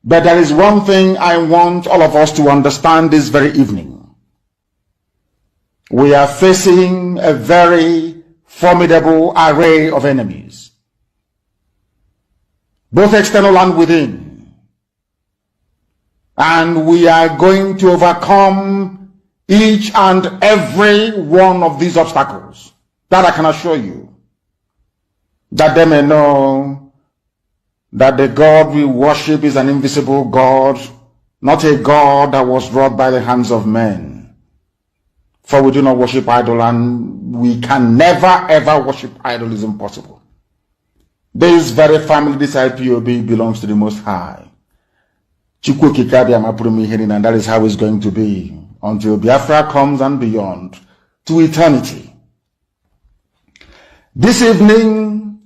But there is one thing I want all of us to understand this very evening. We are facing a very formidable array of enemies, both external and within. And we are going to overcome each and every one of these obstacles. That I can assure you. That they may know that the God we worship is an invisible God, not a God that was wrought by the hands of men. For we do not worship idol, and we can never ever worship idol. Is impossible. This very family, this IPOB, belongs to the Most High. And that is how it's going to be until Biafra comes and beyond to eternity. This evening,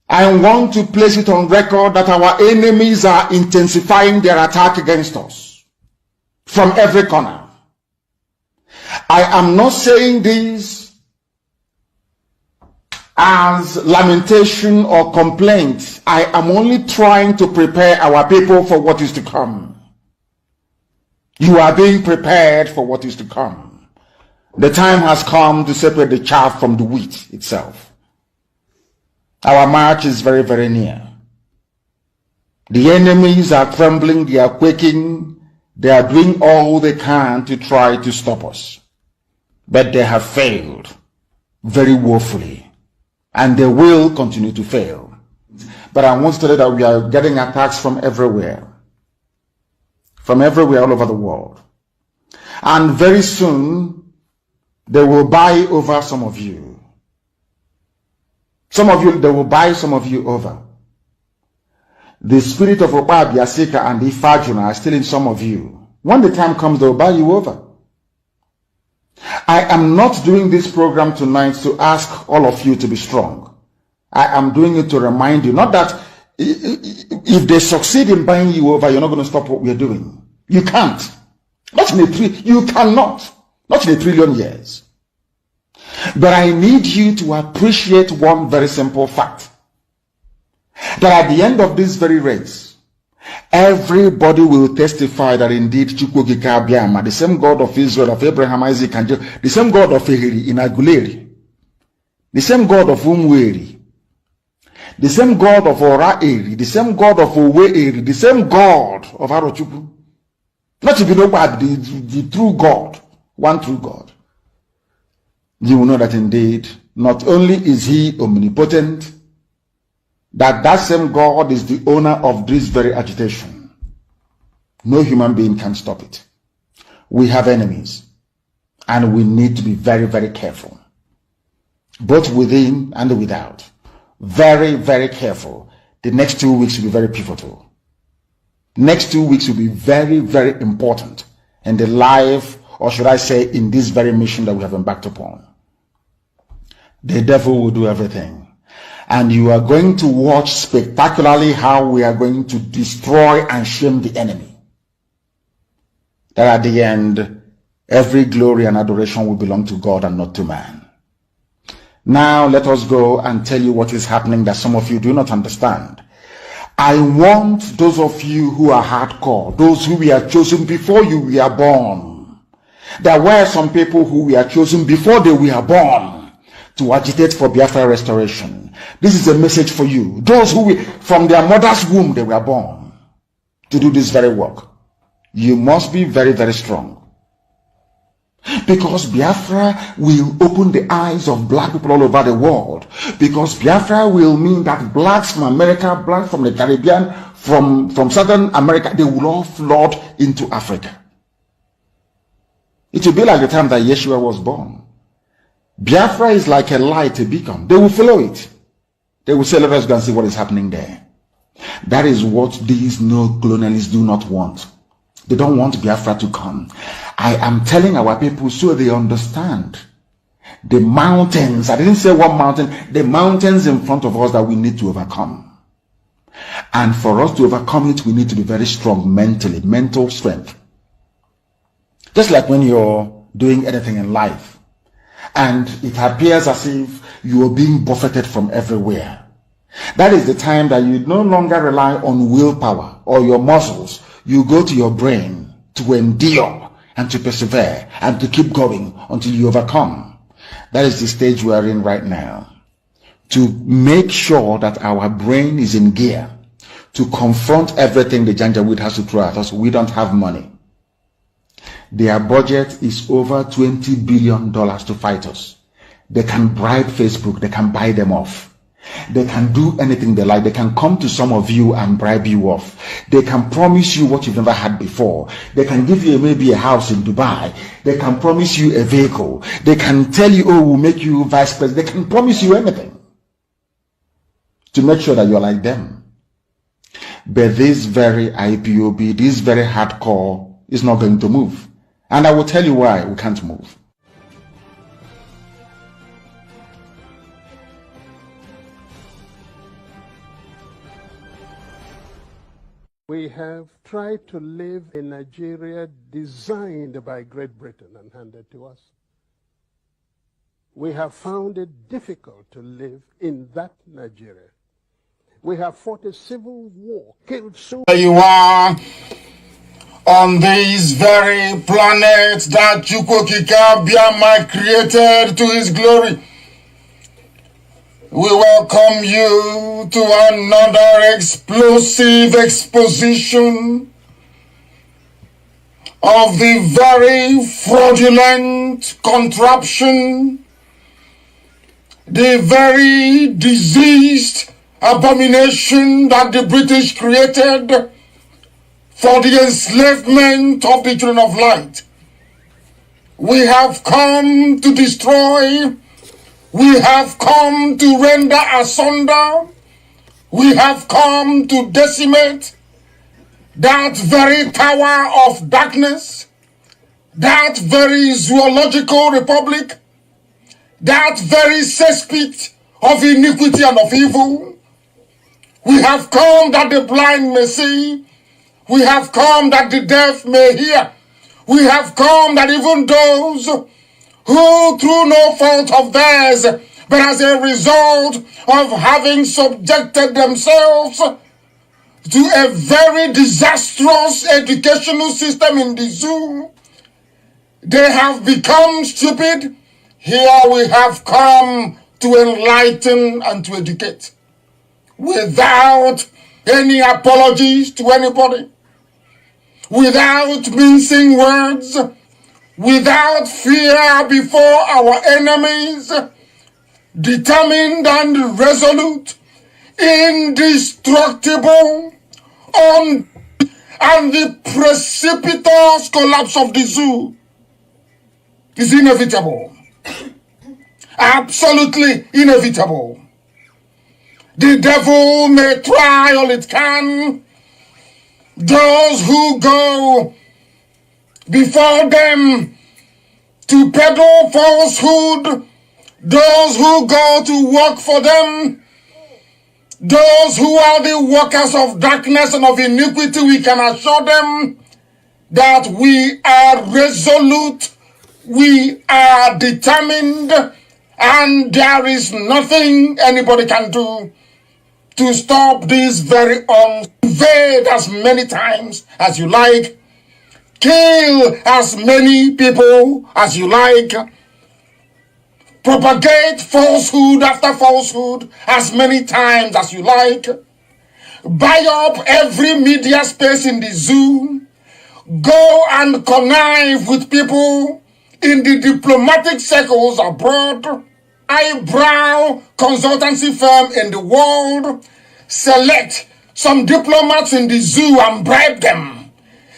I want to place it on record that our enemies are intensifying their attack against us from every corner. I am not saying this as lamentation or complaint. I am only trying to prepare our people for what is to come. You are being prepared for what is to come. The time has come to separate the chaff from the wheat itself. Our march is very, very near. The enemies are trembling, they are quaking, they are doing all they can to try to stop us. But they have failed very woefully, and they will continue to fail. But I want to tell you that we are getting attacks from everywhere all over the world. And very soon, they will buy over some of you. Some of you, they will buy some of you over. The spirit of Oba Biasika and Ifajuna are still in some of you. When the time comes, they will buy you over. I am not doing this program tonight to ask all of you to be strong. I am doing it to remind you, not that if they succeed in buying you over, you're not going to stop what we're doing. You can't. You cannot. Not in 1 trillion years. But I need you to appreciate one very simple fact. That at the end of this very race, everybody will testify that indeed Chukwukika Abiyama, the same God of Israel, of Abraham, Isaac, and Jacob, the same God of Ehiri in Aguleri, the same God of Umweri, the same God of Ora-Eri, the same God of Owe-Eri, the same God of Arochukwu. Not to be nobody, the true God, one true God. You will know that indeed, not only is he omnipotent, that same God is the owner of this very agitation. No human being can stop it. We have enemies, and we need to be very, very careful, both within and without. Very, very careful. The next 2 weeks will be very pivotal. Next 2 weeks will be very, very important in the life, or should I say, in this very mission that we have embarked upon. The devil will do everything. And you are going to watch spectacularly how we are going to destroy and shame the enemy. That at the end, every glory and adoration will belong to God and not to man. Now let us go and tell you what is happening that some of you do not understand. I want those of you who are hardcore, those who we are chosen before you were born. There were some people who were chosen before they were born to agitate for Biafra restoration. This is a message for you. Those who from their mother's womb they were born to do this very work. You must be very, very strong. Because Biafra will open the eyes of black people all over the world. Because Biafra will mean that blacks from America, blacks from the Caribbean, from Southern America, they will all flood into Africa. It will be like the time that Yeshua was born. Biafra is like a light, a beacon. They will follow it. They will say, let us go and see what is happening there. That is what these neo-colonialists do not want. They don't want Biafra to come. I am telling our people so they understand. The mountains, I didn't say one mountain, the mountains in front of us that we need to overcome. And for us to overcome it, we need to be very strong mentally, mental strength. Just like when you're doing anything in life, and it appears as if you are being buffeted from everywhere. That is the time that you no longer rely on willpower or your muscles. You go to your brain to endure and to persevere and to keep going until you overcome. That is the stage we are in right now. To make sure that our brain is in gear to confront everything the Janjaweed has to throw at us. We don't have money. Their budget is over $20 billion to fight us. They can bribe Facebook. They can buy them off. They can do anything they like. They can come to some of you and bribe you off. They can promise you what you've never had before. They can give you maybe a house in Dubai. They can promise you a vehicle. They can tell you, oh, we'll make you vice president. They can promise you anything to make sure that you're like them. But this very IPOB, this very hardcore is not going to move. And I will tell you why we can't move. We have tried to live in Nigeria designed by Great Britain and handed to us. We have found it difficult to live in that Nigeria. We have fought a civil war, killed so many. You are on this very planet that Chukwokika Biama created to his glory. We welcome you to another explosive exposition of the very fraudulent contraption, the very diseased abomination that the British created for the enslavement of the children of light. We have come to destroy. We have come to render asunder. We have come to decimate that very tower of darkness, that very zoological republic, that very cesspit of iniquity and of evil. We have come that the blind may see. We have come that the deaf may hear. We have come that even those who through no fault of theirs, but as a result of having subjected themselves to a very disastrous educational system in the zoo, they have become stupid. Here we have come to enlighten and to educate without any apologies to anybody, without mincing words, without fear before our enemies, determined and resolute, indestructible, and the precipitous collapse of the zoo is inevitable. Absolutely inevitable. The devil may try all it can. Those who go before them to peddle falsehood, those who go to work for them, those who are the workers of darkness and of iniquity, we can assure them that we are resolute, we are determined, and there is nothing anybody can do to stop this very invade as many times as you like, kill as many people as you like, propagate falsehood after falsehood as many times as you like, buy up every media space in the zoo, go and connive with people in the diplomatic circles abroad, eyebrow consultancy firm in the world, select some diplomats in the zoo and bribe them.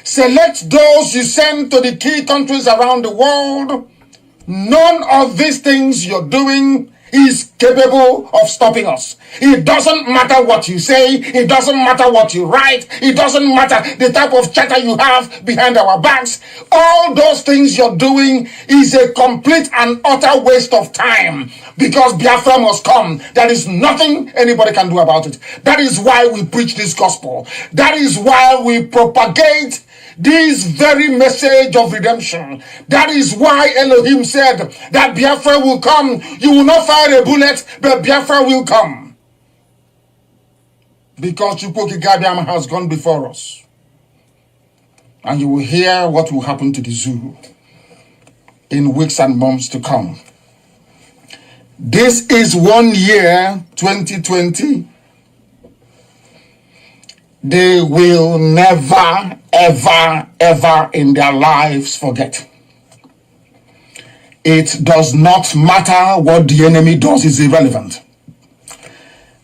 Select those you send to the key countries around the world. None of these things you're doing is capable of stopping us. It doesn't matter what you say. It doesn't matter what you write. It doesn't matter the type of chatter you have behind our backs. All those things you're doing is a complete and utter waste of time, because Biafra must come. There is nothing anybody can do about it. That is why we preach this gospel. That is why we propagate this very message of redemption. That is why Elohim said that Biafra will come. You will not fire a bullet, but Biafra will come. because Chukwuka Gabiam has gone before us. And you will hear what will happen to the zoo in weeks and months to come. This is 1 year, 2020. They will never, ever, ever in their lives forget. It does not matter what the enemy does, is irrelevant.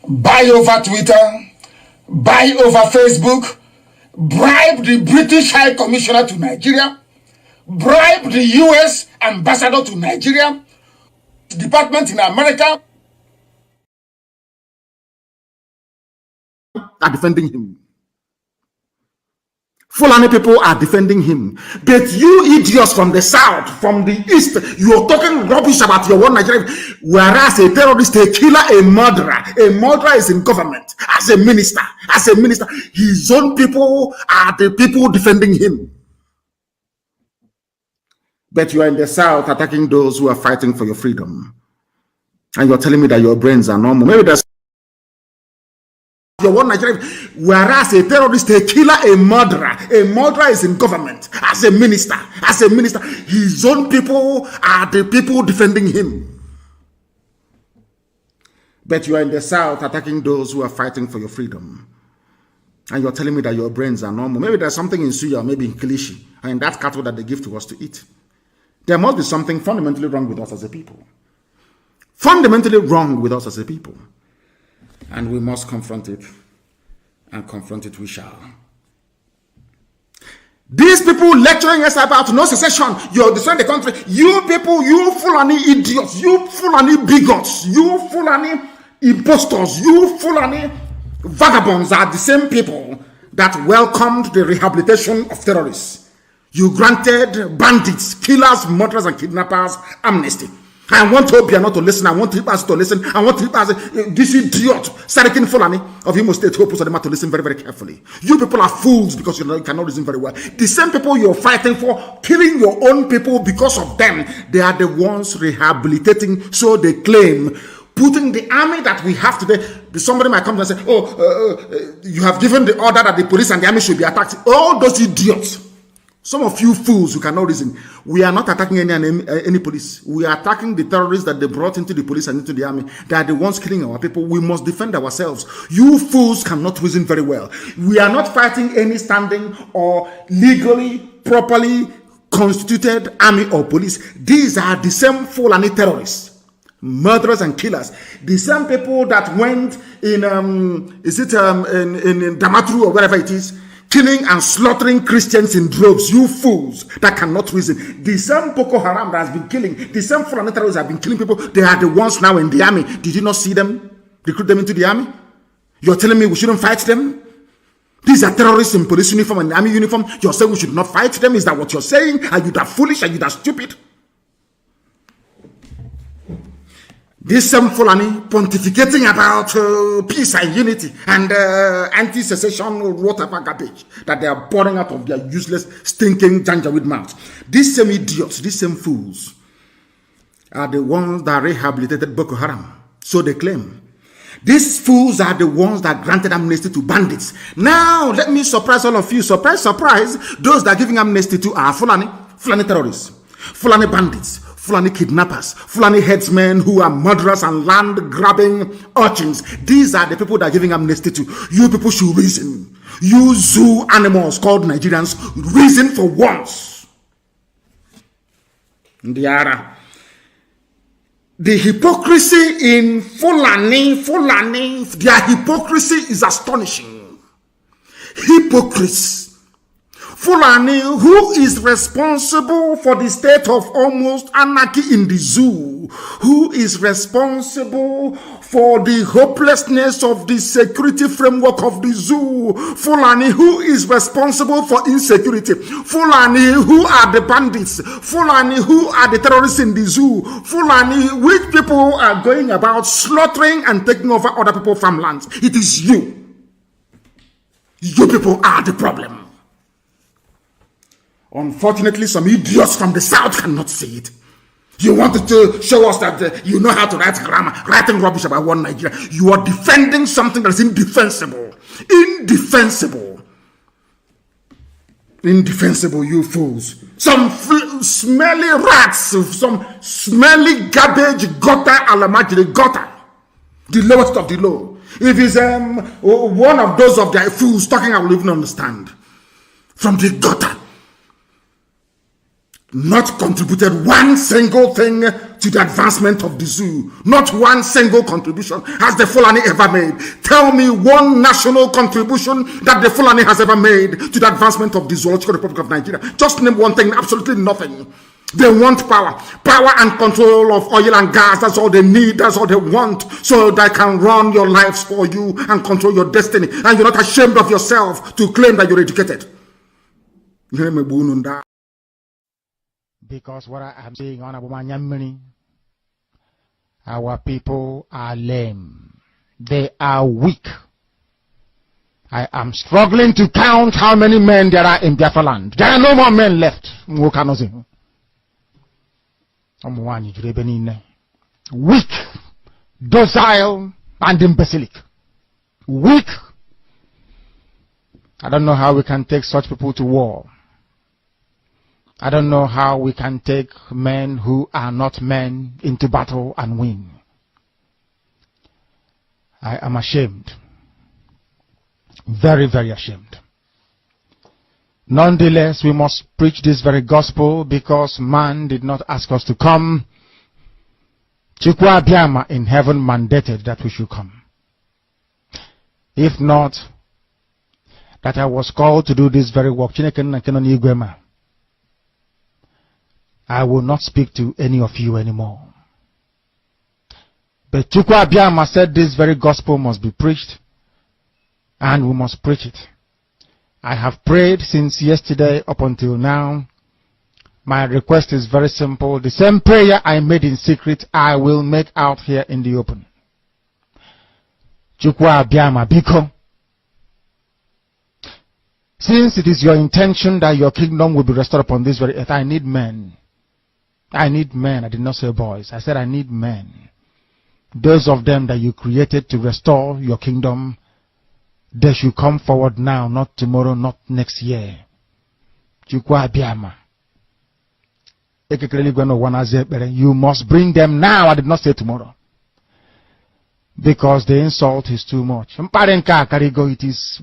Buy over Twitter, buy over Facebook, bribe the British High Commissioner to Nigeria, bribe the US Ambassador to Nigeria, department in America are defending him. Fulani people are defending him. But you idiots from the south, from the east, you are talking rubbish about your one Nigeria. Whereas a terrorist, a killer, a murderer is in government as a minister. His own people are the people defending him. But you are in the south attacking those who are fighting for your freedom. And you're telling me that your brains are normal. Maybe that's your one Nigeria. Whereas a terrorist, a killer, a murderer is in government as a minister. His own people are the people defending him. But you are in the south attacking those who are fighting for your freedom. And you're telling me that your brains are normal. Maybe there's something in Suya, maybe in Kilishi, and in that cattle that they give to us to eat. There must be something fundamentally wrong with us as a people. Fundamentally wrong with us as a people. And we must confront it. And confront it we shall. These people lecturing us about no secession. You're destroying the country. You people, you Fulani idiots, you Fulani bigots, you Fulani impostors, you Fulani vagabonds are the same people that welcomed the rehabilitation of terrorists. You granted bandits, killers, murderers, and kidnappers amnesty. I want Obia not to listen. I want Tripas to listen. I want Tripas, this idiot, Sarikin Fulani of Imo State, Hope Usadema to listen very, very carefully. You people are fools because you cannot listen very well. The same people you're fighting for, killing your own people because of them, they are the ones rehabilitating, so they claim, putting the army that we have today. Somebody might come and say, you have given the order that the police and the army should be attacked. All those idiots. Some of you fools who cannot reason. We are not attacking any police. We are attacking the terrorists that they brought into the police and into the army. They are the ones killing our people. We must defend ourselves. You fools cannot reason very well. We are not fighting any standing or legally, properly constituted army or police. These are the same Fulani terrorists, murderers and killers. The same people that went in in Damatru or wherever it is, killing and slaughtering Christians in droves. You fools that cannot reason. The same Boko Haram that has been killing, the same Fulani terrorists have been killing people. They are the ones now in the army. Did you not see them? Recruit them into the army? You're telling me we shouldn't fight them? These are terrorists in police uniform and army uniform. You're saying we should not fight them? Is that what you're saying? Are you that foolish? Are you that stupid? This same Fulani pontificating about peace and unity and anti-secession whatever garbage that they are pouring out of their useless, stinking Janjaweed mouths. These same idiots, these same fools are the ones that rehabilitated Boko Haram. So they claim. These fools are the ones that granted amnesty to bandits. Now, let me surprise all of you. Surprise, surprise. Those that are giving amnesty to are Fulani terrorists, Fulani bandits, Fulani kidnappers, Fulani headsmen who are murderers and land-grabbing urchins. These are the people that are giving amnesty to. You people should reason. You zoo animals called Nigerians, reason for once. The hypocrisy in Fulani, their hypocrisy is astonishing. Hypocrites. Fulani, who is responsible for the state of almost anarchy in the zoo, who is responsible for the hopelessness of the security framework of the zoo, Fulani, who is responsible for insecurity, Fulani, who are the bandits, Fulani, who are the terrorists in the zoo, Fulani, which people are going about slaughtering and taking over other people's farmlands. It is you. You people are the problem. Unfortunately, some idiots from the south cannot see it. You wanted to show us that you know how to write grammar, writing rubbish about one Nigeria. You are defending something that is indefensible. Indefensible. Indefensible, you fools. Some smelly rats, some smelly garbage, gutter, alamajiri, gutter. The lowest of the low. If it's one of those of their fools talking, I will even understand. From the gutter. Not contributed one single thing to the advancement of the zoo. Not one single contribution has the Fulani ever made. Tell me one national contribution that the Fulani has ever made to the advancement of the Zoological Republic of Nigeria. Just name one thing, absolutely nothing. They want power. Power and control of oil and gas. That's all they need. That's all they want. So they can run your lives for you and control your destiny. And you're not ashamed of yourself to claim that you're educated. Because what I am saying, our people are lame. They are weak. I am struggling to count how many men there are in Biafra land. There are no more men left. Weak, docile, and imbecilic. Weak. I don't know how we can take such people to war. I don't know how we can take men who are not men into battle and win. I am ashamed. Very, very ashamed. Nonetheless, we must preach this very gospel because man did not ask us to come. Chukwu Abiyama in heaven mandated that we should come. If not, that I was called to do this very work, I will not speak to any of you anymore. But Chukwu Abiyama said this very gospel must be preached, and we must preach it. I have prayed since yesterday up until now. My request is very simple. The same prayer I made in secret, I will make out here in the open. Chukwu Abiyama Biko, since it is your intention that your kingdom will be restored upon this very earth, I need men. I need men. I did not say boys. I said I need men. Those of them that you created to restore your kingdom, they should come forward now, not tomorrow, not next year. Chukwu Abiyama. You must bring them now. I did not say tomorrow. Because the insult is too much. It is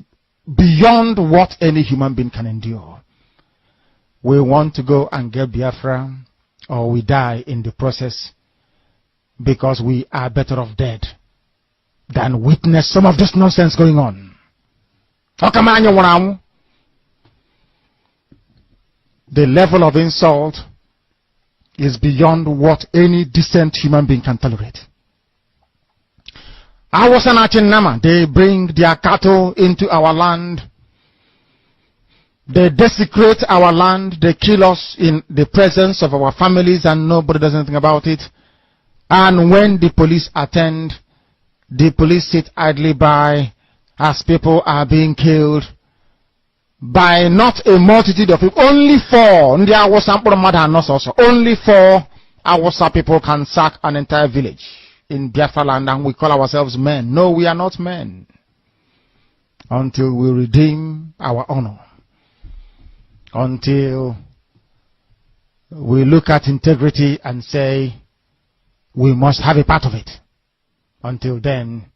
beyond what any human being can endure. We want to go and get Biafra, or we die in the process, because we are better off dead than witness some of this nonsense going on. The level of insult is beyond what any decent human being can tolerate. They bring their cattle into our land. They desecrate our land. They kill us in the presence of our families and nobody does anything about it. And when the police attend, the police sit idly by as people are being killed by not a multitude of people. Only 4. Only 4 Awasa people can sack an entire village in Biafra land, and we call ourselves men. No, we are not men. Until we redeem our honor. Until we look at integrity and say, we must have a part of it. Until then,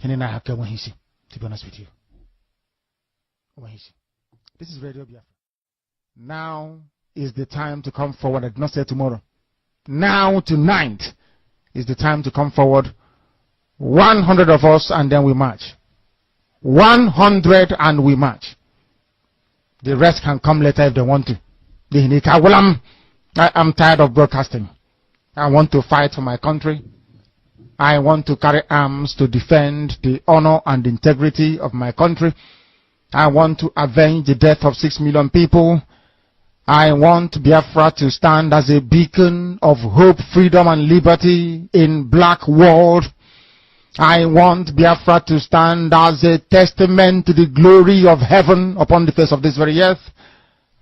to be honest with you. This is Radio Biafra. Now is the time to come forward. I did not say tomorrow. Now, tonight, is the time to come forward. 100 of us, and then we march. 100 and we march. The rest can come later if they want to. I am tired of broadcasting. I want to fight for my country. I want to carry arms to defend the honor and integrity of my country. I want to avenge the death of 6 million people. I want Biafra to stand as a beacon of hope, freedom, and liberty in black world. I want Biafra to stand as a testament to the glory of heaven upon the face of this very earth.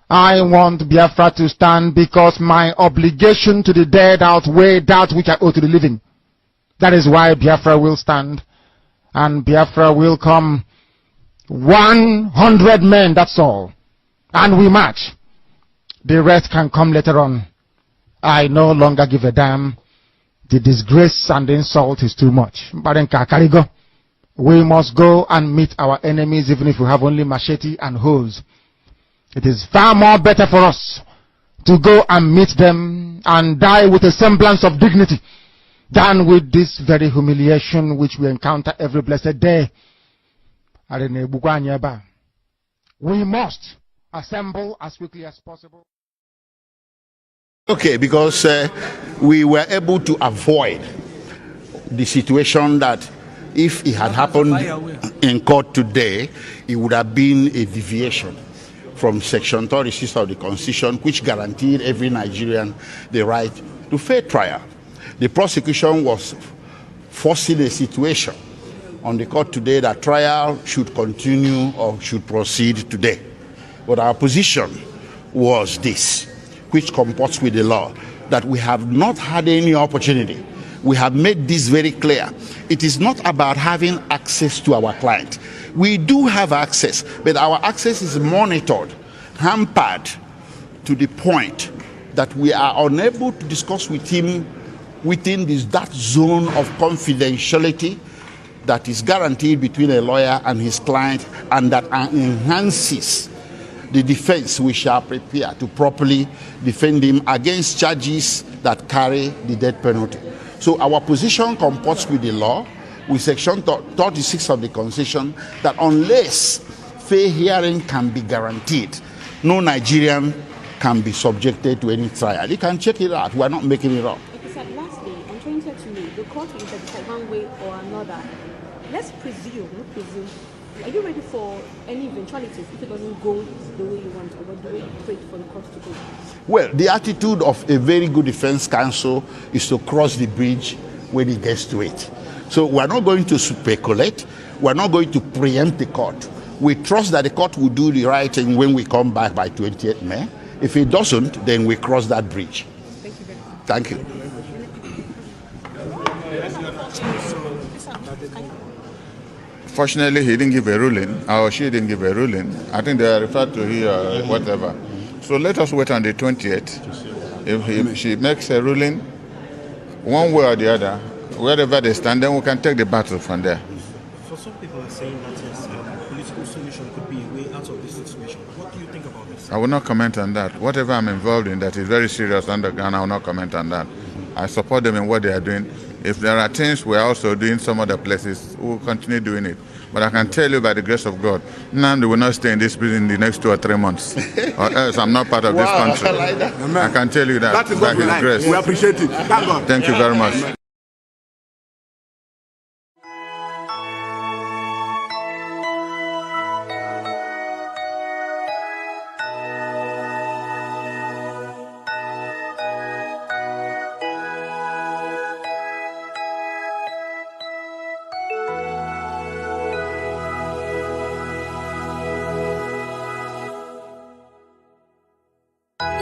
I want Biafra to stand because my obligation to the dead outweigh that which I owe to the living. That is why Biafra will stand, and Biafra will come 100 men, that's all. And we march. The rest can come later on. I no longer give a damn. The disgrace and the insult is too much. We must go and meet our enemies even if we have only machete and hoes. It is far more better for us to go and meet them and die with a semblance of dignity than with this very humiliation which we encounter every blessed day. We must assemble as quickly as possible. Okay, because we were able to avoid the situation that if it had happened in court today, it would have been a deviation from Section 36 of the Constitution, which guaranteed every Nigerian the right to fair trial. The prosecution was forcing a situation on the court today that trial should continue or should proceed today. But our position was this, which comports with the law, that we have not had any opportunity. We have made this very clear. It is not about having access to our client. We do have access, but our access is monitored, hampered to the point that we are unable to discuss with him within that zone of confidentiality that is guaranteed between a lawyer and his client, and that enhances the defense we shall prepare to properly defend him against charges that carry the death penalty. So our position comports with the law, with Section 36 of the Constitution, that unless fair hearing can be guaranteed, no Nigerian can be subjected to any trial. You can check it out. We are not making it up. Okay, sir, lastly, on 20th May, the court will decide one way or another. Let's presume, are you ready for any eventualities if it doesn't go the way you want, or the way you prayed for the court to go? Well, the attitude of a very good defense counsel is to cross the bridge when it gets to it. So we're not going to speculate. We're not going to preempt the court. We trust that the court will do the right thing when we come back by 28th May. If it doesn't, then we cross that bridge. Thank you very much. Thank you. Fortunately, he didn't give a ruling, or she didn't give a ruling. I think they are referred to here or whatever. So let us wait on the 20th. If she makes a ruling, one way or the other, wherever they stand, then we can take the battle from there. For some people are saying that yes, political solution could be a way out of this situation. What do you think about this? I will not comment on that. Whatever I'm involved in that is very serious underground, I will not comment on that. I support them in what they are doing. If there are things we're also doing some other places, we'll continue doing it. But I can tell you by the grace of God, NNAMDI will not stay in this prison in the next 2 or 3 months. Or else I'm not part of this country. I can tell you that by His grace. We appreciate it. Thank God. Thank you very much.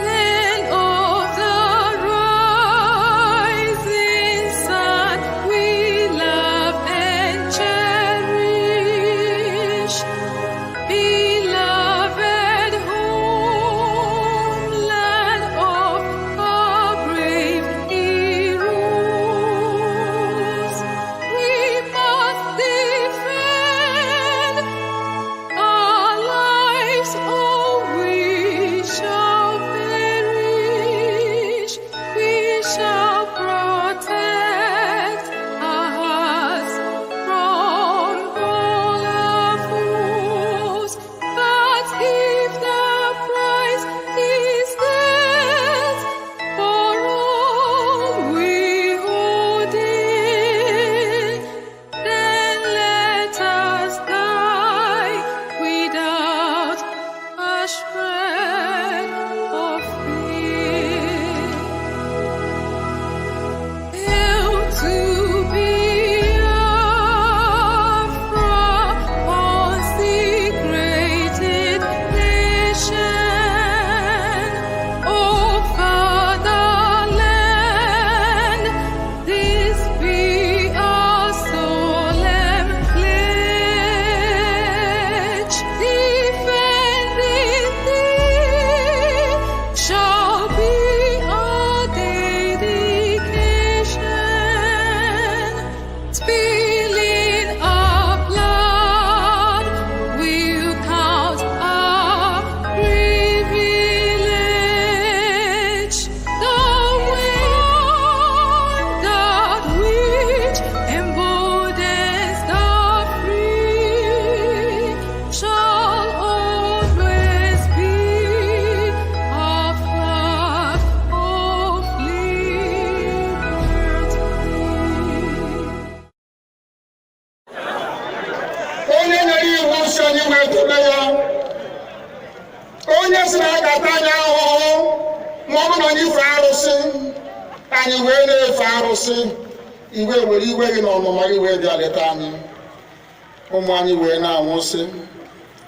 Land of the rising si na ga-ata anyị ahụhụ ma ọ bụ na anyị fe arụsị anyị wee na-efe arụsị iwe were iwe gị na ọnụma gị wee bịa leta anyị ụmụ anyị wee na-anwụsị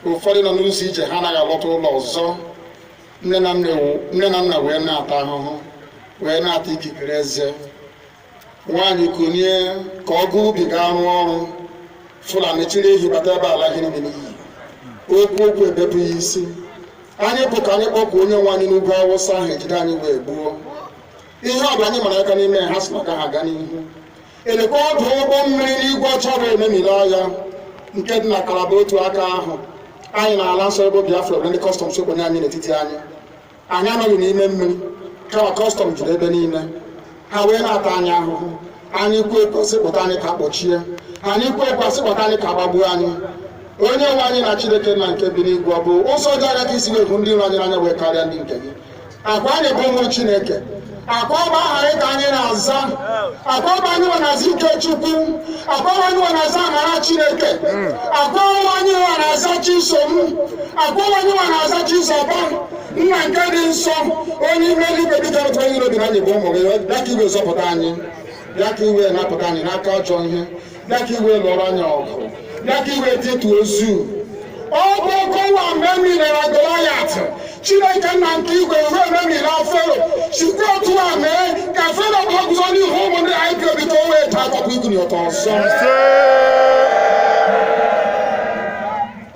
ụfọdụ nọ n'ụzọ ije ha anaghị alọta ụlọ ọzọ nne na nna wee na-ata ahụhụ wee na-ata ikikere eze nwaanyị kunie ka ọ gaa ubi gaa rụọ ọrụ Fulani chiri ehi bata ebe ala ihe niile n'iyi okwu ebepụ ya isi anyị bụ ka anyị kpọkwa onye nwe anyị n'ugwu Awụsa ahụ ejide anyị wee gbuo ihe ọbụla anyị mara aka n'ime ha si na ka ha gaa n'ihu elekwa ọdụ ụgbọ mmiri n'igwe ọcha bụ ememiri ọhịa nke dị na Kalaba otu aka ahụ anyị na-ala nsọ ebe Biafra bụ ndị kọstọm sokwenye anyị n'etiti anyị anọghị n'ime mmiri kama kọstọm juru ebe niile ha wee na-ata anyị ahụhụ anyị kwe sịpụta anyị ka kpọchie anyị kwe sịpụta anyị ka gbagbuo anyị onye nwe anyị na Chineke na nke bi n'igwe ọ bụ ụzọ dị anya ka isi wee hụ ndị iro anyị n'anya wee karịa ndị nke gị akwa anyị bụ ụmụ Chineke akwa ọba aha anyị ka anyị na-aza akwa ọba anyị nwe na-aza ike Chukwu akwa ọba anyị nwe na-aza amara Chineke akwa ọba anyị nwe na-aza Chisom akwa ọba anyị nwe na-aza Chizọba nna nke dị nsọ onye ime eluigwe dịka otu onye iro bi na anyị bụ ụmụ gị bịa ka iwe zọpụta anyị bịa ka iwe napụta anyị n'aka ọjọọ ihe bịa ka iwe lụọrọ anyị ọgụ bịa ka iwe tịtụ ozu ọ bụ ọkọwa mgbe emilere Goliat Chineke nna nke igwe ruo ememile Fero sikwa otu a mee ka Fero gbagụzọ n'ihu ụmụ ndị IPOB ka o wee taa akwụkwọ ikuni ụtọ ọzọ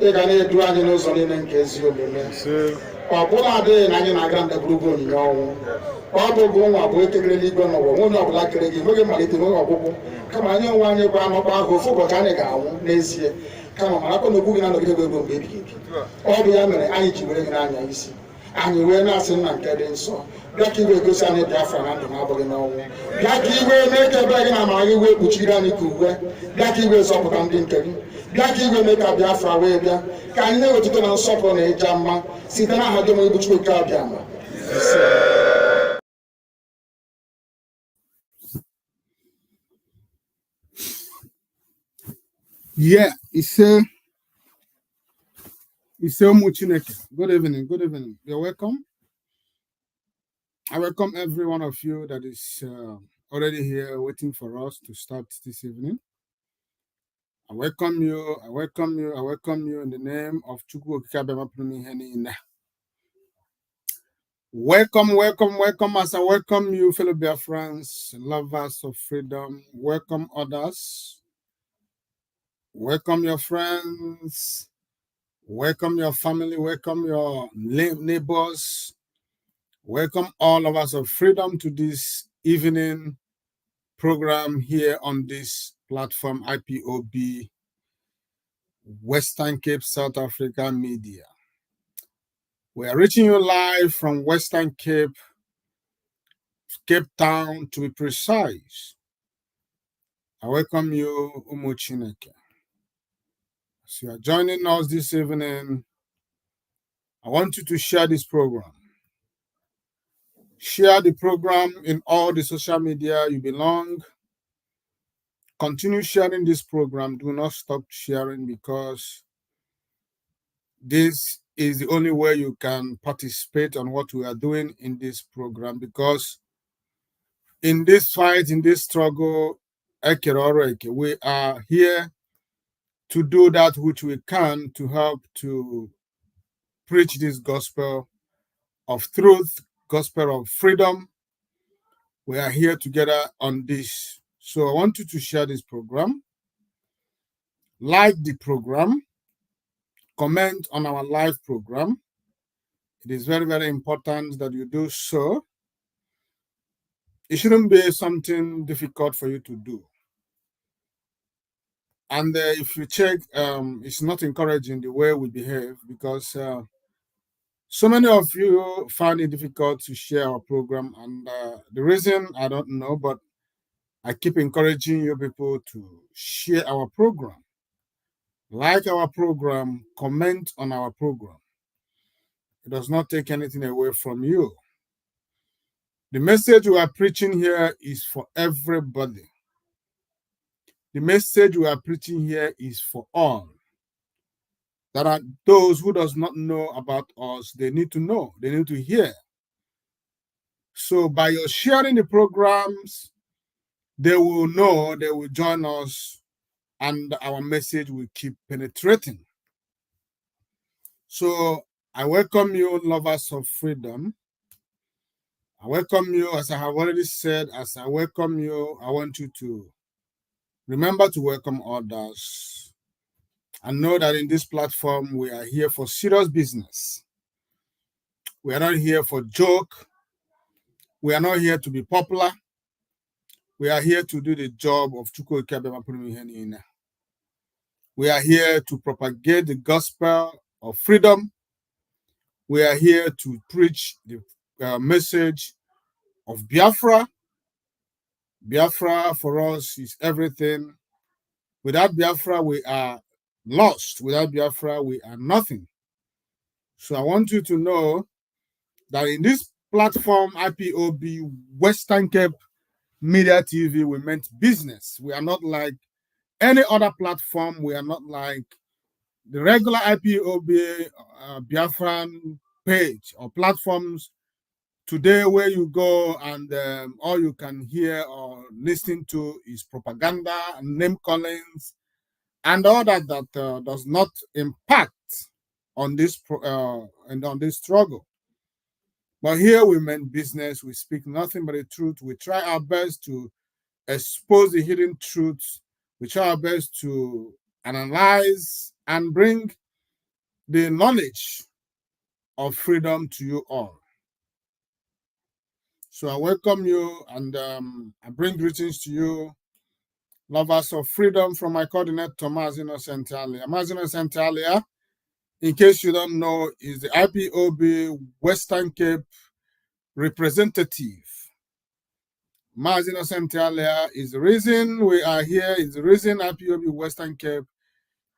ị ga na-edu anyị n'ụzọ niile nke ezi omume ọ bụla adịghị na anyị na-aga ndagwurugwu onyinye ọnwụ ọ bụ bụ nwa bụ ekekere n'igwe n'ụwa onye ọbụla kere gị nweghị mmalite nweghị ọgwụgwụ kama anyị onwe anyị bụ anọkwa ahụ ofu ụbọchị anyị ga-anwụ n'ezie kama marakwa na okwu gị na-anọgide gị mgbe ebighị ebi ọ bụ ya mere anyị ji were gị n'anya isi anyị wee na-asị nna nke dị nsọ bịa ka iwe gosi anyị Biafra na ndụ na abụghị n'ọnwụ bịa ka iwe mee ka ebe gị na amara gị wee kpuchiri anyị ka uwe bịa ka iwe zọpụta ndị nke gị bịa ka iwe mee ka Biafra wee bịa ka anyị na-ewetụta na nsọpụrụ na ịja mma site n'aha gị ma ibu Chukwu nke abịa ma Yeah, Ise Chineke. Good evening, good evening. You're welcome. I welcome every one of you that is already here waiting for us to start this evening. I welcome you, I welcome you, I welcome you in the name of Chukwu Okike. Welcome, welcome, welcome as I welcome you, fellow Biafrans, lovers of freedom. Welcome others. Welcome your friends, welcome your family, welcome your neighbors, welcome all of us of freedom to this evening program here on this platform IPOB, Western Cape, South Africa Media. We are reaching you live from Western Cape, Cape Town to be precise. I welcome you, Umu Chineke. As you are joining us this evening, I want you to share this program. Share the program in all the social media you belong. Continue sharing this program. Do not stop sharing because this is the only way you can participate on what we are doing in this program. Because in this fight, in this struggle, we are here to do that which we can to help to preach this gospel of truth, gospel of freedom. We are here together on this. So I want you to share this program, like the program, comment on our live program. It is very, very important that you do so. It shouldn't be something difficult for you to do. And if you check, it's not encouraging the way we behave because so many of you find it difficult to share our program. And the reason, I don't know, but I keep encouraging you people to share our program, like our program, comment on our program. It does not take anything away from you. The message we are preaching here is for everybody. The message we are preaching here is for all. There are those who does not know about us. They need to know. They need to hear. So by your sharing the programs, they will know, they will join us, and our message will keep penetrating. So I welcome you, lovers of freedom. I welcome you, as I have already said, as I welcome you, I want you to remember to welcome others. And know that in this platform, we are here for serious business. We are not here for joke. We are not here to be popular. We are here to do the job of Chukwu Ikebema Purimihenina. We are here to propagate the gospel of freedom. We are here to preach the message of Biafra. Biafra for us is everything. Without Biafra, we are lost. Without Biafra, we are nothing. So I want you to know that in this platform, IPOB, Western Cape Media TV, we meant business. We are not like any other platform. We are not like the regular IPOB Biafran page or platforms today where you go and all you can hear or listen to is propaganda and name callings and all that does not impact on this and on this struggle. But here we meant business. We speak nothing but the truth. We try our best to expose the hidden truths. We try our best to analyze and bring the knowledge of freedom to you all. So I welcome you and I bring greetings to you, lovers of freedom, from my coordinator, MAZI Innocentalia. MAZI Innocentalia, in case you don't know, is the IPOB Western Cape representative. MAZI Innocentalia is the reason we are here, is the reason IPOB Western Cape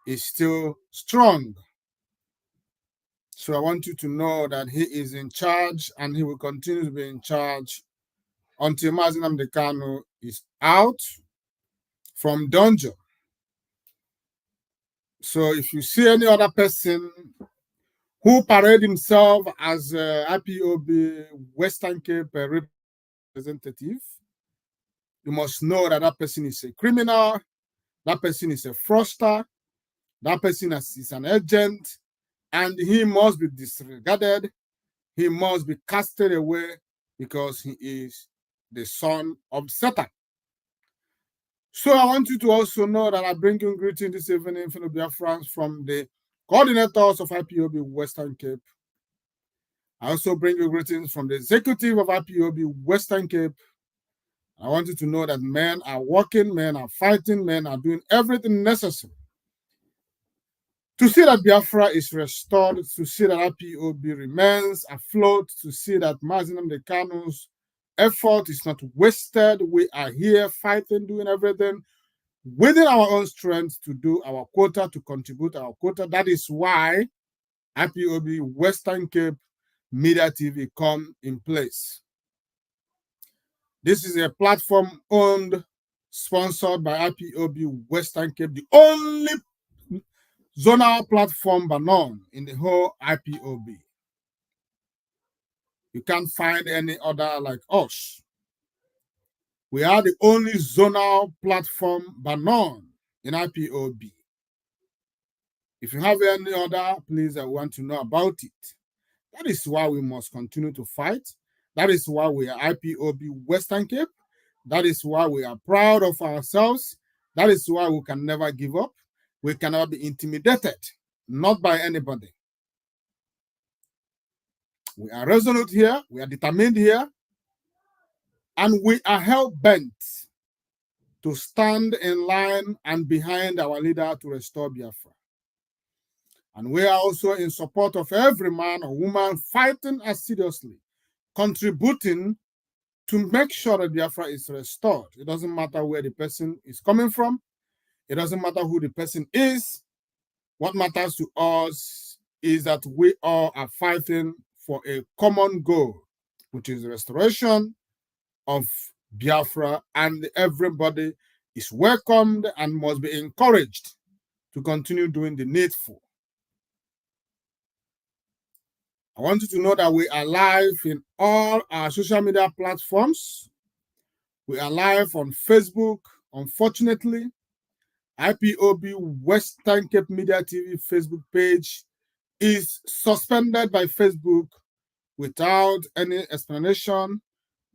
is still strong. So I want you to know that he is in charge and he will continue to be in charge until MAZI NNAMDI KANU is out from dungeon. So if you see any other person who parade himself as IPOB Western Cape representative, you must know that that person is a criminal, that person is a fraudster, that person is an agent, and he must be disregarded. He must be casted away because he is the son of Satan. So I want you to also know that I bring you greeting this evening, fellow Biafrans, from the coordinators of IPOB Western Cape. I also bring you greetings from the executive of IPOB Western Cape. I want you to know that men are working, men are fighting, men are doing everything necessary to see that Biafra is restored, to see that IPOB remains afloat, to see that MAZI NNAMDI KANU's effort is not wasted. We are here fighting, doing everything within our own strength to do our quota, to contribute our quota. That is why IPOB Western Cape Media TV come in place. This is a platform owned, sponsored by IPOB Western Cape, the only zonal platform but none in the whole IPOB. You can't find any other like us. We are the only zonal platform but none in IPOB. If you have any other, please, I want to know about it. That is why we must continue to fight. That is why we are IPOB Western Cape. That is why we are proud of ourselves. That is why we can never give up. We cannot be intimidated, not by anybody. We are resolute here. We are determined here. And we are hell-bent to stand in line and behind our leader to restore Biafra. And we are also in support of every man or woman fighting assiduously, contributing to make sure that Biafra is restored. It doesn't matter where the person is coming from. It doesn't matter who the person is. What matters to us is that we all are fighting for a common goal, which is the restoration of Biafra, and everybody is welcomed and must be encouraged to continue doing the needful. I want you to know that we are live in all our social media platforms. We are live on Facebook. Unfortunately, IPOB Western Cape Media TV Facebook page is suspended by Facebook without any explanation,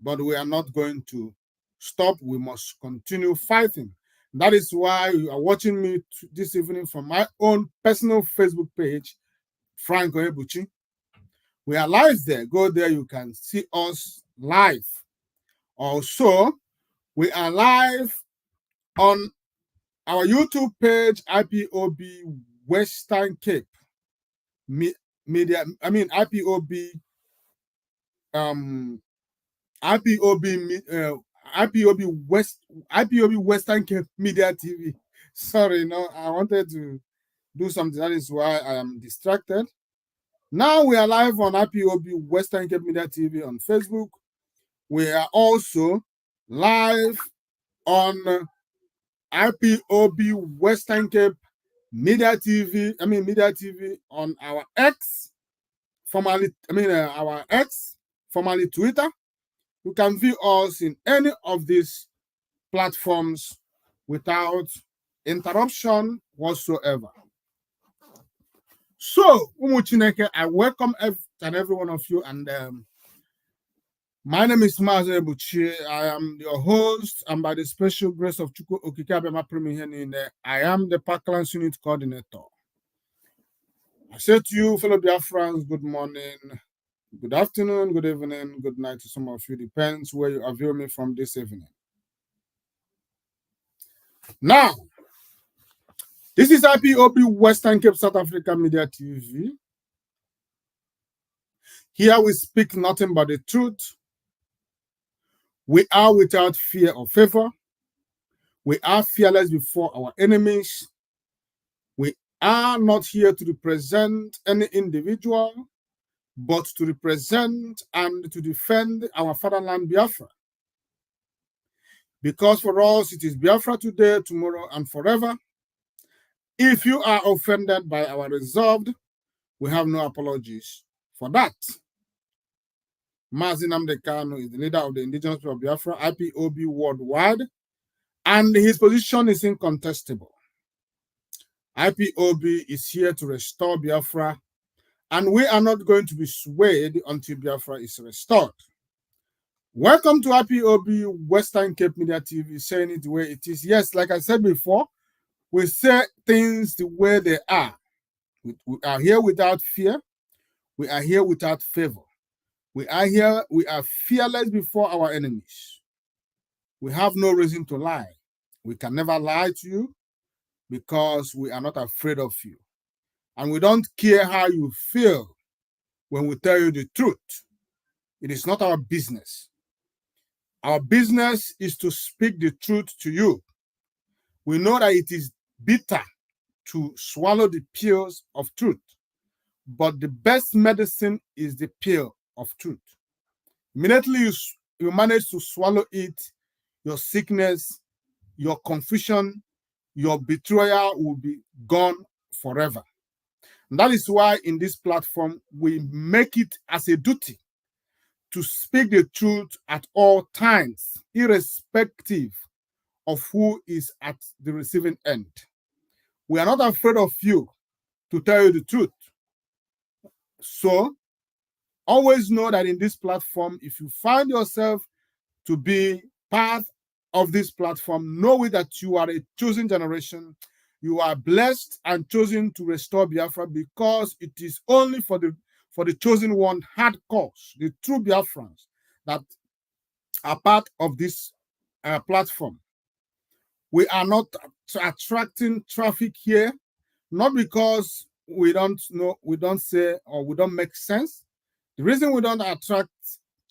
but we are not going to stop. We must continue fighting. That is why you are watching me this evening from my own personal Facebook page, Frank Oebuchi. We are live there. Go there, you can see us live. Also, we are live on our YouTube page, IPOB Western Cape Media. I mean IPOB IPOB Western Cape Media TV. Sorry, no, I wanted to do something. That is why I am distracted. Now we are live on IPOB Western Cape Media TV on Facebook. We are also live on IPOB Western Cape Media TV. Media TV on our X, formerly our X, formerly Twitter. You can view us in any of these platforms without interruption whatsoever. So, Umuchineke, I welcome every one of you, and my name is MAZI Buchi. I am your host, and by the special grace of Chukwu Okike Abema Premihenine, I am the Parklands Unit Coordinator. I say to you, fellow Biafrans, good morning, good afternoon, good evening, good night to some of you, depends where you are viewing me from this evening. Now, this is IPOB Western Cape South Africa Media TV. Here we speak nothing but the truth. We are without fear or favor. We are fearless before our enemies. We are not here to represent any individual, but to represent and to defend our fatherland, Biafra. Because for us, it is Biafra today, tomorrow, and forever. If you are offended by our resolve, we have no apologies for that. MAZI NNAMDI KANU is the leader of the indigenous people of Biafra, IPOB worldwide, and his position is incontestable. IPOB is here to restore Biafra, and we are not going to be swayed until Biafra is restored. Welcome to IPOB Western Cape Media TV, saying it the way it is. Yes, like I said before, we say things the way they are. We are here without fear. We are here without favor. We are here, we are fearless before our enemies. We have no reason to lie. We can never lie to you because we are not afraid of you. And we don't care how you feel when we tell you the truth. It is not our business. Our business is to speak the truth to you. We know that it is bitter to swallow the pills of truth, but the best medicine is the pill of truth. Immediately you manage to swallow it, your sickness, your confusion, your betrayal will be gone forever. And that is why in this platform, we make it as a duty to speak the truth at all times, irrespective of who is at the receiving end. We are not afraid of you to tell you the truth. So, always know that in this platform, if you find yourself to be part of this platform, know that you are a chosen generation. You are blessed and chosen to restore Biafra because it is only for the chosen one, hardcore, the true Biafrans that are part of this platform. We are not attracting traffic here, not because we don't know, we don't say, or we don't make sense. The reason we don't attract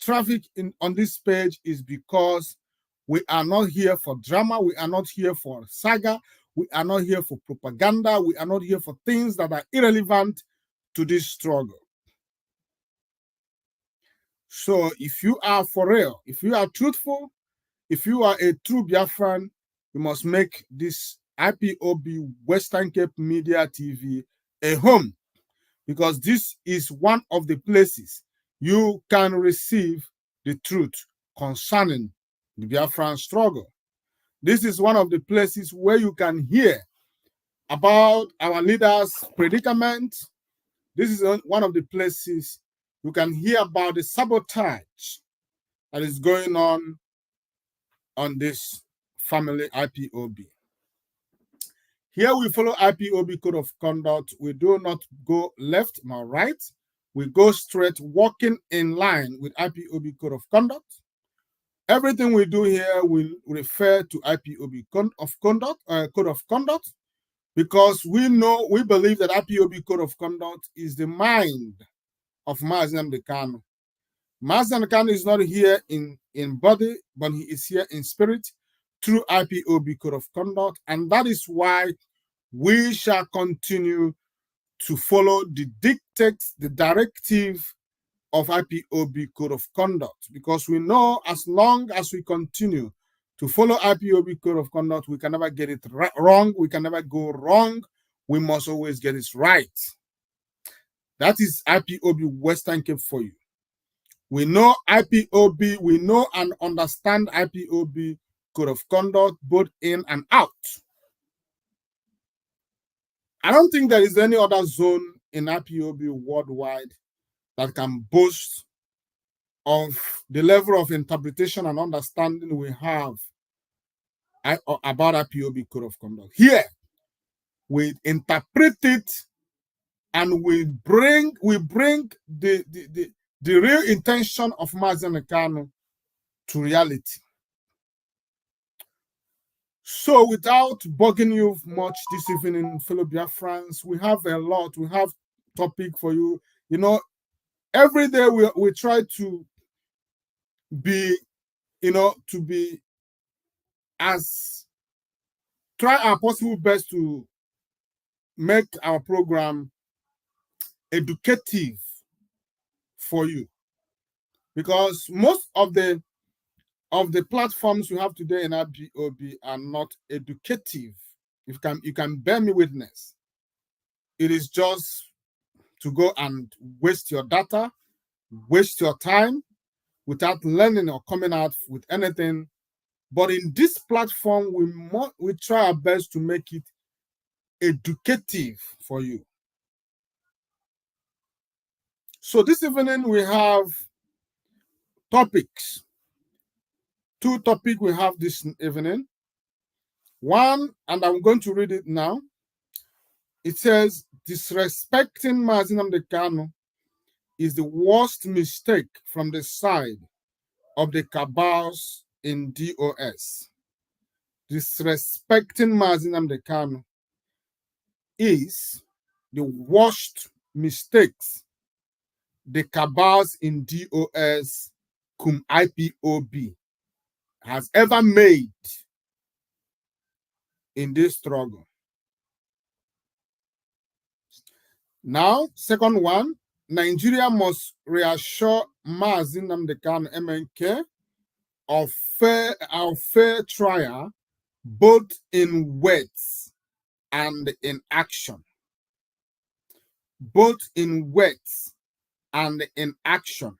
traffic on this page is because we are not here for drama. We are not here for saga. We are not here for propaganda. We are not here for things that are irrelevant to this struggle. So if you are for real, if you are truthful, if you are a true Biafran, you must make this IPOB Western Cape Media TV a home. because this is one of the places you can receive the truth concerning the Biafran struggle. This is one of the places where you can hear about our leaders' predicament. This is one of the places you can hear about the sabotage that is going on this family IPOB. Here we follow IPOB code of conduct. We do not go left nor right. We go straight, walking in line with IPOB code of conduct. Everything we do here will refer to IPOB code of conduct, because we believe that IPOB code of conduct is the mind of MAZI NNAMDI KANU. MAZI NNAMDI KANU is not here in body, but he is here in spirit through IPOB code of conduct, and that is why we shall continue to follow the dictates, the directive of IPOB code of conduct, because we know as long as we continue to follow IPOB code of conduct, we can never get it wrong. We can never go wrong. We must always get it right. That is IPOB Western Cape for you. We know IPOB, we know and understand IPOB code of conduct both in and out. I don't think there is any other zone in IPOB worldwide that can boast of the level of interpretation and understanding we have about IPOB code of conduct. Here, we interpret it and we bring the real intention of MAZI NNAMDI KANU to reality. So without bugging you much this evening, fellow Biafrans, we have a lot. We have topic for you. You know, every day we try to be, try our possible best to make our program educative for you, because most of the platforms we have today in IPOB are not educative. You can bear me witness. It is just to go and waste your data, waste your time without learning or coming out with anything. But in this platform, we try our best to make it educative for you. So this evening we have topics. Two topics we have this evening. One, and I'm going to read it now. It says, disrespecting MAZI NNAMDI KANU is the worst mistake from the side of the cabals in DOS. Disrespecting MAZI NNAMDI KANU is the worst mistakes the cabals in DOS cum IPOB has ever made in this struggle. Now, second one, Nigeria must reassure MAZI NNAMDI KANU MNK of fair trial, both in words and in action. Both in words and in action.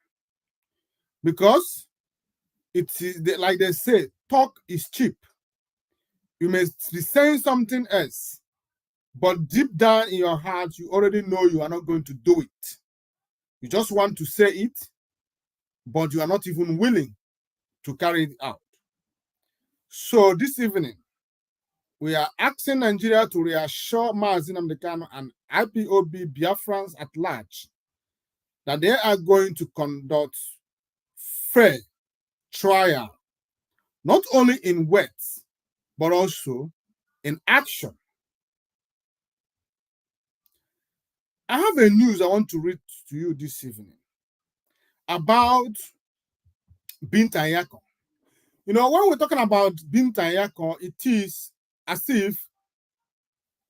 Because it is like they say, talk is cheap. You may be saying something else, but deep down in your heart, you already know you are not going to do it. You just want to say it, but you are not even willing to carry it out. So this evening, we are asking Nigeria to reassure MAZI NNAMDI KANU and IPOB Biafrans at large that they are going to conduct fair trial, not only in words, but also in action. I have a news I want to read to you this evening about Binta Nyako. You know, when we're talking about Binta Nyako, it is as if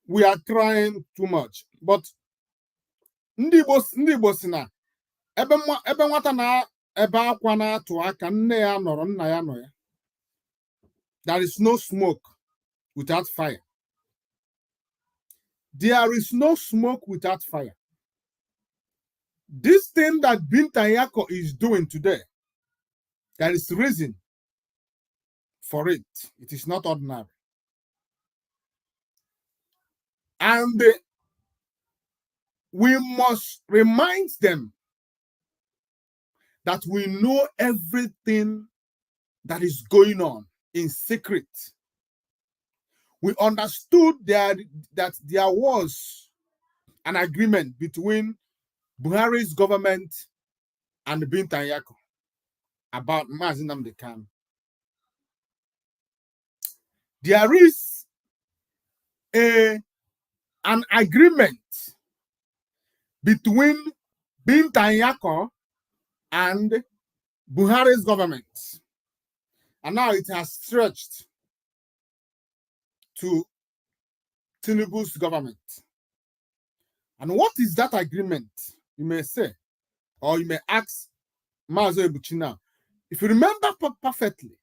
we are crying too much. But ndị Igbo si na ebe nwata na ebe akwa na atụ aka nne ya nọrọ nna ya nọ ya. There is no smoke without fire. There is no smoke without fire. This thing that Binta Nyako is doing today, there is reason for it. It is not ordinary. And we must remind them that we know everything that is going on in secret. We understood that there was an agreement between Buhari's government and Binta Nyako about MAZI NNAMDI KANU. There is an agreement between Binta Nyako and Buhari's government. And now it has stretched to Tinubu's government. And what is that agreement? You may say, or you may ask Mazo Ebuchi now. If you remember perfectly,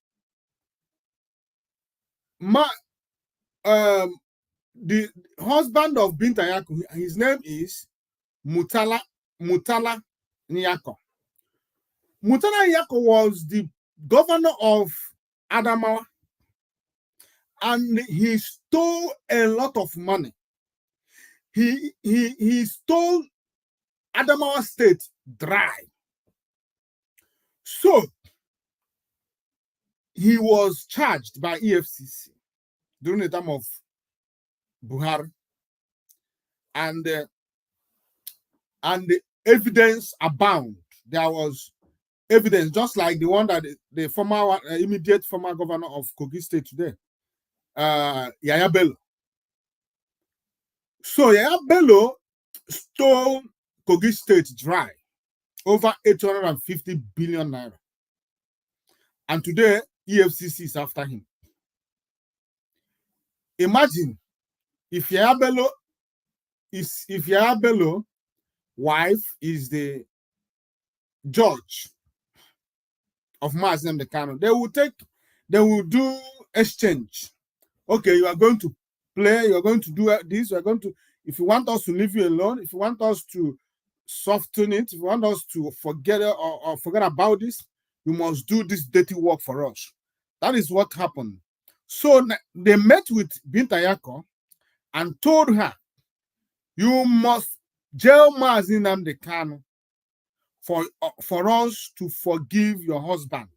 the husband of Binta Nyako, his name is Mutala Nyako. Mutala Nyako was the governor of Adamawa, and he stole a lot of money. He stole Adamawa State dry. So he was charged by EFCC during the time of Buhari, and the evidence abound. There was evidence, just like the one that the former immediate former governor of Kogi State today, Yaya Bello. So Yaya Bello stole Kogi State dry, over 850 billion naira. And today, EFCC is after him. Imagine if Yaya Bello wife is the judge of MAZI NNAMDI KANU, they will do exchange. Okay, you are going to play, you are going to do this, you are going to, if you want us to leave you alone, if you want us to soften it, if you want us to forget it or forget about this, you must do this dirty work for us. That is what happened. So they met with Binta Nyako and told her, you must jail MAZI NNAMDI KANU for us to forgive your husband.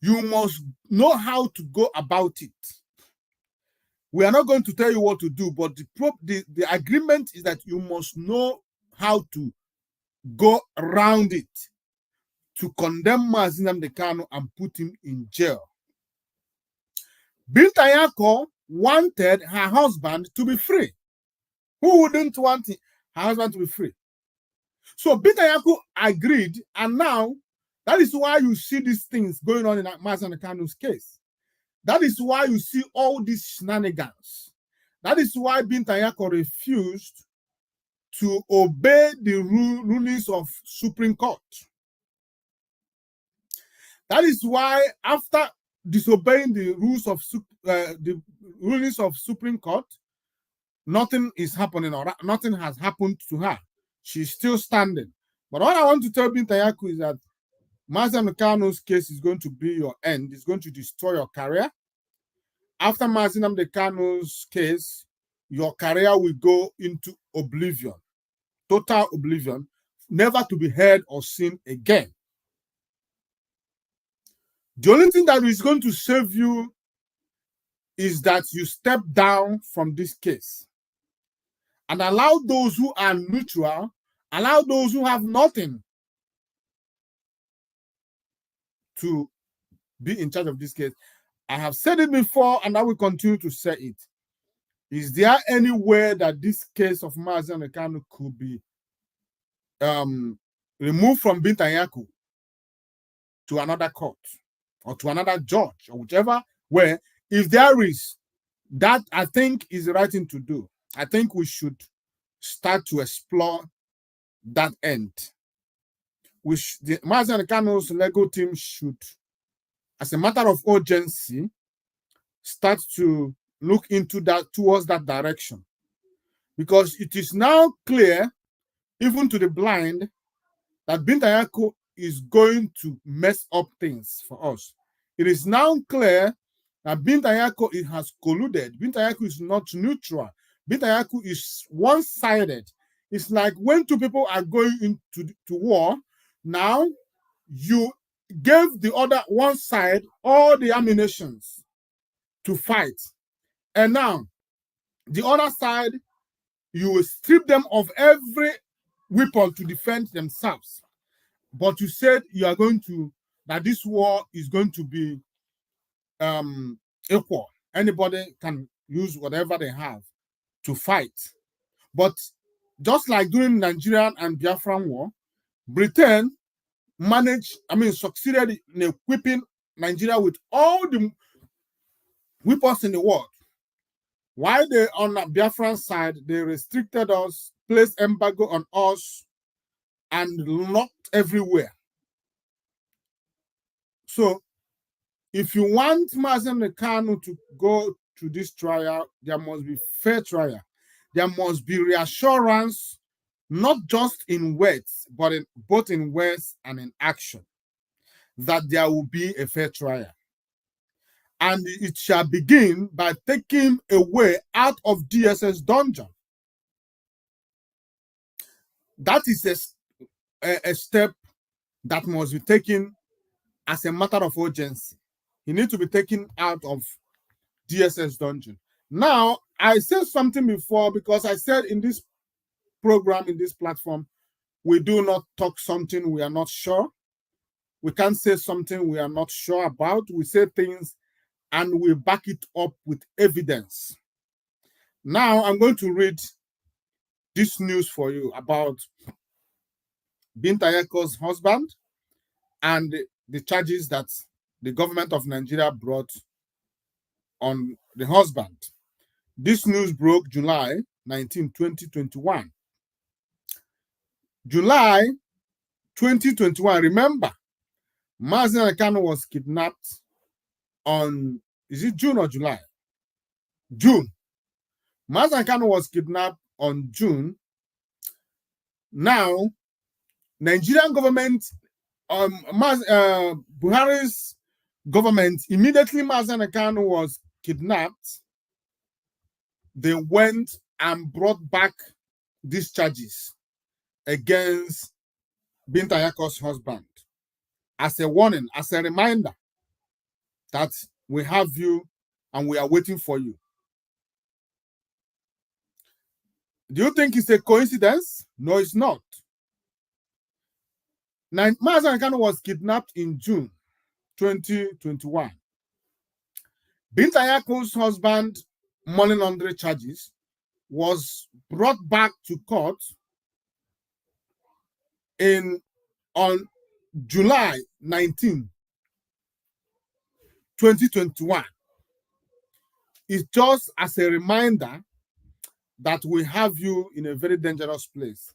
You must know how to go about it. We are not going to tell you what to do, but the agreement is that you must know how to go around it to condemn MAZI NNAMDI KANU and put him in jail. Binta Nyako wanted her husband to be free. Who wouldn't want her husband to be free? So Binta Nyako agreed, and now that is why you see these things going on in MAZI NNAMDI KANU's case. That is why you see all these shenanigans. That is why Binta Nyako refused to obey the rulings of Supreme Court. That is why, after disobeying the rules of the rulings of Supreme Court, nothing is happening, or nothing has happened to her. She's still standing. But what I want to tell Binta Nyako is that MAZI NNAMDI KANU's case is going to be your end. It's going to destroy your career. After MAZI NNAMDI KANU's case, your career will go into oblivion, total oblivion, never to be heard or seen again. The only thing that is going to save you is that you step down from this case and allow those who are neutral, allow those who have nothing to be in charge of this case. I have said it before, and I will continue to say it. Is there any way that this case of MAZI NNAMDI KANU could be removed from Binta Nyako to another court or to another judge, or whichever way? If there is, that I think is the right thing to do. I think we should start to explore that end. Which the MAZI NNAMDI KANU's legal team should, as a matter of urgency, start to look into that, towards that direction. Because it is now clear, even to the blind, that Binta Nyako is going to mess up things for us. It is now clear that Binta Nyako has colluded. Binta Nyako is not neutral. Binta Nyako is one-sided. It's like when two people are going into war, now you gave the other one side all the ammunitions to fight. And now the other side, you will strip them of every weapon to defend themselves. But you said you are going to, that this war is going to be equal. Anybody can use whatever they have to fight. But just like during Nigerian and Biafran war, Britain succeeded in equipping Nigeria with all the weapons in the world. While they, on the Biafran side, they restricted us, placed embargo on us, and locked everywhere. So, if you want MAZI KANU to go to this trial, there must be fair trial. There must be reassurance, not just in words, but both in words and in action, that there will be a fair trial. And it shall begin by taking away out of DSS dungeon. That is a step that must be taken as a matter of urgency. He needs to be taken out of DSS dungeon. Now, I said something before, because I said in this program, in this platform, we do not talk something we are not sure. We can't say something we are not sure about. We say things and we back it up with evidence. Now, I'm going to read this news for you about Binta Nyako's husband and the charges that the government of Nigeria brought on the husband. This news broke July 19, 2021. July 2021, remember, MAZI KANU was kidnapped on, is it June or July? June. MAZI KANU was kidnapped on June. Now, Nigerian government, Buhari's government, immediately MAZI KANU was kidnapped, they went and brought back these charges against Binta Nyako's husband as a warning, as a reminder that we have you and we are waiting for you. Do you think it's a coincidence? No, it's not. MAZI KANU was kidnapped in June 2021. Binta Nyako's husband, money laundering charges, was brought back to court on July 19, 2021. It's just as a reminder that we have you in a very dangerous place.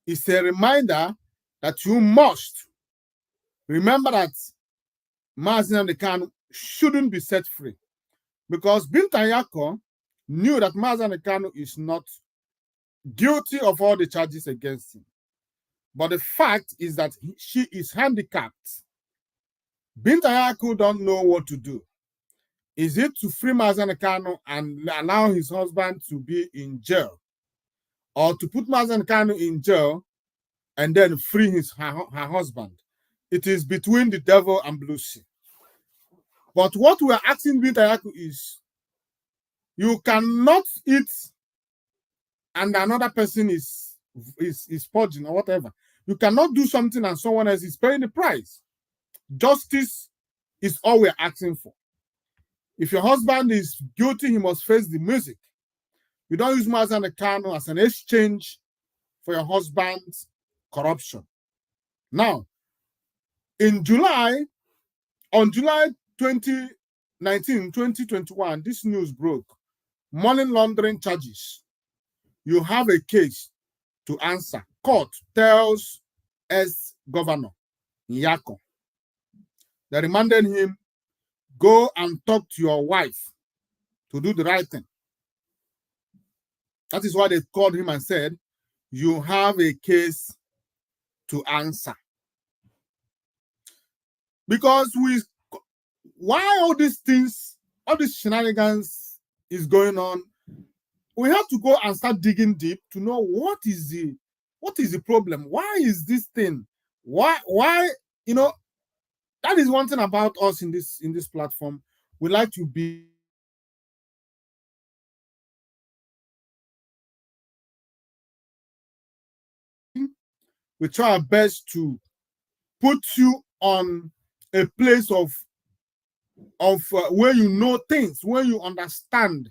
It's a reminder that you must remember that MAZI KANU shouldn't be set free, because Binta Nyako knew that MAZI KANU is not guilty of all the charges against him. But the fact is that she is handicapped. Binta Nyako don't know what to do. Is it to free MAZI KANU and allow his husband to be in jail, or to put MAZI KANU in jail and then free her husband? It is between the devil and blue sea. But what we are asking Binta Nyako is, you cannot eat and another person is purging or whatever. You cannot do something and someone else is paying the price. Justice is all we're asking for. If your husband is guilty, he must face the music. You don't use MAZI KANU as an exchange for your husband's corruption. Now, on July 2019, 2021, this news broke. Money laundering charges. You have a case to answer. Court tells ex-governor Nyako. They remanded him, go and talk to your wife to do the right thing. That is why they called him and said, you have a case to answer. Because why all these things, all these shenanigans is going on, we have to go and start digging deep to know what is the problem. Why is this thing? Why, you know, that is one thing about us in this platform. We like to be we try our best to put you on a place of where you know things, where you understand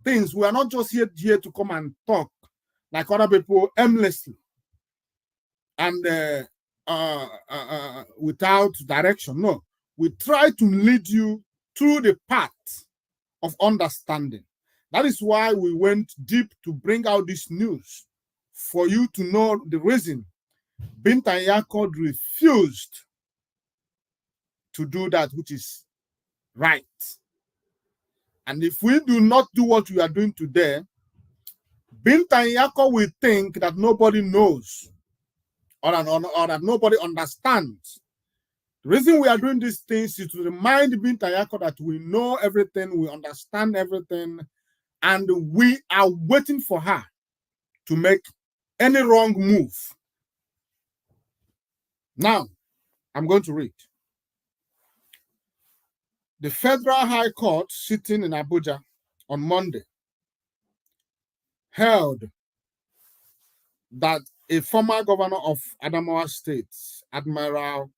things. We are not just here to come and talk like other people aimlessly and without direction. No, we try to lead you through the path of understanding. That is why we went deep to bring out this news for you to know the reason Binta Nyako refused to do that which is right. And if we do not do what we are doing today, Binta Nyako will think that nobody knows or that nobody understands. The reason we are doing these things is to remind Binta Nyako that we know everything, we understand everything, and we are waiting for her to make any wrong move. Now, I'm going to read. The Federal High Court sitting in Abuja on Monday held that a former governor of Adamawa State, Admiral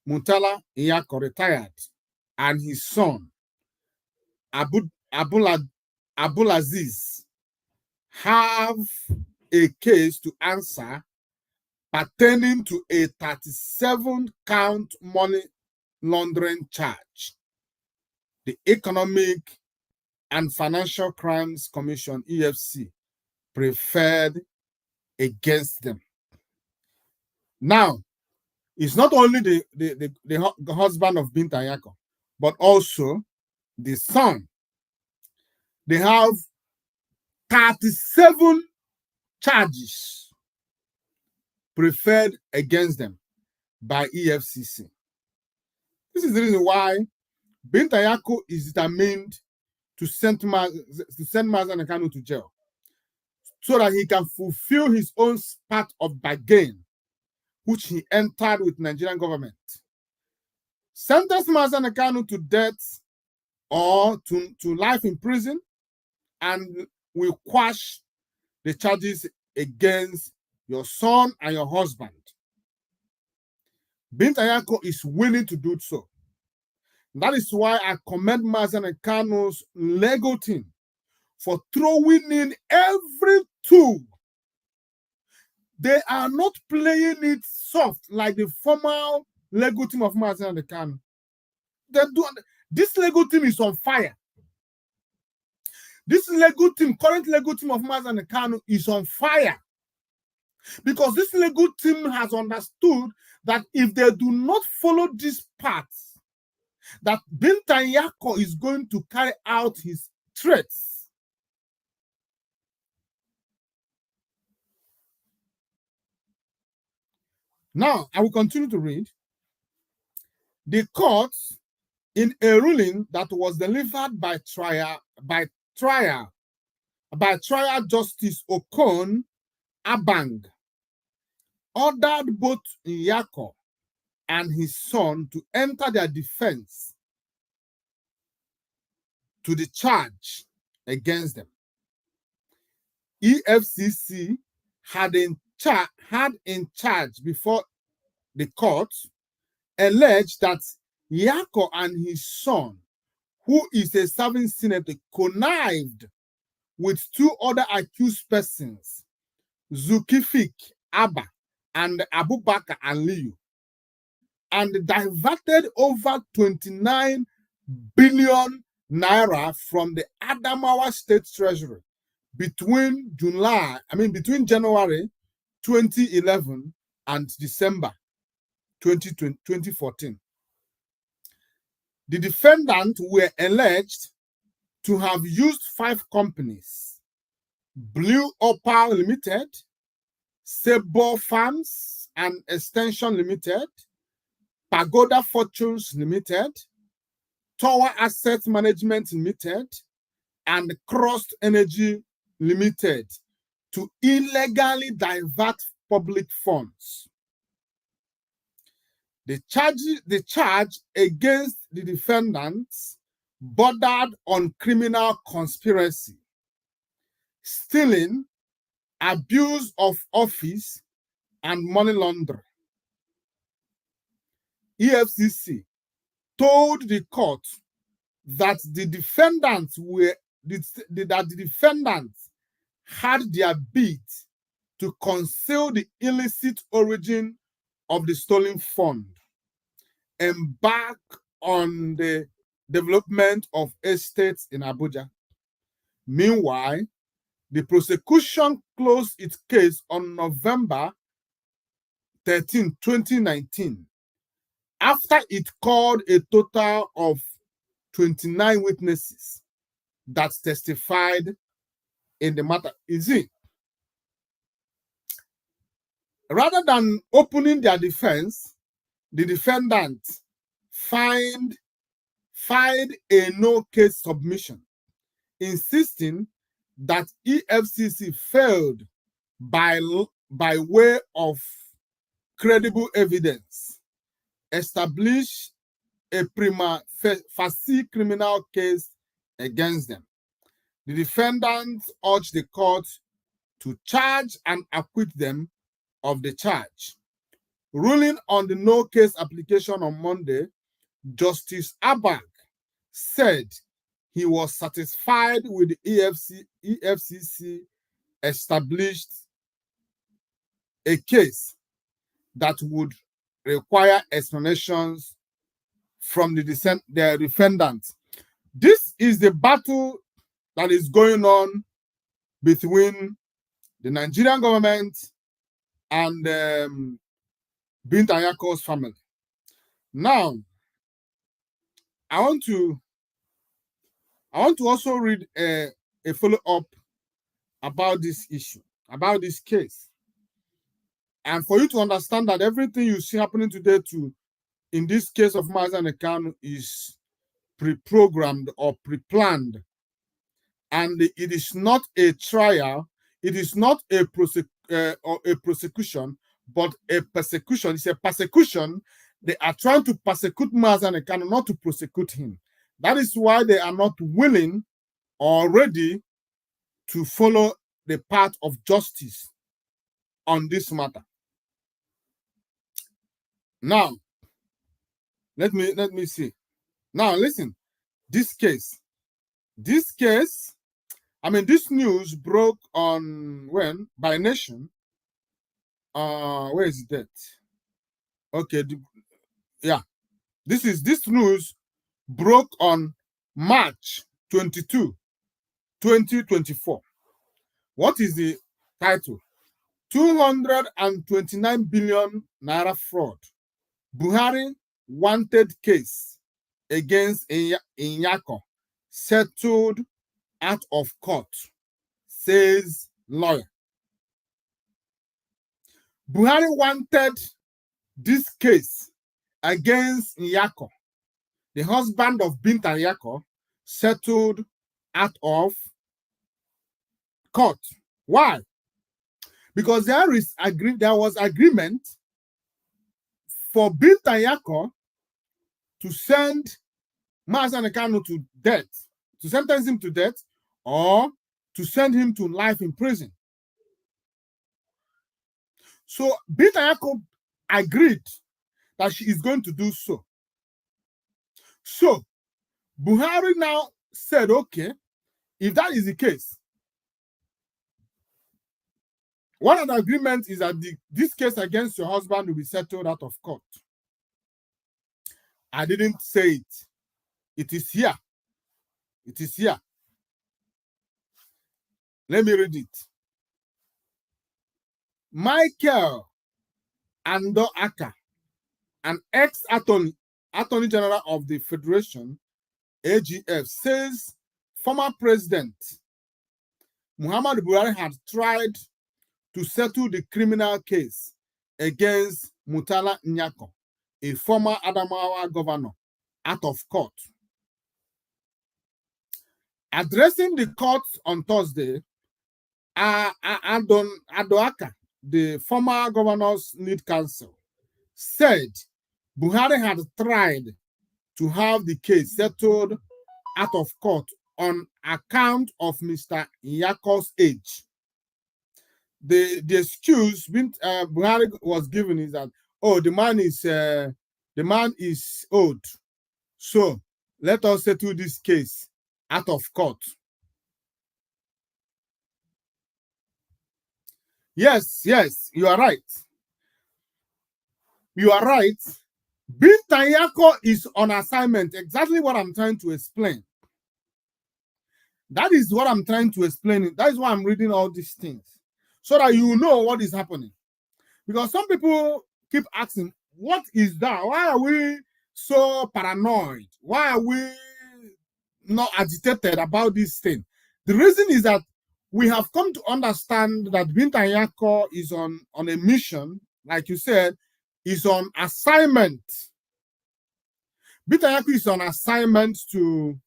Murtala Nyako, retired, and his son, Abdulaziz, have a case to answer pertaining to a 37-count money laundering charge. The Economic and Financial Crimes Commission, EFC, preferred against them. Now, it's not only the husband of Binta Nyako, but also the son. They have 37 charges preferred against them by EFCC. This is the reason why Binta Nyako is determined to send MAZI and KANU to jail, so that he can fulfill his own part of bargain, which he entered with Nigerian government. Sentence MAZI and KANU to death or to life in prison, and we quash the charges against your son and your husband. Binta Nyako is willing to do so. That is why I commend MAZI and KANU's legal team for throwing in every tool. They are not playing it soft like the former legal team of MAZI and KANU. This legal team is on fire. This legal team, current legal team of MAZI and KANU, is on fire. Because this legal team has understood that if they do not follow this path, that Binta Nyako is going to carry out his threats. Now, I will continue to read. The court, in a ruling that was delivered by trial Justice Okon Abang, ordered both Nyako and his son to enter their defense to the charge against them. EFCC had in charge before the court alleged that Nyako and his son, who is a serving senator, connived with two other accused persons, Zulkifli Abba and Abubakar Aliyu, and diverted over 29 billion naira from the Adamawa State Treasury between January 2011 and December 2014. The defendants were alleged to have used 5 companies Blue Opal Limited, Sebo Farms and Extension Limited, Pagoda Fortunes Limited, Tower Asset Management Limited, and Crossed Energy Limited to illegally divert public funds. The charge against the defendants bordered on criminal conspiracy, stealing, abuse of office, and money laundering. EFCC told the court that the defendants had their bid to conceal the illicit origin of the stolen fund, embark on the development of estates in Abuja. Meanwhile, the prosecution closed its case on November 13, 2019, after it called a total of 29 witnesses that testified in the matter. You see, rather than opening their defense, the defendant filed a no-case submission, insisting that EFCC failed by way of credible evidence, establish a prima facie criminal case against them. The defendants urged the court to charge and acquit them of the charge. Ruling on the no-case application on Monday, Justice Abag said he was satisfied with the EFCC established a case that would require explanations from the defendants. This is the battle that is going on between the Nigerian government and Bint Ayako's family. Now, I want to also read a follow-up about this issue, about this case. And for you to understand that everything you see happening today in this case of MAZI and KANU is pre-programmed or pre-planned. And it is not a trial, it is not a prosecution, but a persecution. It's a persecution. They are trying to persecute MAZI and KANU, not to prosecute him. That is why they are not willing or ready to follow the path of justice on this matter. Now, let me see. Now, listen, this case, I mean, this news broke on when? By Nation. Where is that? Okay, yeah. This news broke on March 22, 2024. What is the title? 229 billion naira fraud. Buhari wanted case against Inyako settled out of court, says lawyer. Buhari wanted this case against Inyako, the husband of Bint Inyako, settled out of court. Why? Because there was agreement for Bint Inyako to send MAZI and KANU to death, to sentence him to death, or to send him to life in prison. So Bint Inyako agreed that she is going to do so. So Buhari now said, okay, if that is the case, one of the agreements is that this case against your husband will be settled out of court. I didn't say it. It is here. It is here. Let me read it. Michael Ando Aka, an ex-attorney general of the Federation, AGF, says former President Muhammad Buhari had tried to settle the criminal case against Murtala Nyako, a former Adamawa governor, out of court. Addressing the court on Thursday, Adoaka, the former governor's lead counsel, said Buhari had tried to have the case settled out of court on account of Mr. Nyako's age. The excuse Buhari was given is that, oh, the man is old, so let us settle this case out of court. Yes, you are right. You are right. Binta Nyako is on assignment. Exactly what I'm trying to explain. That is what I'm trying to explain. That is why I'm reading all these things, so that you know what is happening. Because some people keep asking, what is that? Why are we so paranoid? Why are we not agitated about this thing? The reason is that we have come to understand that Binta Nyako is on a mission, like you said, is on assignment. Binta Nyako is on assignment to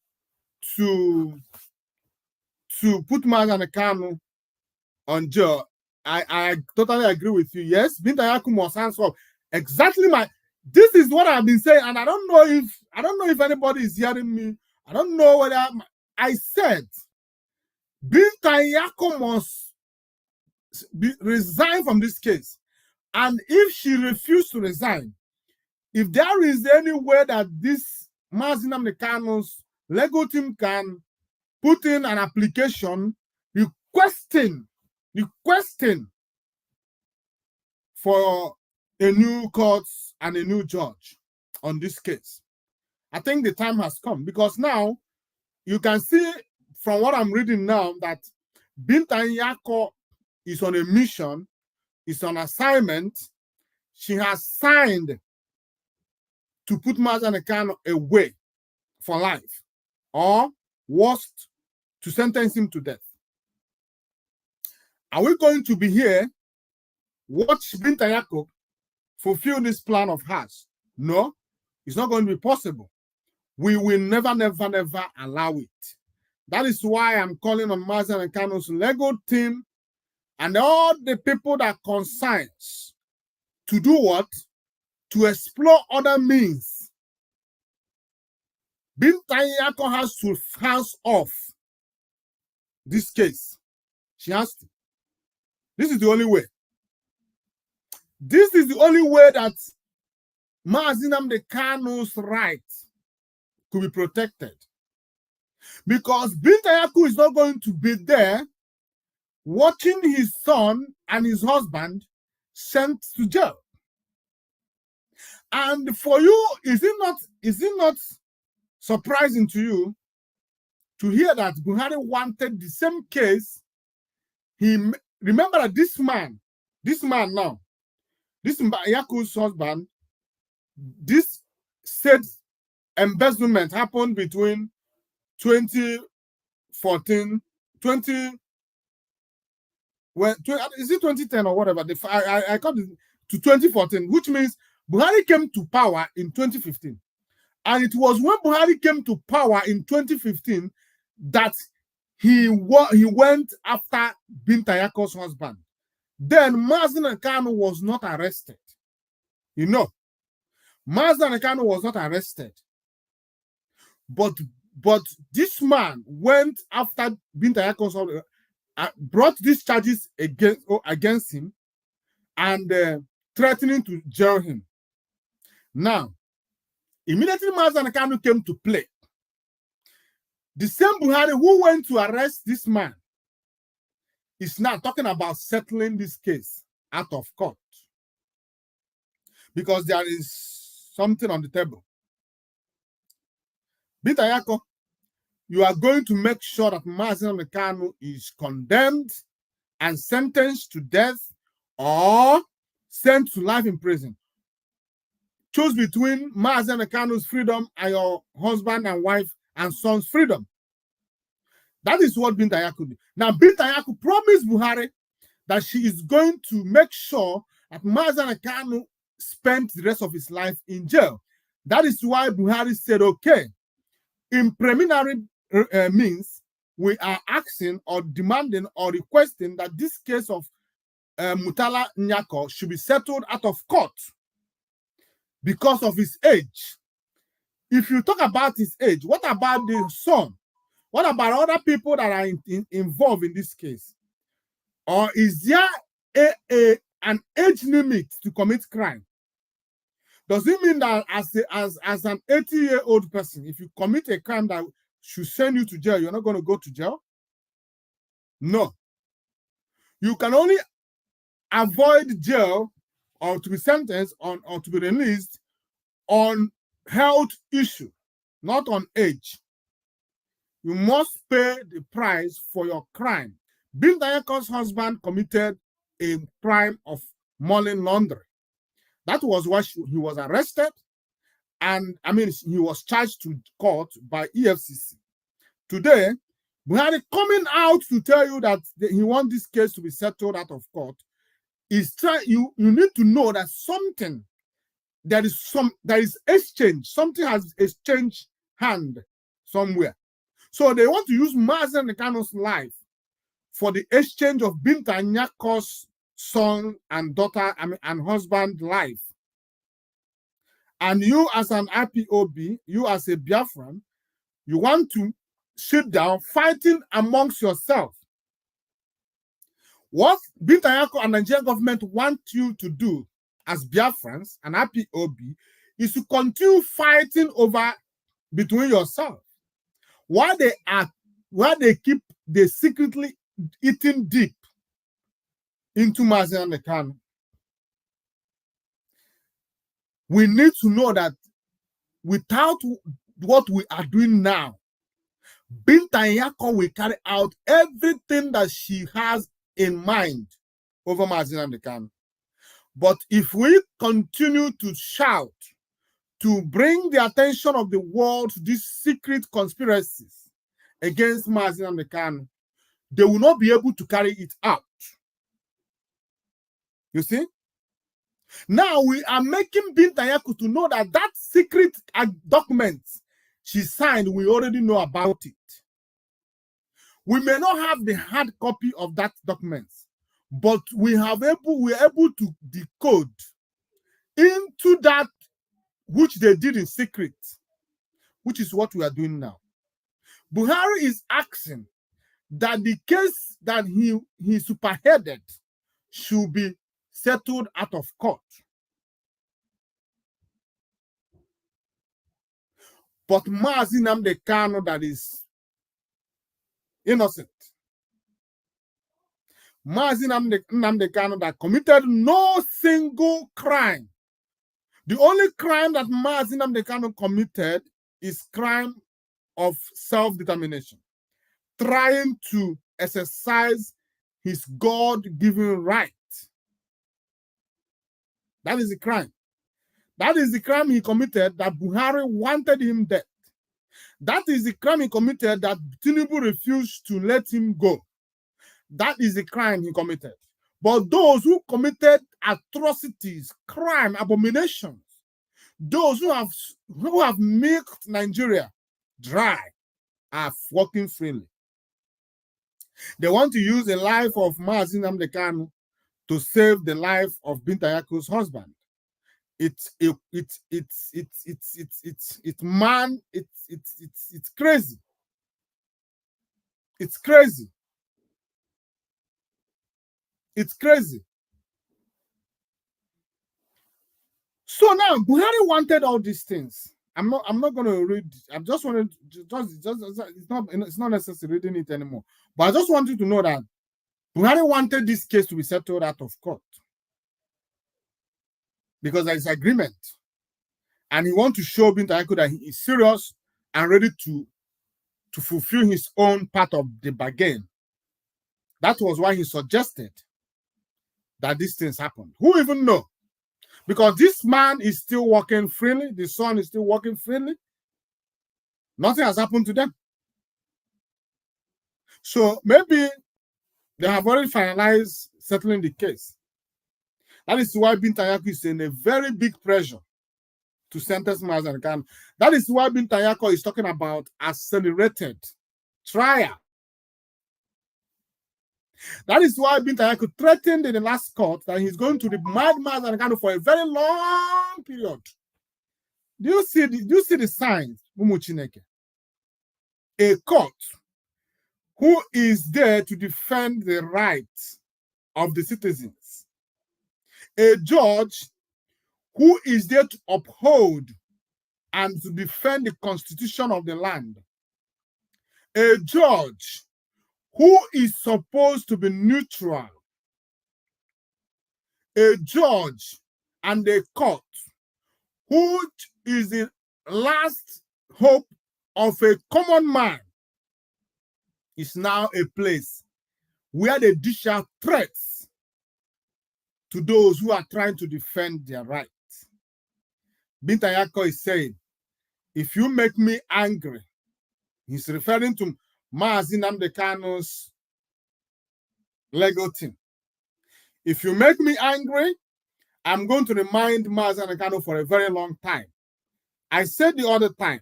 put MAZI and KANU on jail. I totally agree with you. Yes, Binta Nyako must answer up. Exactly this is what I've been saying, and I don't know if anybody is hearing me. I don't know whether I said Binta Nyako must resign from this case. And if she refuses to resign, if there is any way that this MAZI and KANU's legal team can put in an application requesting for a new court and a new judge on this case, I think the time has come, because now you can see from what I'm reading now that Binta Nyako is on a mission, is on assignment. She has signed to put MAZI and KANU away for life, or worst, to sentence him to death. Are we going to be here, watch Binta Nyako fulfill this plan of hers? No, it's not going to be possible. We will never allow it. That is why I'm calling on MAZI and KANU's legal team and all the people that concerns to do what? To explore other means. Binta Nyako has to hands off this case. She has to. This is the only way. This is the only way that MAZI and KANU's rights could be protected. Because Binta Nyako is not going to be there watching his son and his husband sent to jail. And for you, is it not surprising to you to hear that Buhari wanted the same case? Remember that this man now, this Nyako's husband, this said embezzlement happened between 2014, is it 2010 or whatever? I got it to 2014, which means Buhari came to power in 2015. And it was when Buhari came to power in 2015 that he went after Binta Nyako's husband. Then MAZI and KANU was not arrested. You know, MAZI and KANU was not arrested. But this man went after Binta Nyako's husband, brought these charges against him and threatening to jail him. Now, immediately MAZI and KANU came to play. The same Buhari who went to arrest this man is now talking about settling this case out of court, because there is something on the table. Binta Nyako, you are going to make sure that MAZI and KANU is condemned and sentenced to death or sent to life in prison. Choose between MAZI and KANU's freedom and your husband and wife and son's freedom. That is what Binta Nyako did. Now, Binta Nyako promised Buhari that she is going to make sure that MAZI KANU spent the rest of his life in jail. That is why Buhari said, okay, in preliminary means, we are asking or demanding or requesting that this case of Mutala Nyako should be settled out of court because of his age. If you talk about his age, what about the son? What about other people that are involved in this case? Or is there an age limit to commit crime? Does it mean that as an 80-year-old person, if you commit a crime that should send you to jail, you're not going to go to jail? No. You can only avoid jail or to be sentenced on or to be released on health issue, not on age. You must pay the price for your crime. Binta Nyako's husband committed a crime of money laundering. That was why he was arrested, and he was charged to court by EFCC. Today, Buhari coming out to tell you that he wants this case to be settled out of court. You need to know that there is exchange. Something has exchanged hand somewhere. So they want to use MAZI KANU's life for the exchange of Binta Nyako's son and daughter and husband life. And you as an IPOB, you as a Biafran, you want to sit down fighting amongst yourself. What Binta Nyako and Nigerian government want you to do as Biafrans and IPOB is to continue fighting over between yourself. While they secretly eating deep into MAZI KANU. We need to know that without what we are doing now, Binta Nyako will carry out everything that she has in mind over MAZI KANU. But if we continue to shout, to bring the attention of the world to these secret conspiracies against MAZI KANU, they will not be able to carry it out. You see? Now we are making Binta Nyako to know that that secret document she signed, we already know about it. We may not have the hard copy of that document, but we're able to decode into that which they did in secret, which is what we are doing now. Buhari is asking that the case that he superheaded should be settled out of court. But MAZI KANU that is innocent, MAZI KANU that committed no single crime. The only crime that MAZI KANU committed is crime of self-determination, trying to exercise his God-given right. That is the crime. That is the crime he committed that Buhari wanted him dead. That is the crime he committed that Tinubu refused to let him go. That is the crime he committed. But those who committed atrocities, crime, abominations, those who have milked Nigeria dry are walking freely. They want to use the life of MAZI KANU to save the life of Binta Nyako's husband. It's crazy. It's crazy. It's crazy. So now Buhari wanted all these things. I'm not going to read. I just wanted it's not necessary reading it anymore. But I just want you to know that Buhari wanted this case to be settled out of court because there is agreement, and he wants to show Binta Nyako that he is serious and ready to fulfill his own part of the bargain. That was why he suggested that these things happened. Who even know? Because this man is still working freely, the son is still working freely. Nothing has happened to them. So maybe they have already finalized settling the case. That is why Bintayako is in a very big pressure to sentence Mazi and KANU. That is why Bintayako is talking about accelerated trial. That is why Bintayako threatened in the last court that he's going to remand Mazi and KANU for a very long period. Do you see the signs, Mumuchineke? A court who is there to defend the rights of the citizens. A judge who is there to uphold and to defend the constitution of the land. A judge who is supposed to be neutral. A judge and a court who is the last hope of a common man is now a place where they dish out threats to those who are trying to defend their rights. Bintayako is saying, if you make me angry, he's referring to Mazi Nnamdi Kanu's legal team. If you make me angry, I'm going to remind Mazi Nnamdi Kanu for a very long time. I said the other time,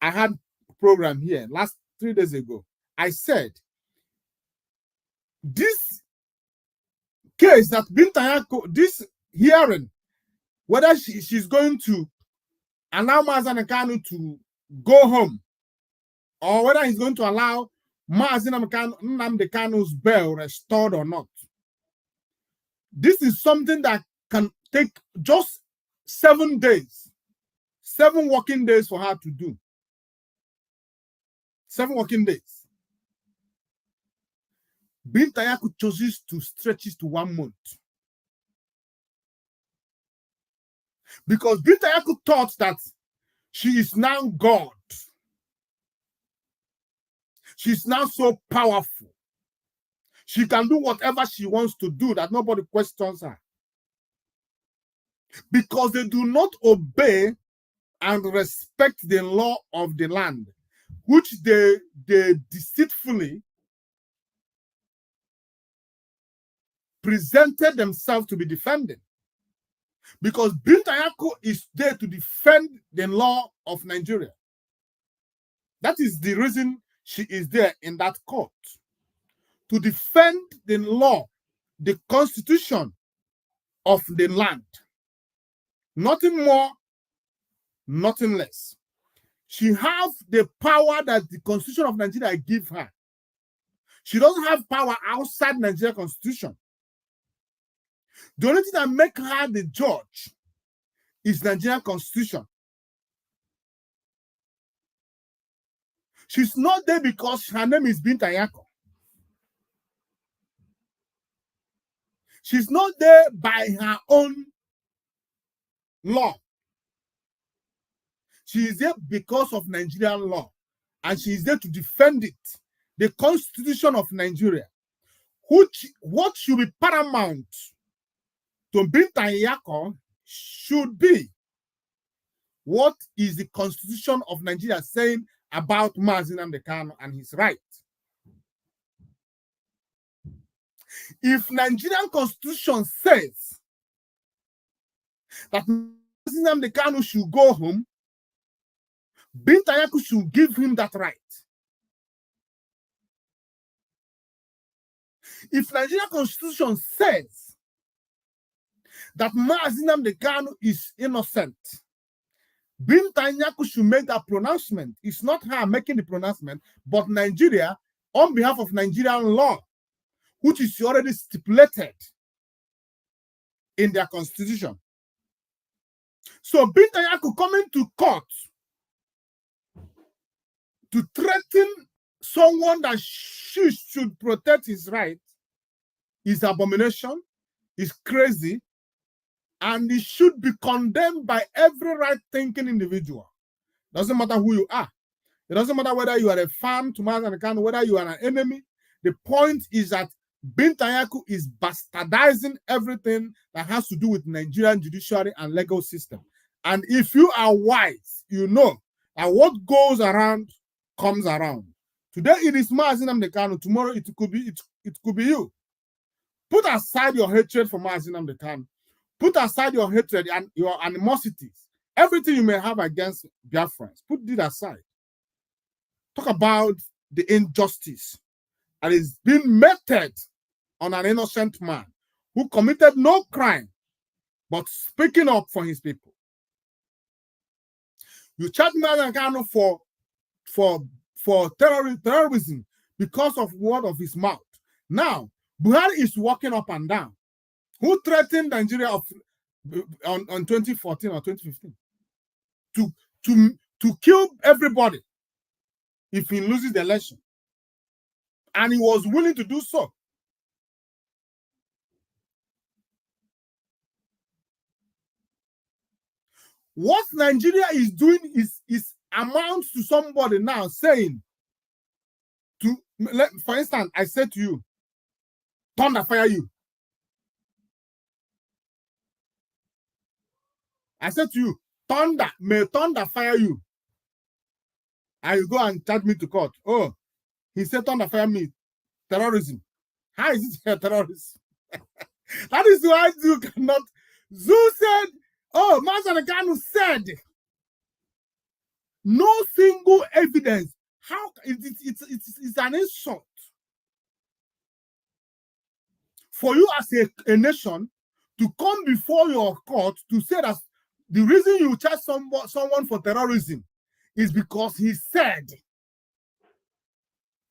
I had a program here last 3 days ago. I said, this case that Bintayako, this hearing, whether she's going to allow Mazi Nnamdi Kanu to go home, or whether he's going to allow Mazi Nnamdi Kanu's bail restored or not. This is something that can take just 7 days, 7 working days for her to do. 7 working days. Bintayako chooses to stretch it to 1 month. Because Bintayako thought that she is now God. She's now so powerful. She can do whatever she wants to do, that nobody questions her. Because they do not obey and respect the law of the land, which they deceitfully presented themselves to be defending. Because Bintayako is there to defend the law of Nigeria. That is the reason she is there in that court. To defend the law, the constitution of the land. Nothing more, nothing less. She has the power that the constitution of Nigeria gives her. She doesn't have power outside Nigeria constitution. The only thing that makes her the judge is Nigerian constitution. She's not there because her name is Bintayako. She's not there by her own law. She is there because of Nigerian law. And she is there to defend it. The constitution of Nigeria. What should be paramount to Bintayako should be, what is the constitution of Nigeria saying about Mazi Nnamdi Kanu and his right? If Nigerian constitution says that Mazi Nnamdi Kanu should go home, Bintayako should give him that right. If Nigerian constitution says that Mazi Nnamdi Kanu is innocent, Bintayako should make that pronouncement. It's not her making the pronouncement, but Nigeria, on behalf of Nigerian law, which is already stipulated in their constitution. So Bintayako coming to court to threaten someone that she should protect his right is abomination, is crazy, and it should be condemned by every right-thinking individual. Doesn't matter who you are. It doesn't matter whether you are a fan to Mazi Nnamdi Kanu, whether you are an enemy. The point is that Bintayako is bastardizing everything that has to do with Nigerian judiciary and legal system. And if you are wise, you know that what goes around comes around. Today it is MAZI Nnamdi Kanu. Tomorrow it could be you. Put aside your hatred for MAZI Nnamdi Kanu. Put aside your hatred and your animosities. Everything you may have against Biafrans. Put it aside. Talk about the injustice that is being meted on an innocent man who committed no crime but speaking up for his people. You charge MAZI Kanu for terrorism because of word of his mouth. Now, Buhari is walking up and down. Who threatened Nigeria on 2014 or 2015 to kill everybody if he loses the election? And he was willing to do so. What Nigeria is doing is amounts to somebody now saying for instance, I said to you, thunder fire you. I said to you, may thunder fire you. And you go and charge me to court. Oh, he said thunder fire me. Terrorism. How is it terrorism? That is why you cannot. Zoo said, oh, MAZI Kanu said, no single evidence. How it's an insult for you as a nation to come before your court to say that the reason you charge someone for terrorism is because he said,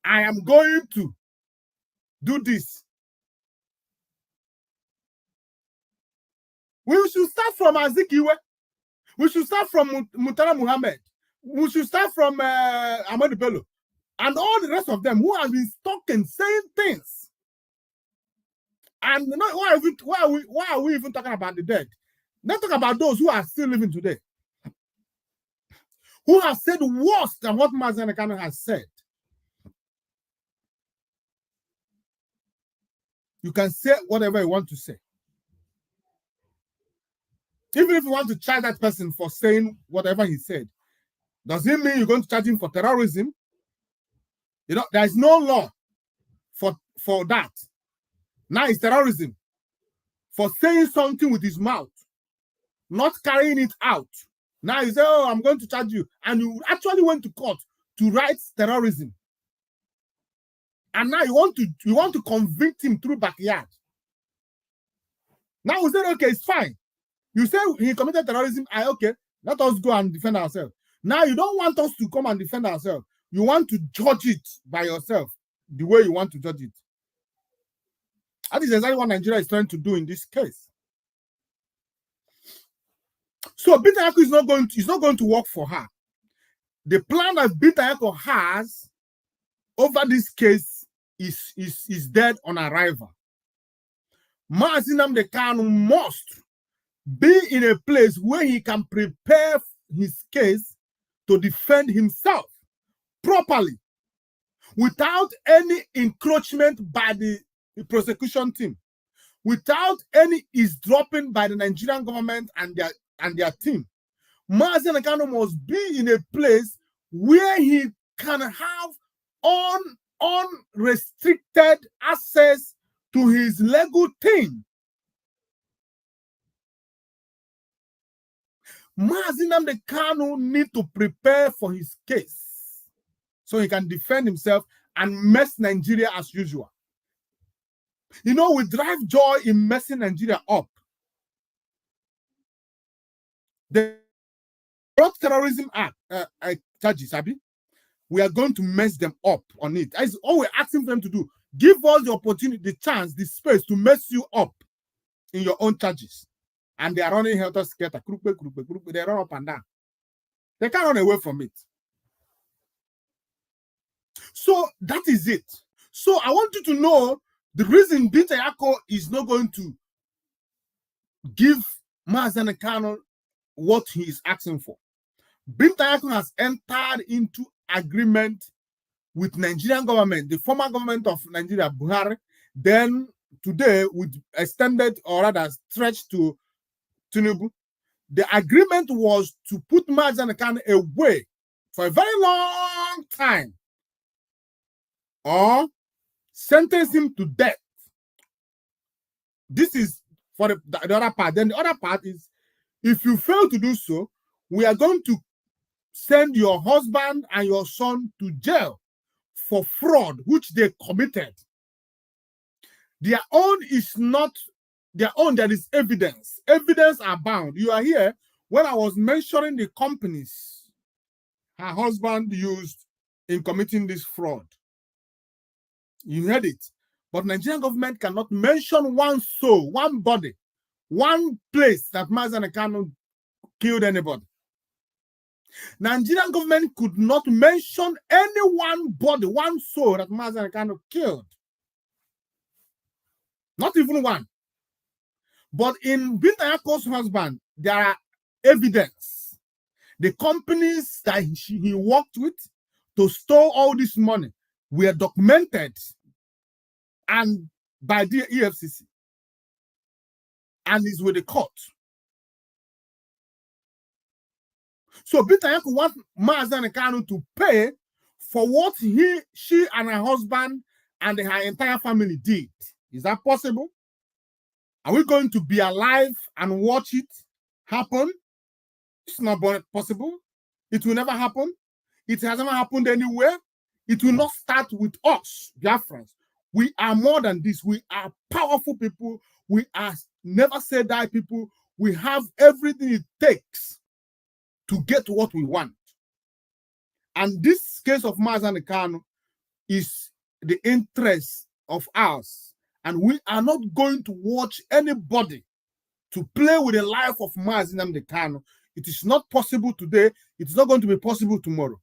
I am going to do this. We should start from Azikiwe. We should start from Mutara Muhammad. We should start from Ahmad Bello. And all the rest of them who have been talking, saying things. And why are we even talking about the dead? Let's talk about those who are still living today. Who have said worse than what MAZI Kanu has said. You can say whatever you want to say. Even if you want to charge that person for saying whatever he said, does it mean you're going to charge him for terrorism? You know, there is no law for that. Now it's terrorism. For saying something with his mouth, not carrying it out. Now you say, oh, I'm going to charge you. And you actually went to court to write terrorism. And now you want to convict him through backyard. Now we say, okay, it's fine. You say he committed terrorism, okay, let us go and defend ourselves. Now you don't want us to come and defend ourselves. You want to judge it by yourself, the way you want to judge it. That is exactly what Nigeria is trying to do in this case. So Binta Nyako is not going to work for her. The plan that Binta Nyako has over this case is dead on arrival. MAZI Nnamdi Kanu must be in a place where he can prepare his case to defend himself properly without any encroachment by the prosecution team, without any eavesdropping by the Nigerian government and their team. MAZI Kanu must be in a place where he can have unrestricted access to his legal team. MAZI Nnamdi Kanu need to prepare for his case so he can defend himself and mess Nigeria as usual. You know, we drive joy in messing Nigeria up. The terrorism act charges, Abi, we are going to mess them up on it. That's all we're asking them to do. Give us the opportunity, the chance, the space to mess you up in your own charges. And they are running helter skelter. They run up and down. They can't run away from it. So that is it. So I want you to know the reason Binta Nyako is not going to give MAZI Kanu what he is asking for. Binta Nyako has entered into agreement with Nigerian government, the former government of Nigeria, Buhari, then today with extended or rather stretched to Tinubu. The agreement was to put MAZI Kanu away for a very long time or sentence him to death. This is for the other part. Then the other part is, if you fail to do so, we are going to send your husband and your son to jail for fraud which they committed. Their own is not their own, there is evidence. Evidence abound. You are here when I was mentioning the companies her husband used in committing this fraud. You heard it. But Nigerian government cannot mention one soul, one body, one place that MAZI and KANU killed anybody. Nigerian government could not mention any one body, one soul that MAZI and KANU killed. Not even one. But in Binta Yako's husband, there are evidence. The companies that he worked with to store all this money were documented and by the EFCC and is with the court. So Binta Yako wants MAZI and KANU to pay for what she and her husband and her entire family did. Is that possible? Are we going to be alive and watch it happen? It's not possible. It will never happen. It has never happened anywhere. It will not start with us, Biafrans. We are more than this. We are powerful people. We are never say die people. We have everything it takes to get what we want. And this case of MAZI and KANU is the interest of ours. And we are not going to watch anybody to play with the life of MAZI and KANU. It is not possible today. It's not going to be possible tomorrow.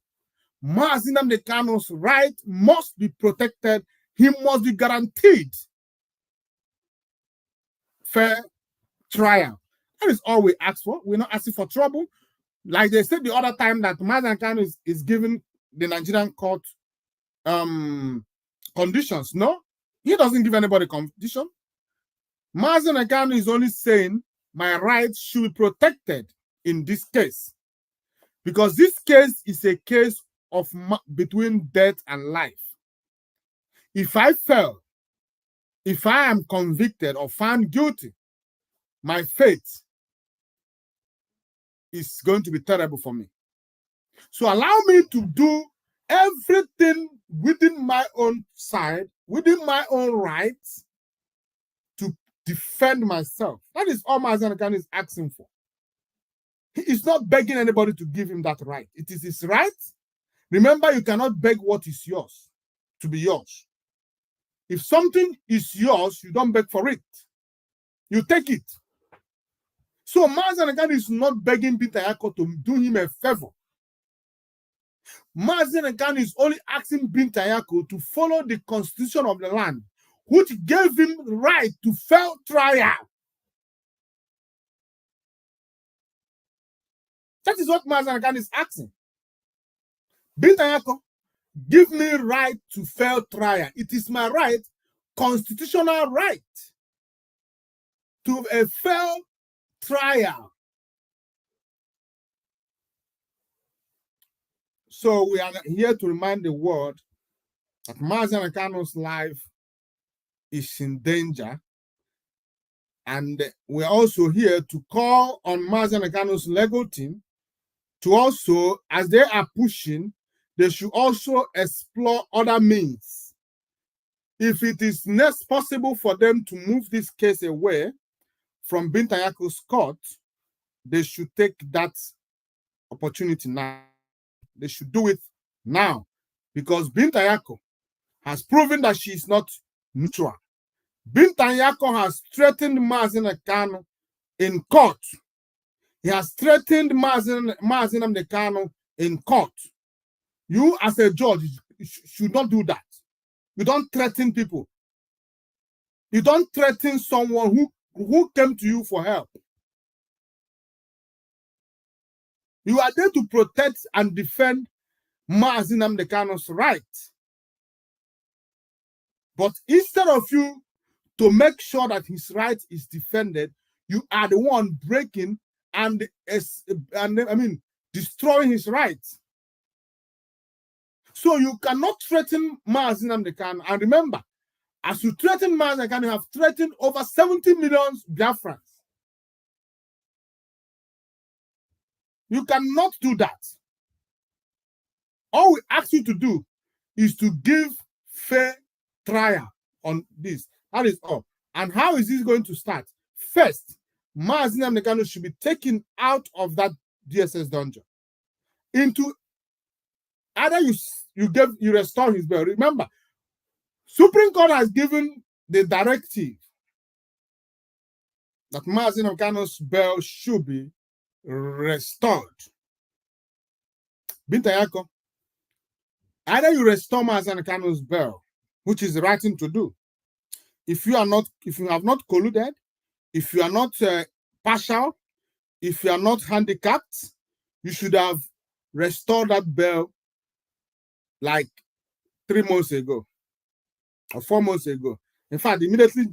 MAZI and KANU's right must be protected. He must be guaranteed fair trial. That is all we ask for. We're not asking for trouble. Like they said the other time that MAZI and KANU is giving the Nigerian court conditions. No, he doesn't give anybody condition. MAZI and KANU is only saying my rights should be protected in this case. Because this case is a case of between death and life. If I fail, if I am convicted or found guilty, my fate is going to be terrible for me. So allow me to do everything within my own side, within my own rights, to defend myself. That is all MAZI KANU is asking for. He is not begging anybody to give him that right. It is his right. Remember, you cannot beg what is yours to be yours. If something is yours, you don't beg for it. You take it. So MAZI KANU is not begging Binta Yako to do him a favor. MAZI KANU is only asking Binta Yako to follow the constitution of the land, which gave him the right to fair trial. That is what MAZI KANU is asking. Binta Yako, give me right to fair trial. It is my right, constitutional right, to a fair trial. So we are here to remind the world that MAZI KANU's life is in danger. And we're also here to call on MAZI KANU's legal team to also, as they are pushing, they should also explore other means. If it is not possible for them to move this case away from Binta Yako's court, they should take that opportunity now. They should do it now, because Binta Yako has proven that she is not neutral. Binta Yako has threatened MAZI KANU in court. He has threatened MAZI KANU in court. You, as a judge, should not do that. You don't threaten people. You don't threaten someone who came to you for help. You are there to protect and defend MAZI KANU's rights. But instead of you to make sure that his right is defended, you are the one breaking and destroying his rights. So you cannot threaten MAZI Nnamdi Kanu. And remember, as you threaten MAZI Nnamdi Kanu, you have threatened over 70 million Biafrans. You cannot do that. All we ask you to do is to give fair trial on this. That is all. And how is this going to start? First, MAZI Nnamdi Kanu should be taken out of that DSS dungeon into either you restore his bail. Remember, Supreme Court has given the directive that MAZI Nnamdi Kanu's bail should be restored. Binta Nyako, either you restore MAZI Nnamdi Kanu's bail, which is the right thing to do. If you have not colluded, if you are not partial, if you are not handicapped, you should have restored that bail like 3 months ago or 4 months ago. In fact, immediately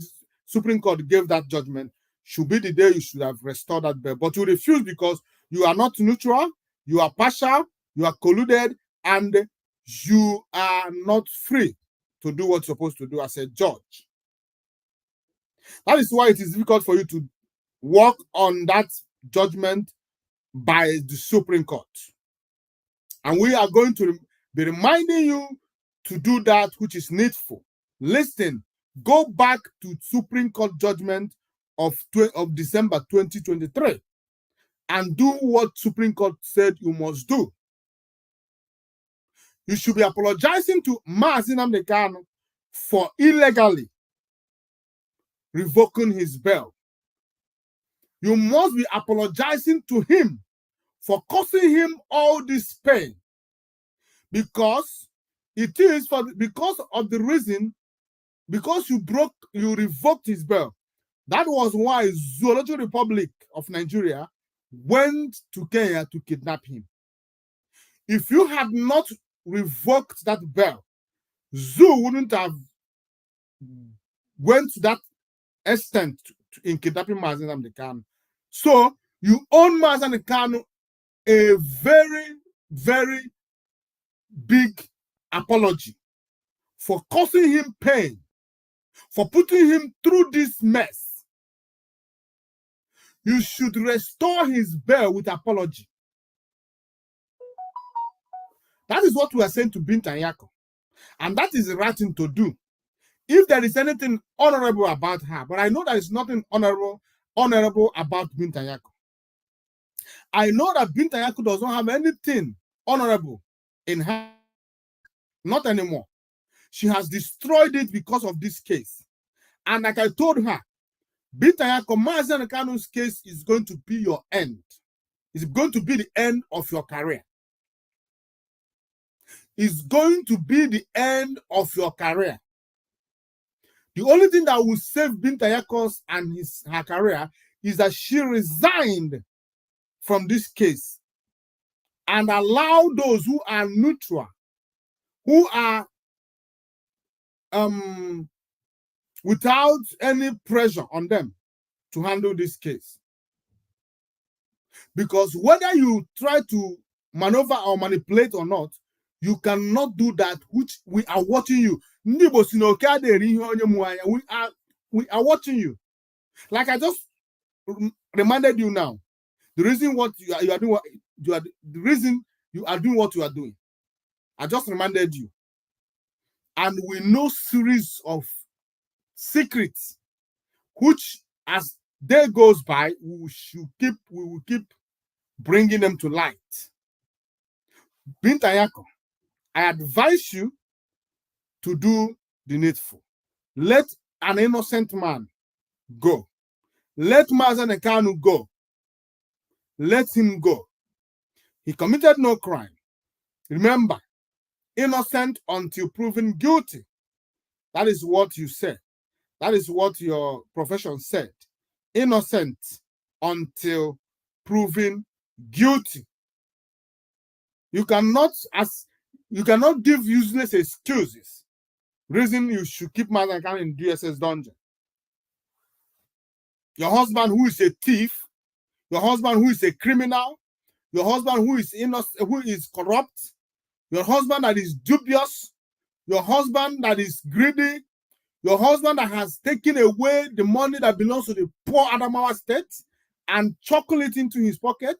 Supreme Court gave that judgment, should be the day you should have restored that bail. But you refuse because you are not neutral, you are partial, you are colluded, and you are not free to do what you're supposed to do as a judge. That is why it is difficult for you to work on that judgment by the Supreme Court. And we are going to be reminding you to do that which is needful. Listen, go back to Supreme Court judgment of December 2023 and do what Supreme Court said you must do. You should be apologizing to MAZI Nnamdi Kanu for illegally revoking his bail. You must be apologizing to him for causing him all this pain, because it is because you revoked his bail. That was why Zoological Republic of Nigeria went to Kenya to kidnap him. If you had not revoked that bail, Zoo wouldn't have went to that extent in kidnapping MAZI Nnamdi Kanu. So you owe MAZI Nnamdi Kanu a very, very big apology for causing him pain, for putting him through this mess. You should restore his bail with apology. That is what we are saying to Binta Nyako. And that is the right thing to do. If there is anything honorable about her, but I know there is nothing honorable about Binta Nyako. I know that Binta Nyako does not have anything honorable in her. Not anymore. She has destroyed it because of this case. And like I told her, Binta Nyako, MAZI Nnamdi Kanu's case is going to be your end. It's going to be the end of your career. It's going to be the end of your career. The only thing that will save Binta Nyako's and her career is that she resigned from this case and allow those who are neutral, who are without any pressure on them, to handle this case. Because whether you try to maneuver or manipulate or not, you cannot do that, which we are watching you. We are watching you. Like I just reminded you now, the reason what you are doing what you are doing. I just reminded you. And we know series of secrets, which as day goes by, we will keep bringing them to light. Binta Nyako, I advise you to do the needful. Let an innocent man go. Let MAZI Nnamdi Kanu go. Let him go. He committed no crime. Remember, innocent until proven guilty. That is what you said. That is what your profession said. Innocent until proven guilty. You cannot give useless excuses. Reason you should keep MAZI Nnamdi Kanu in DSS dungeon. Your husband who is a thief, your husband who is a criminal, your husband who is innocent, who is corrupt, your husband that is dubious, your husband that is greedy, your husband that has taken away the money that belongs to the poor Adamawa state and chuckle it into his pocket,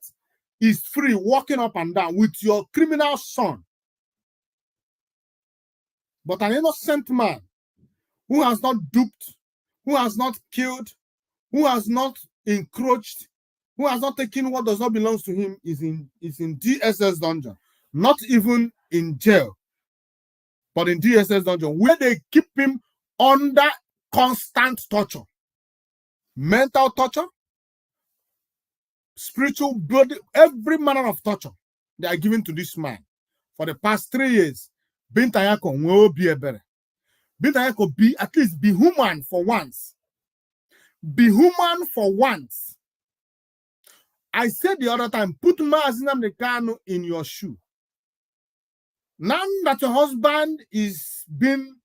is free, walking up and down with your criminal son. But an innocent man who has not duped, who has not killed, who has not encroached, who has not taken what does not belong to him is in DSS dungeon. Not even in jail, but in DSS dungeon, where they keep him under constant torture. Mental torture, spiritual, blood, every manner of torture they are giving to this man. For the past 3 years, Bintayako will be a better. Bintayako be at least be human for once. Be human for once. I said the other time, put MAZI NNAMDI KANU in your shoe. Now that your husband is being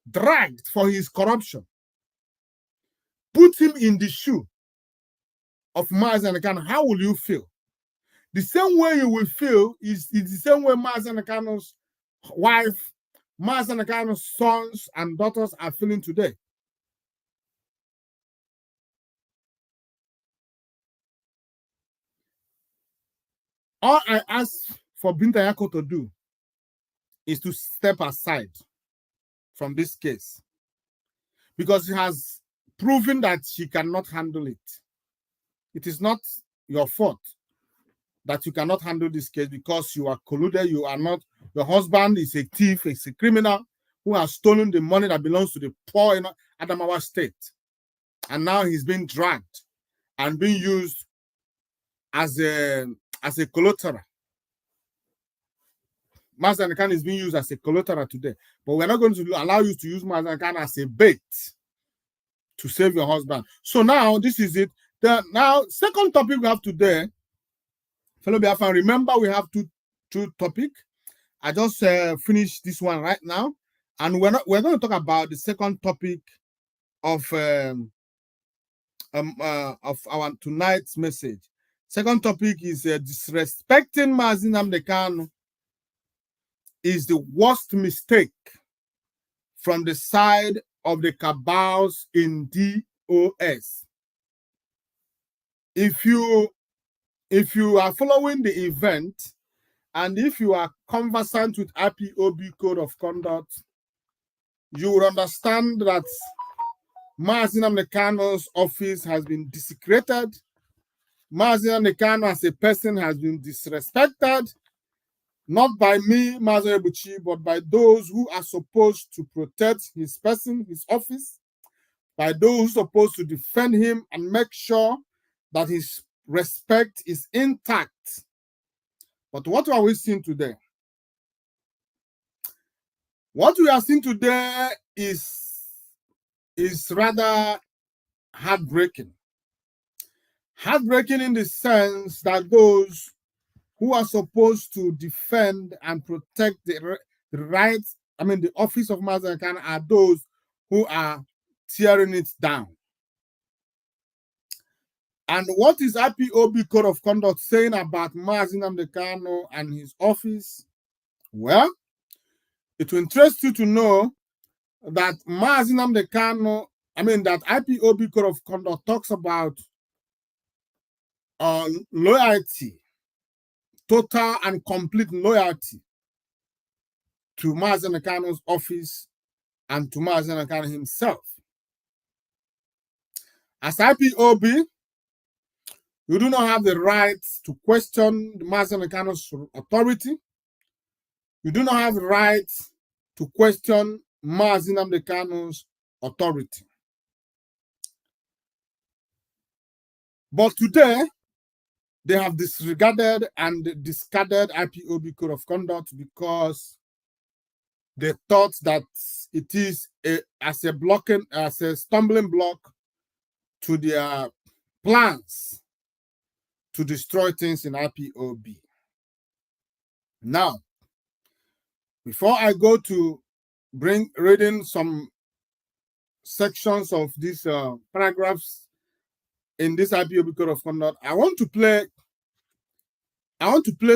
dragged for his corruption, put him in the shoe of MAZI NNAMDI KANU. How will you feel? The same way you will feel is the same way MAZI NNAMDI KANU's wife, MAZI NNAMDI KANU's sons and daughters are feeling today. All I ask for Bintayako to do is to step aside from this case, because he has proven that she cannot handle it. It is not your fault that you cannot handle this case because you are colluded, you are not, your husband is a thief, is a criminal who has stolen the money that belongs to the poor in Adamawa state. And now he's being dragged and being used as a collateral. MAZI NNAMDI KANU is being used as a collateral today. But we're not going to allow you to use MAZI NNAMDI KANU as a bait to save your husband. So now, this is it. Now, second topic we have today, fellow Biafran, remember we have two topics. I just finished this one right now. And we're going to talk about the second topic of our tonight's message. Second topic is disrespecting MAZI NNAMDI KANU is the worst mistake from the side of the cabals in DOS. If you are following the event and if you are conversant with IPOB Code of Conduct, you will understand that MAZI NNAMDI KANU's office has been desecrated. MAZI NNAMDI KANU as a person has been disrespected, not by me, Mazo Ebuchi, but by those who are supposed to protect his person, his office, by those supposed to defend him and make sure that his respect is intact. But what are we seeing today? What we are seeing today is rather heartbreaking. Heartbreaking in the sense that those who are supposed to defend and protect the rights, the office of MAZI NNAMDI KANU, are those who are tearing it down. And what is IPOB Code of Conduct saying about MAZI NNAMDI KANU and his office? Well, it will interest you to know that MAZI NNAMDI KANU, that IPOB Code of Conduct talks about loyalty, total and complete loyalty to MAZI NNAMDI KANU's office and to MAZI NNAMDI KANU himself. As IPOB, you do not have the right to question the MAZI NNAMDI KANU's authority. You do not have the right to question MAZI NNAMDI KANU's authority. But today, they have disregarded and discarded IPOB Code of Conduct because they thought that it is as a stumbling block to their plans to destroy things in IPOB. Now, before I go to reading some sections of these paragraphs in this IPOB Code of Conduct, I want to play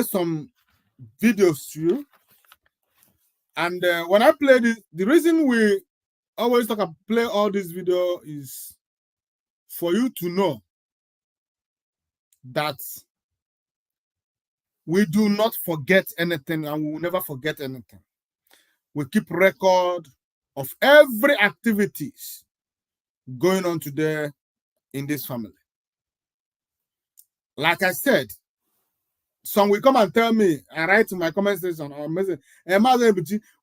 some videos to you And when I play this, the reason we always play all this video is for you to know that we do not forget anything, and we will never forget anything. We keep record of every activities going on today in this family. Like I said, some will come and tell me, I write in my comment section or message,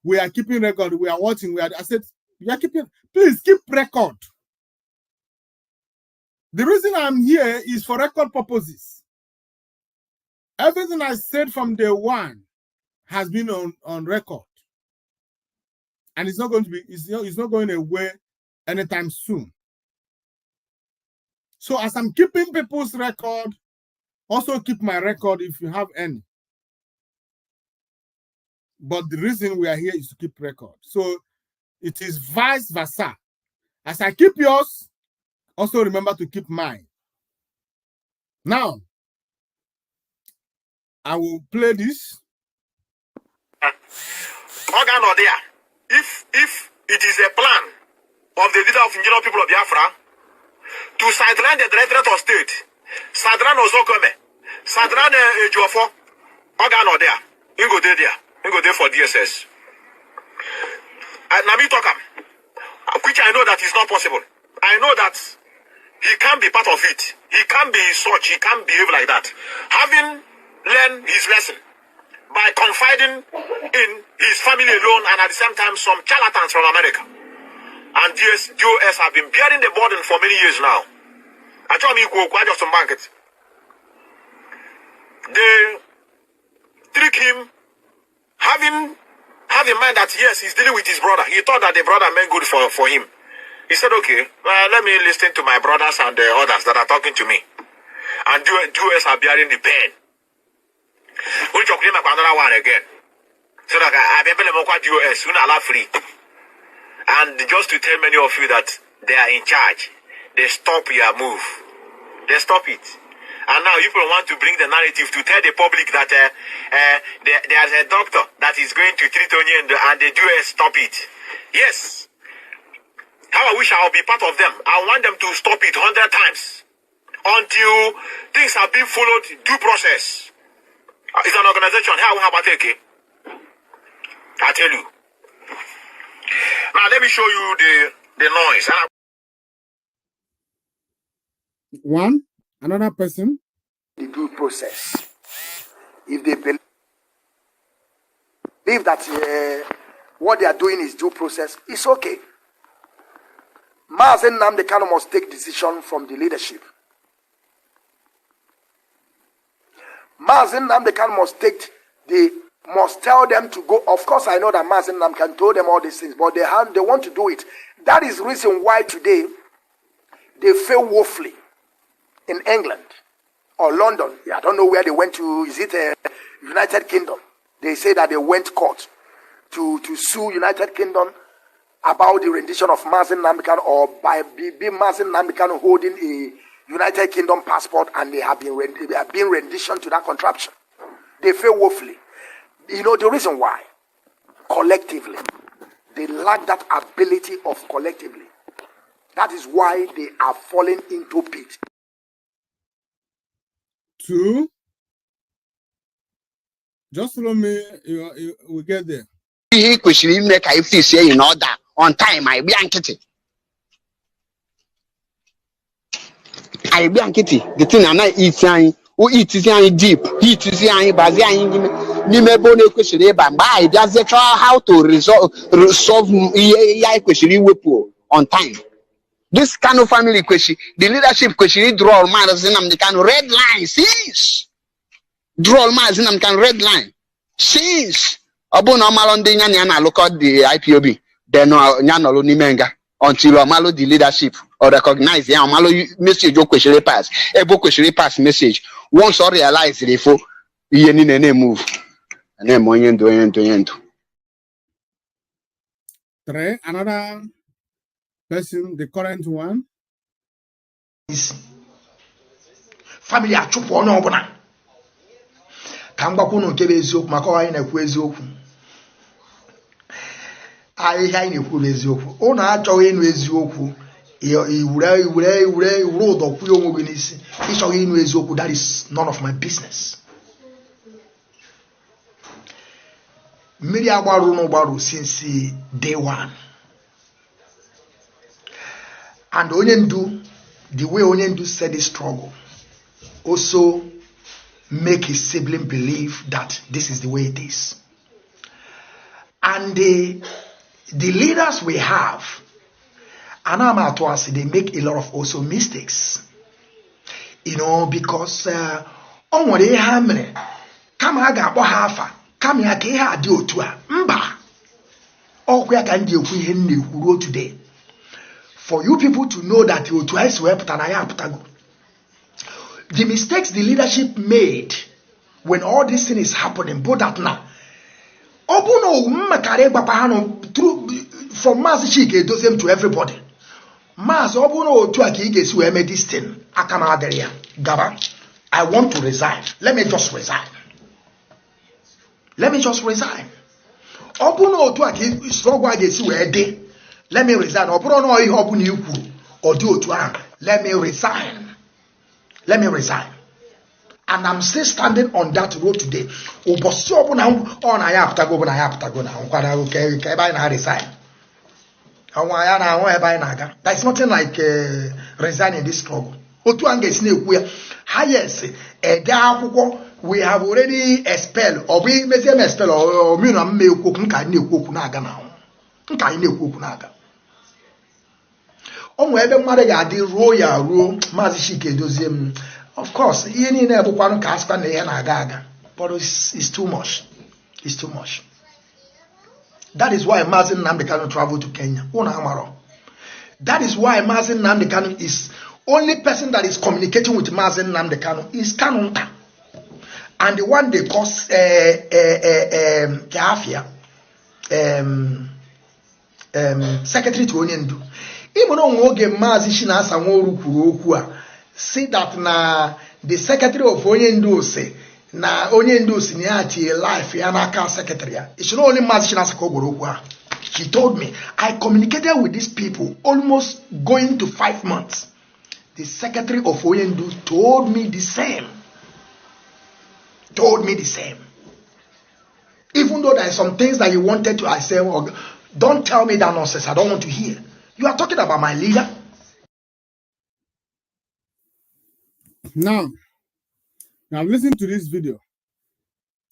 we are keeping record, we are watching, I said, you are keeping, please keep record. The reason I'm here is for record purposes. Everything I said from day one has been on record. And it's not going to be, it's not going away anytime soon. So as I'm keeping people's record, also keep my record if you have any. But the reason we are here is to keep record. So it is vice versa. As I keep yours, also remember to keep mine. Now, I will play this. Organ or there. If it is a plan of the leader of indigenous people of Biafra to sideline the Directorate of State, sideline Ozokome, sideline Ejofo, organ or there, you go there, you go there for DSS. And Nami Tokam, which I know that is not possible. I know that he can't be part of it. He can't be such. He can't behave like that. Having learned his lesson by confiding in his family alone and at the same time some charlatans from America. And DOS have been bearing the burden for many years now. I told me just some market. They trick him, have in mind that yes, he's dealing with his brother. He thought that the brother meant good for him. He said, okay, well, let me listen to my brothers and the others that are talking to me. And DOS are bearing the pain. We'll talk about another one again. So that I've been DOS, soon I'll free. And just to tell many of you that they are in charge, they stop your move. They stop it. And now people want to bring the narrative to tell the public that there's a doctor that is going to treat Onye and the DOS stop it. Yes. How I wish I would be part of them. I want them to stop it 100 times until things have been followed due process. It's an organization. How about take it? I tell you. Now let me show you the noise. One, another person. The due process. If they believe that what they are doing is due process, it's okay. MAZI NNAMDI KANU must take decision from the leadership. MAZI NNAMDI KANU must tell them to go. Of course, I know that MAZI NNAMDI can tell them all these things, but they want to do it. That is the reason why today they fail woefully in England or London. I don't know where they went to. Is it United Kingdom? They say that they went court to sue United Kingdom about the rendition of MAZI NNAMDI KANU, or by MAZI NNAMDI KANU holding a United Kingdom passport, and they have been rendition to that contraption. They fail woefully. You know the reason why? Collectively. They lack that ability of collectively. That is why they are falling into pit. 2. Just follow me, we get there. He kwesịrị ime ka ife sie in order on time. I be nkịtị. The thing I eat anyị, o eat anyị deep, eat anyị bazi anyị n'ime ebe ọ na-ekwesịrị ịba mgbe anyị bịazie chọọ how to resolve ihe anyị kwesịrị iwepụ on time. This Kanu family kwesịrị, the leadership kwesịrị draw MAZI NNAMDI KANU red line since. Draw MAZI NNAMDI KANU red line since. Obuna Omalo ndị nya na look at the IPOB, then nya no n'ime nga until Omalo the leadership or recognize ya Omalo message o kwesịrị pass. Ebo kwesịrị pass message. Once or realize the fo ihe ni na move. Na eme onye ndụ. 3. Another person, the current one. Family achụpụ onye ọbụla. Ka mgbakwu nke bụ eziokwu maka anyị na-ekwu eziokwu. ihe anyị na-ekwu eziokwu ụnụ achọghị ịnụ eziokwu iwure ụdọ kwụye onwe gị n'isi ịchọghị ịnụ eziokwu. That is none of my business. Mmiri agbarụ n'ụgbarụ since day one. And onye ndu, the way onye ndu said this struggle also make his sibling believe that this is the way it is. And the leaders we have, and I'm at once, they make a lot of also mistakes. You know, because on what they hammer, come aga hafa, come here, ke do to mba. Oh, where can you who today? For you people to know that you twice wept and I have the mistakes the leadership made when all this thing is happening, but that now. Obuno makare papahano through from MAZI chike does them to everybody. MAZI obuno to akige who made this thing. Akama aderia. Gaba, I want to resign. Let me just resign. Let me just resign. Obuno to akige struggle against where day. Let me resign. Obuno no obuni yuku or do to let me resign. Let me resign. And I'm still standing on that road today. That's nothing like resigning this struggle. We have already expelled, or we may say expel, or of course, but it's too much. It's too much. That is why MAZI NNAMDI KANU travel to Kenya. That is why MAZI NNAMDI KANU is only person that is communicating with MAZI NNAMDI KANU is KANU. And the one they call Kafia, secretary to Onyendu. Even though MAZI Shinasa Woru say that na the secretary of Onyendu say na Onyendu seniority life yanaka secretary. It should only MAZI Shinasa Kogorokwa. He told me I communicated with these people almost going to 5 months. The secretary of Onyendu told me the same. Told me the same. Even though there are some things that you wanted to, I say, well, don't tell me that nonsense. I don't want to hear. You are talking about my leader. Now listen to this video.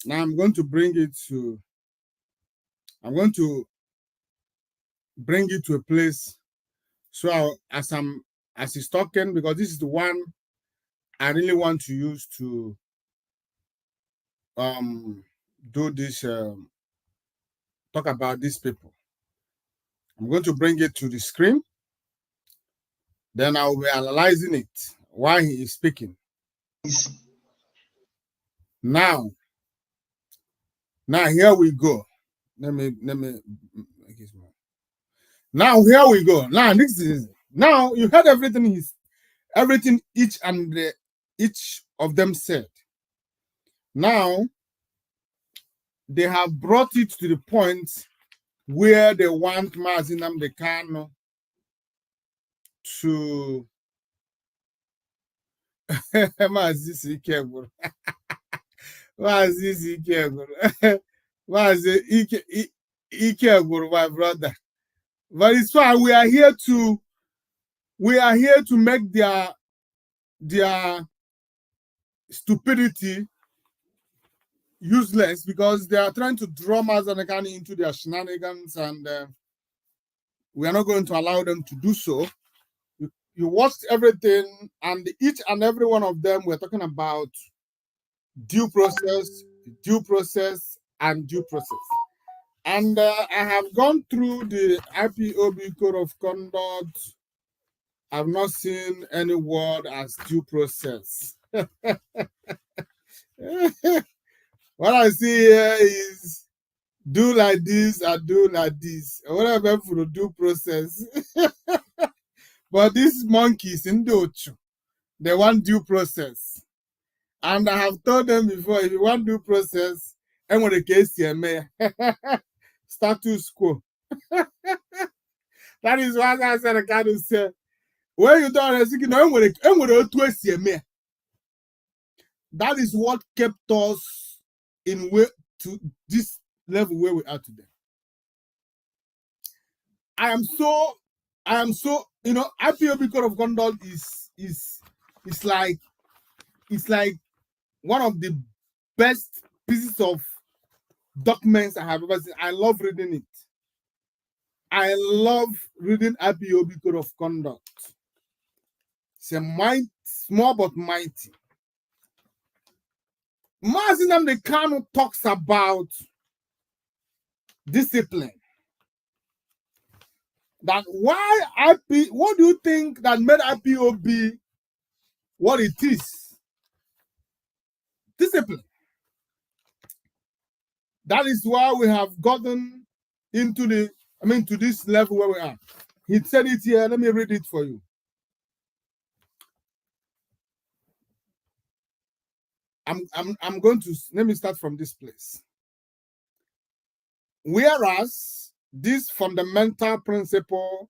Now I'm going to bring it to a place. So as he's talking, because this is the one I really want to use to do this talk about these people. I'm going to bring it to the screen. Then I'll be analyzing it while he is speaking. Now here we go. Let me now here we go. Now this is now you heard everything each of them said. Now they have brought it to the point where they want MAZI NNAMDI KANU to MAZI Sikeguru. MAZI Sikeguru. MAZI Ikeguru, my brother. But it's fine. We are here to make their stupidity useless, because they are trying to draw MAZI NNAMDI KANU into their shenanigans, and we are not going to allow them to do so. You watched everything, and each and every one of them were talking about due process, and due process. And I have gone through the IPOB Code of Conduct. I've not seen any word as due process. What I see here is do like this and do like this. Whatever for the due process. But these monkeys in Dochu, they want due process. And I have told them before, if you want due process, I'm going to case here, status quo. That is why I said I can't say. When you don't that is what kept us in way to this level where we are today. I am so, you know, IPOB code of conduct is like one of the best pieces of documents I have ever seen. I love reading it. I love reading IPOB code of conduct. It's a small but mighty. MAZI NNAMDI KANU talks about discipline. That why what do you think that made IPOB what it is? Discipline. That is why we have gotten into to this level where we are. He said it here. Let me read it for you. I'm going to let me start from this place. Whereas this fundamental principle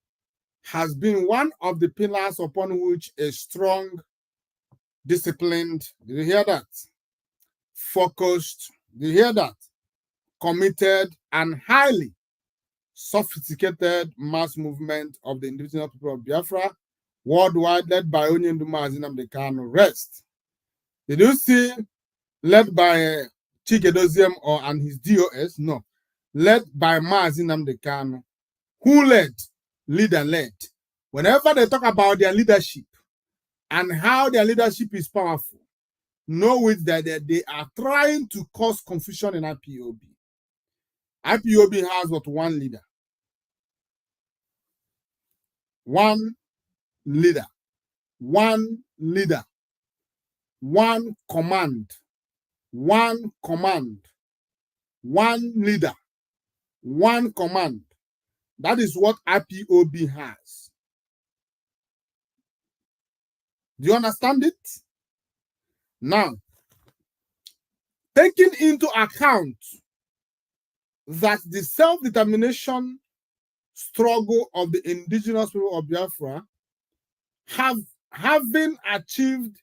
has been one of the pillars upon which a strong, disciplined, did you hear that? Focused, did you hear that? Committed and highly sophisticated mass movement of the indigenous people of Biafra worldwide, led by Onyendu MAZI NNAMDI KANU, rest. Did you see led by Chike or and his DOS? No. Led by MAZI NNAMDI KANU. Who led? Leader led. Whenever they talk about their leadership and how their leadership is powerful, know it that they are trying to cause confusion in IPOB. IPOB has but one leader. One leader. One leader. One command. One command. One leader. One command. That is what IPOB has. Do you understand it? Now, taking into account that the self-determination struggle of the indigenous people of Biafra having achieved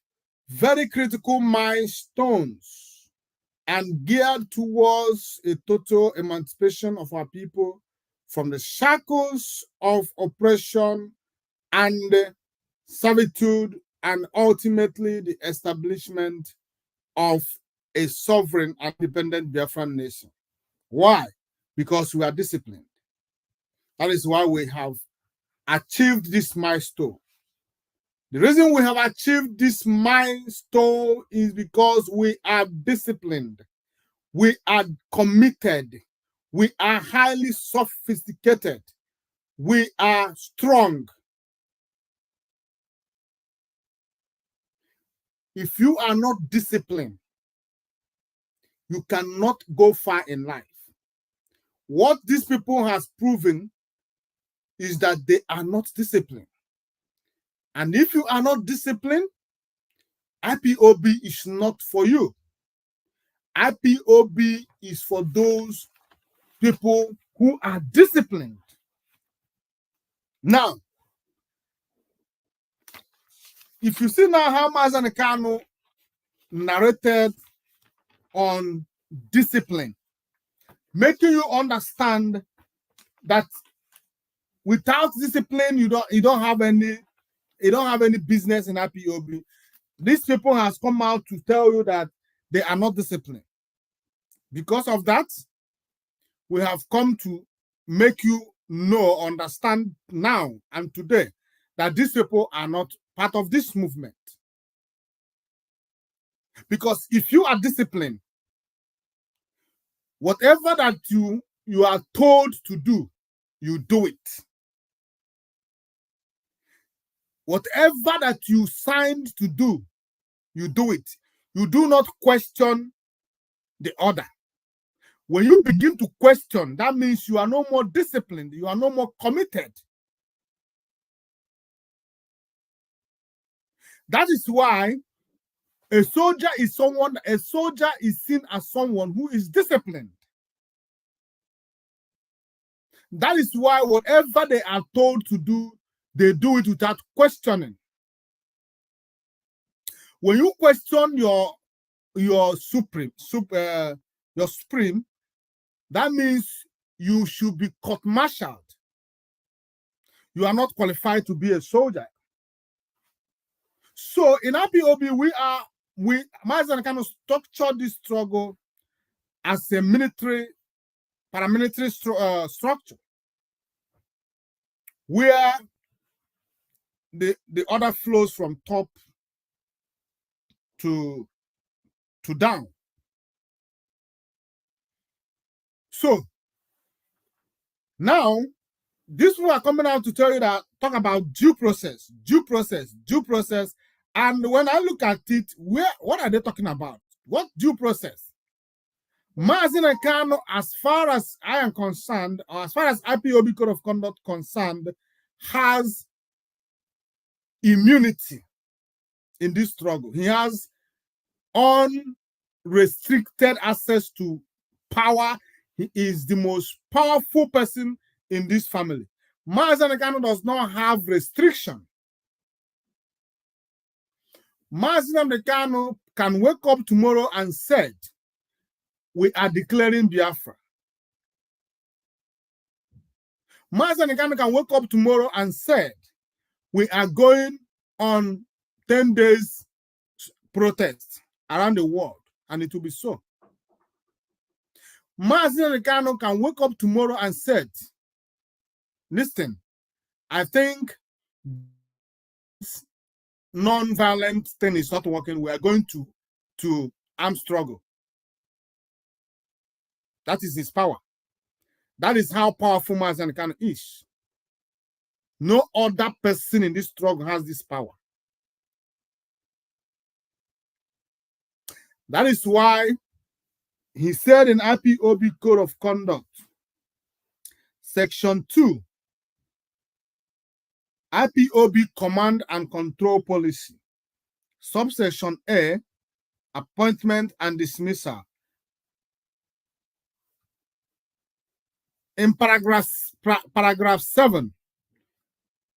very critical milestones and geared towards a total emancipation of our people from the shackles of oppression and servitude, and ultimately the establishment of a sovereign and independent Biafran nation. Why? Because we are disciplined. That is why we have achieved this milestone. The reason we have achieved this milestone is because we are disciplined. We are committed. We are highly sophisticated. We are strong. If you are not disciplined, you cannot go far in life. What these people has proven is that they are not disciplined. And if you are not disciplined, IPOB is not for you. IPOB is for those people who are disciplined. Now, if you see now how MAZI NNAMDI KANU narrated on discipline, making you understand that without discipline, you don't have any business in IPOB. These people has come out to tell you that they are not disciplined. Because of that, we have come to make you understand now and today that these people are not part of this movement. Because if you are disciplined, whatever that you are told to do, you do it. Whatever that you signed to do, you do it. You do not question the order. When you begin to question, that means you are no more disciplined. You are no more committed. That is why a soldier is seen as someone who is disciplined. That is why whatever they are told to do, they do it without questioning. When you question your supreme, that means you should be court-martialed. You are not qualified to be a soldier. So in IPOB, MAZI kind of structure this struggle as a paramilitary structure, where the order flows from top to down. So now these people are coming out to tell you that, talk about due process. And when I look at it, what are they talking about? What due process? MAZI and KANU, as far as I am concerned, or as far as IPOB Code of Conduct concerned, has immunity in this struggle. He has unrestricted access to power. He is the most powerful person in this family. MAZI and KANU does not have restriction. MAZI and KANU can wake up tomorrow and said, we are declaring Biafra. MAZI and KANU can wake up tomorrow and said, we are going on 10 days protest around the world, and it will be so. MAZI and KANU can wake up tomorrow and said, listen, I think this non-violent thing is not working. We are going to armed struggle. That is his power. That is how powerful MAZI and KANU is. No other person in this struggle has this power. That is why he said in IPOB Code of Conduct, Section 2, IPOB Command and Control Policy, Subsection A, Appointment and Dismissal. In paragraph 7,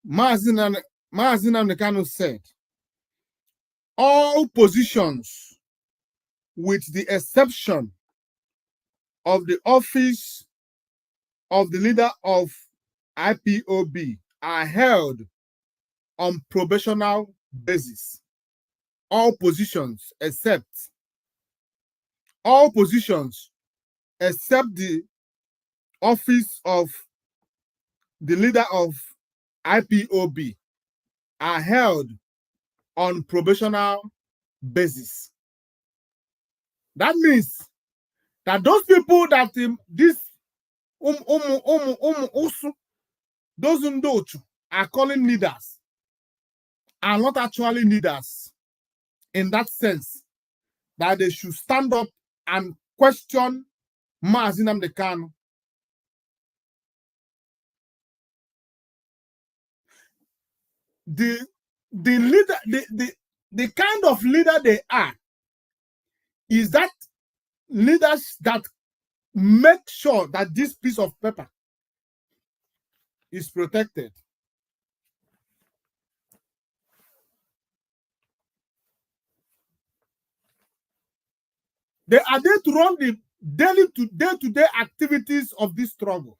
MAZI and KANU said, all positions, with the exception of the office of the leader of IPOB, are held on probational basis. All positions except the office of the leader of IPOB are held on probational basis. That means that those people that those Ndochu are calling leaders are not actually leaders in that sense, that they should stand up and question MAZI and KANU. The leader, the kind of leader they are is that leaders that make sure that this piece of paper is protected. They are there to run the day-to-day activities of this struggle.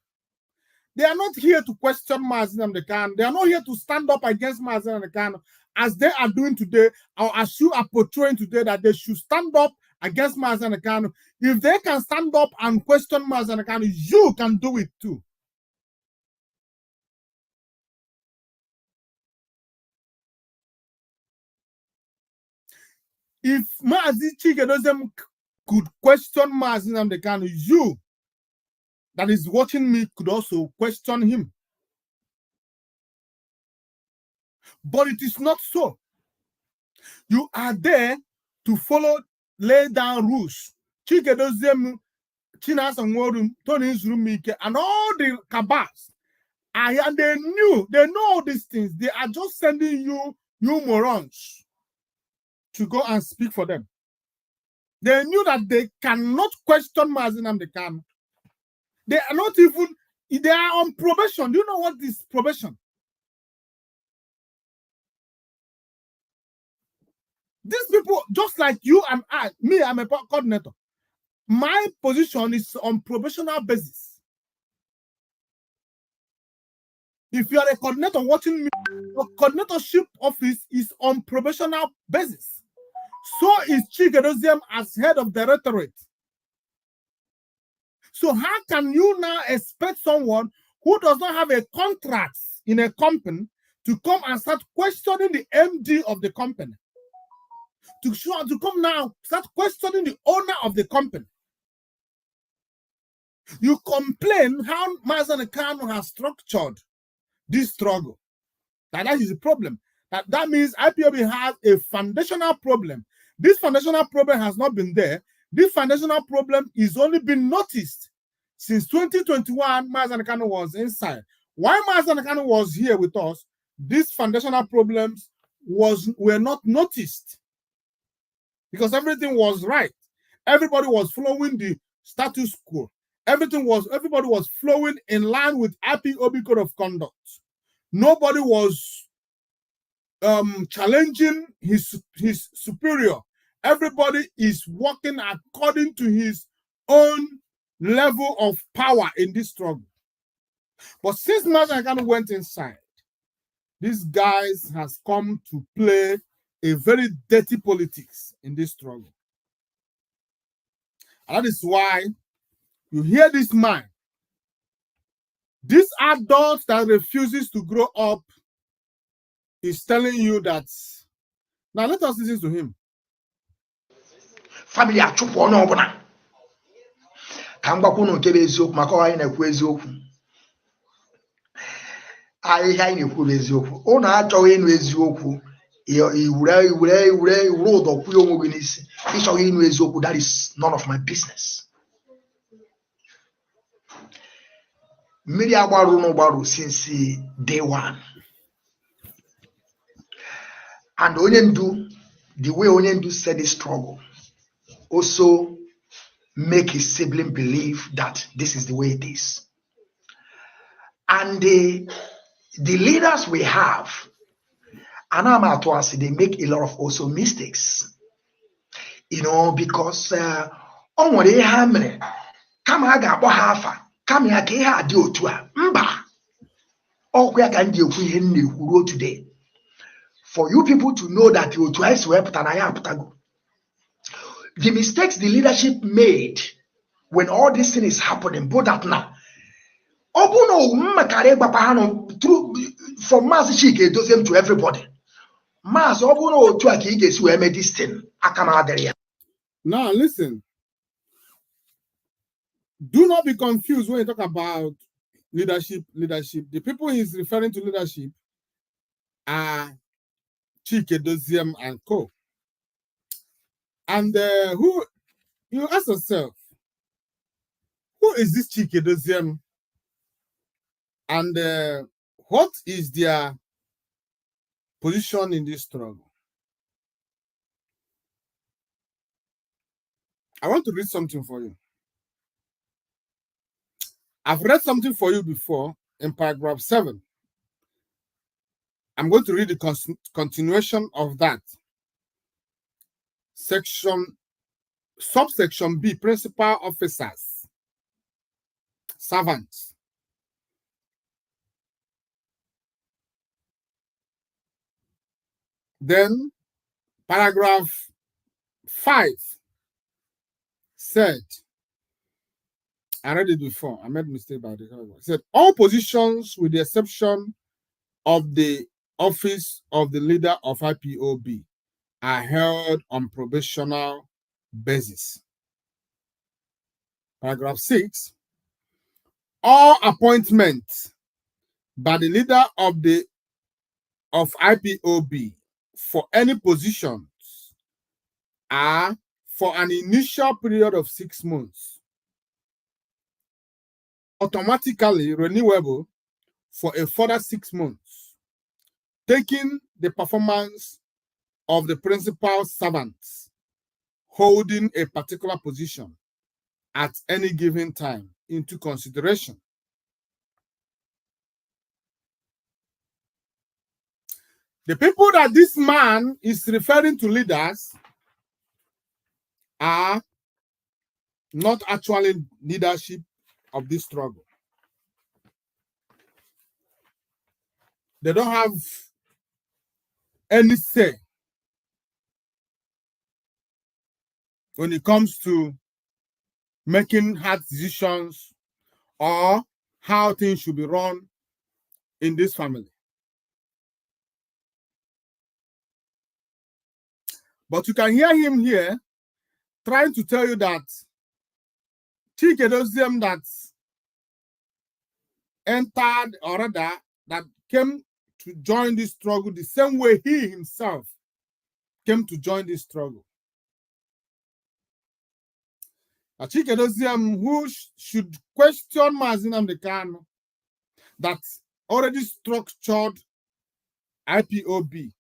They are not here to question MAZI and KANU. They are not here to stand up against MAZI and KANU as they are doing today, or as you are portraying today that they should stand up against MAZI and KANU. If they can stand up and question MAZI and KANU, you can do it too. If MAZI Chike could question MAZI and KANU, you that is watching me could also question him. But it is not so. You are there to follow, lay down rules. Chike Dozem, Chinas and Worum, Tony Zurumike, and all the CABALS. And they know all these things. They are just sending you morons to go and speak for them. They knew that they cannot question MAZI and KANU. They are not even They are on probation. Do you know what is probation? These people, just like you and I'm a coordinator. My position is on probational basis. If you are a coordinator watching me, your coordinatorship office is on probational basis. So is Chikedozium as head of directorate. So how can you now expect someone who does not have a contract in a company to come and start questioning the MD of the company? To come now, start questioning the owner of the company. You complain how MAZI and KANU has structured this struggle. That is the problem. That means IPOB has a foundational problem. This foundational problem has not been there. This foundational problem is only been noticed since 2021. MAZI and KANU was inside. While MAZI and KANU was here with us, these foundational problems were not noticed because everything was right. Everybody was following the status quo. Everybody was flowing in line with IPOB code of conduct. Nobody was challenging his superior. Everybody is working according to his own level of power in this struggle. But since MAZI and KANU went inside, these guys has come to play a very dirty politics in this struggle. And that is why you hear this man, this adult that refuses to grow up, is telling you that. Now let us listen to him. Family achụpụ onye ọbụla ka m gwakwa unu nke bụ eziokwu maka anyị na-ekwu eziokwu. Ahịhịa anyị na-ekwu bụ eziokwu. Unu achọghị ịnụ eziokwu, iwure ụdọ kwụrụ onwe gị n'isi. Ịchọghị ịnụ eziokwu, that is none of my business. Mmiri agbarụ n'ụgbarụ since day one. And Onyendu, the way Onyendu said this struggle, also make his sibling believe that this is the way it is. And the leaders we have, and I'm at once, they make a lot of also mistakes. You know, because on what they have, come I got half, come here, I do to mba. Oh, where can you who wrote today? For you people to know that you twice wept and I am the mistakes the leadership made when all this thing is happening, both that now. From MAZI Chike does them to everybody. MAZI obuno to akige so eme this thing. Now listen. Do not be confused when you talk about leadership. The people he's referring to leadership are Chikedozium and co. And who you ask yourself, who is this Chikedozium? And what is their position in this struggle? I want to read something for you. I've read something for you before in paragraph 7. I'm going to read the continuation of that. Subsection B, principal officers, servants. Then paragraph 5 said, I read it before, I made a mistake by the it said, all positions with the exception of the office of the leader of IPOB are held on probational basis. Paragraph 6, all appointments by the leader of IPOB for any positions are for an initial period of 6 months, automatically renewable for a further 6 months, taking the performance of the principal servants holding a particular position at any given time into consideration. The people that this man is referring to leaders are not actually leadership of this struggle. They don't have any say when it comes to making hard decisions or how things should be run in this family. But you can hear him here trying to tell you that Chikedozium that entered, or rather, that came to join this struggle the same way he himself came to join this struggle. Chikedozium, who should question MAZI Nnamdi Kanu, that already structured IPOB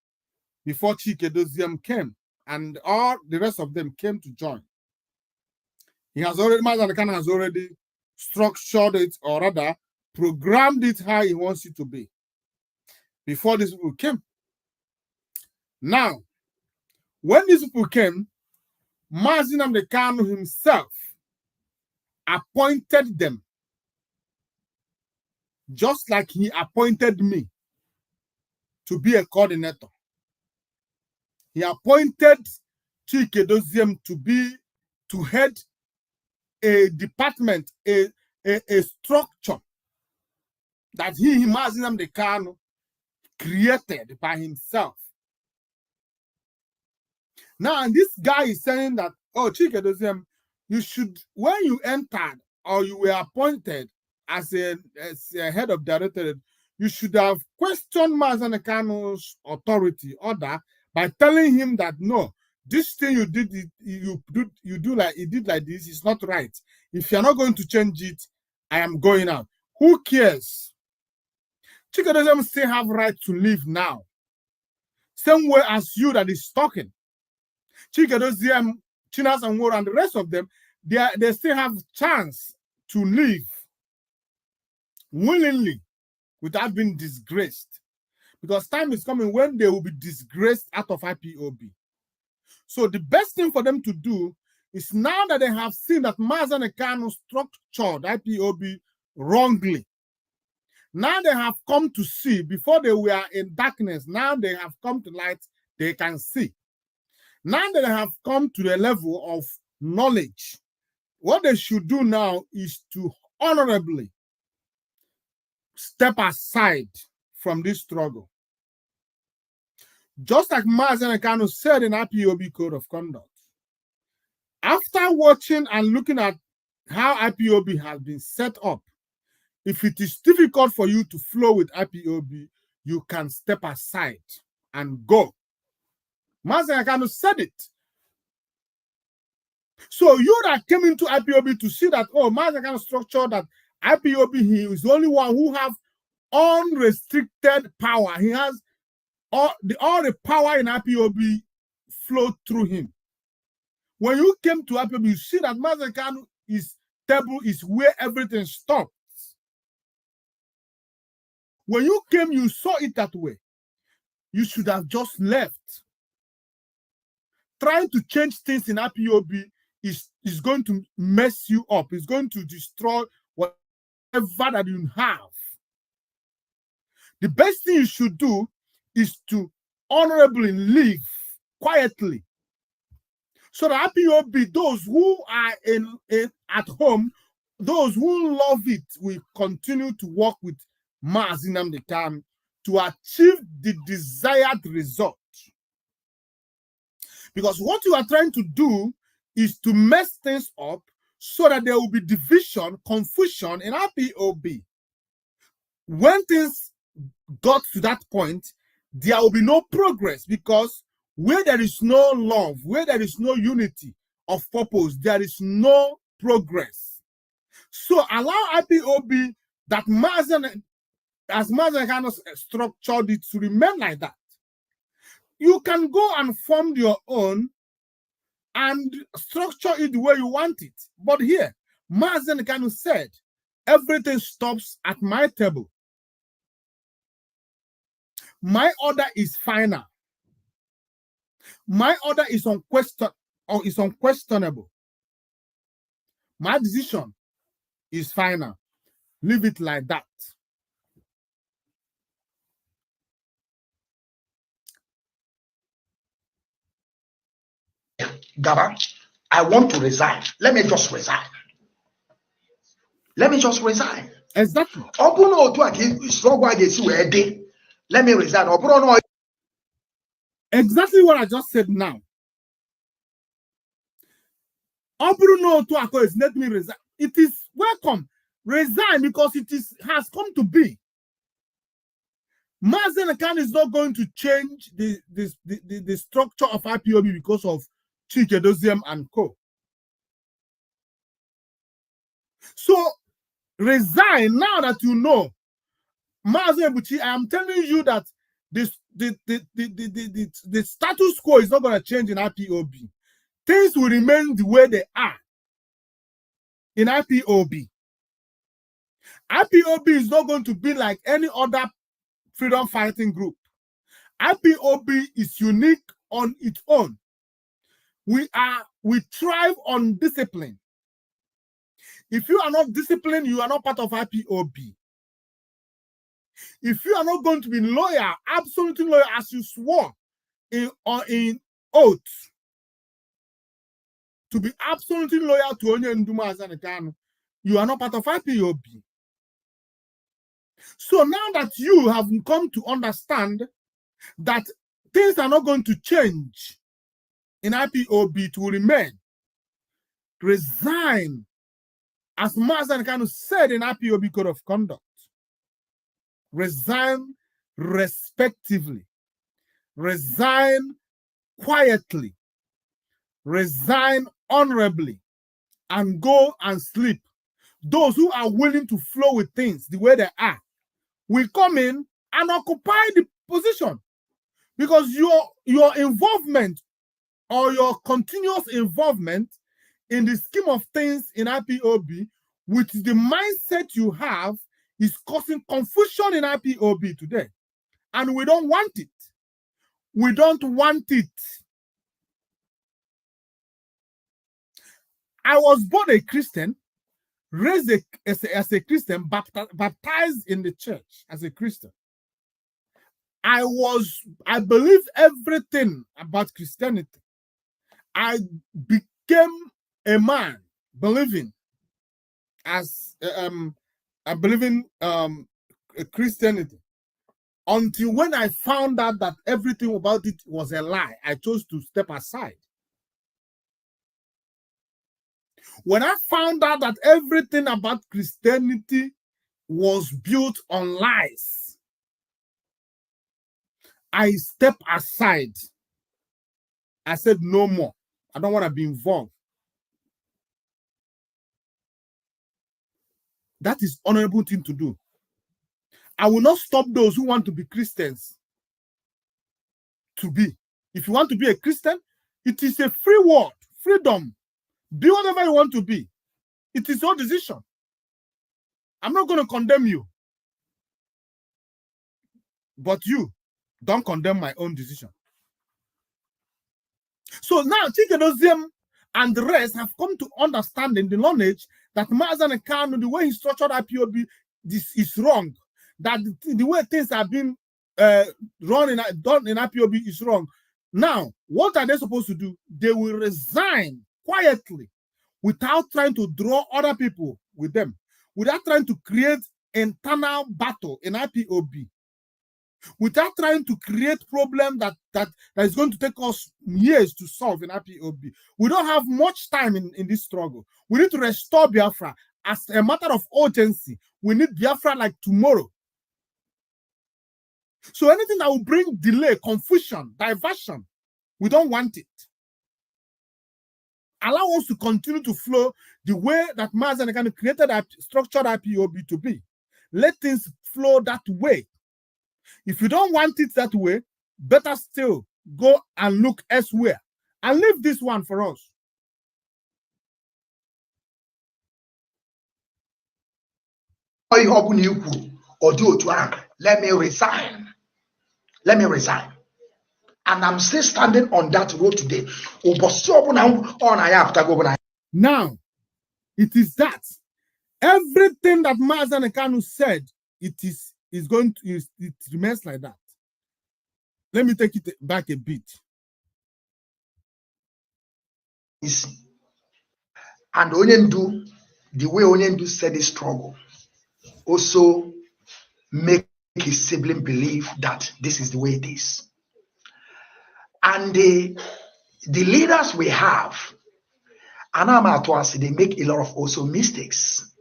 before Chikedozium came, and all the rest of them came to join. He has already, MAZI Nnamdi Kanu has already structured it, or rather, programmed it how he wants it to be before these people came. Now, when these people came, MAZI Nnamdi Kanu himself appointed them, just like he appointed me to be a coordinator. He appointed Chikedozium to head a department, a structure that MAZI Nnamdi Kanu created by himself. Now, and this guy is saying that, oh, Chikedozium, you should, when you entered or you were appointed as a head of directorate, you should have questioned MAZI Nnamdi Kanu's authority order by telling him that no, this thing you did, you did like this is not right. If you're not going to change it, I am going out. Who cares? Chikedozium still have right to leave now. Same way as you that is talking. Chikedozium, Chinas and Woro and the rest of them, they still have chance to leave willingly without being disgraced. Because time is coming when they will be disgraced out of IPOB. So the best thing for them to do is, now that they have seen that MAZI Nnamdi Kanu structured IPOB wrongly, now they have come to see, before they were in darkness, now they have come to light, they can see. Now that they have come to the level of knowledge, what they should do now is to honorably step aside from this struggle. Just like MAZI Nnamdi Kanu said in IPOB Code of Conduct, after watching and looking at how IPOB has been set up, if it is difficult for you to flow with IPOB, you can step aside and go. MAZI Nnamdi Kanu said it. So you that came into IPOB to see that, oh, MAZI Nnamdi Kanu structure that IPOB, he is the only one who have unrestricted power. He has all the power in IPOB flowed through him. When you came to IPOB, you see that MAZI Nnamdi Kanu is table is where everything stops. When you came, you saw it that way. You should have just left. Trying to change things in IPOB is going to mess you up. It's going to destroy whatever that you have. The best thing you should do is to honorably leave quietly. So that IPOB, those who are at home, those who love it, will continue to work with MAZI Nnamdi Kanu to achieve the desired result. Because what you are trying to do is to mess things up so that there will be division, confusion in IPOB. When things got to that point, there will be no progress, because where there is no love, where there is no unity of purpose, there is no progress. So allow IPOB that as MAZI Kanu structured it to remain like that. You can go and form your own and structure it the way you want it. But here, MAZI Kanu said, everything stops at my table. My order is final. My order is unquestionable. My decision is final. Leave it like that. Gaba, I want to resign. Let me just resign. Let me just resign. Exactly. Let me resign. Exactly what I just said now. Is let me resign. It is welcome. Resign because it has come to be. MAZI and KANU is not going to change the structure of IPOB because of Chike Doziem and co. So resign now that you know. MAZI Ebuchi, I am telling you that the status quo is not going to change in IPOB. Things will remain the way they are in IPOB. IPOB is not going to be like any other freedom fighting group. IPOB is unique on its own. We thrive on discipline. If you are not disciplined, you are not part of IPOB. If you are not going to be loyal, absolutely loyal as you swore in oath, to be absolutely loyal to Onye Nduma and KANU, you are not part of IPOB. So now that you have come to understand that things are not going to change in IPOB, it will remain. Resign, as MAZI and KANU said in IPOB Code of Conduct. Resign respectively. Resign quietly. Resign honorably. And go and sleep. Those who are willing to flow with things the way they are will come in and occupy the position. Because your involvement or your continuous involvement in the scheme of things in IPOB with the mindset you have is causing confusion in IPOB today. And we don't want it. We don't want it. I was born a Christian, raised as a Christian, baptized in the church as a Christian. I believe everything about Christianity. I became a man believing as I believe in Christianity until when I found out that everything about it was a lie. I chose to step aside. When I found out that everything about Christianity was built on lies, I stepped aside. I said no more. I don't want to be involved. That is honorable thing to do. I will not stop those who want to be Christians to be. If you want to be a Christian, it is a free world, freedom. Be whatever you want to be. It is your decision. I'm not going to condemn you. But you don't condemn my own decision. So now Chike Doziem and the rest have come to understand in the knowledge that MAZI and KANU, the way he structured IPOB, this is wrong. That the way things have been done in IPOB is wrong. Now, what are they supposed to do? They will resign quietly without trying to draw other people with them, without trying to create internal battle in IPOB, without trying to create problem that is going to take us years to solve in IPOB. We don't have much time in this struggle. We need to restore Biafra as a matter of urgency. We need Biafra like tomorrow. So anything that will bring delay, confusion, diversion, we don't want it. Allow us to continue to flow the way that MAZI and KANU created a structured IPOB to be. Let things flow that way. If you don't want it that way, better still go and look elsewhere and leave this one for us. Let me resign. let me resign. And I'm still standing on that road today. Now, it is that everything that MAZI KANU said, it remains like that. Let me take it back a bit. And Onyendu, the way Onyendu said his struggle, also make his sibling believe that this is the way it is. And the leaders we have, and I'm at once, they make a lot of also mistakes.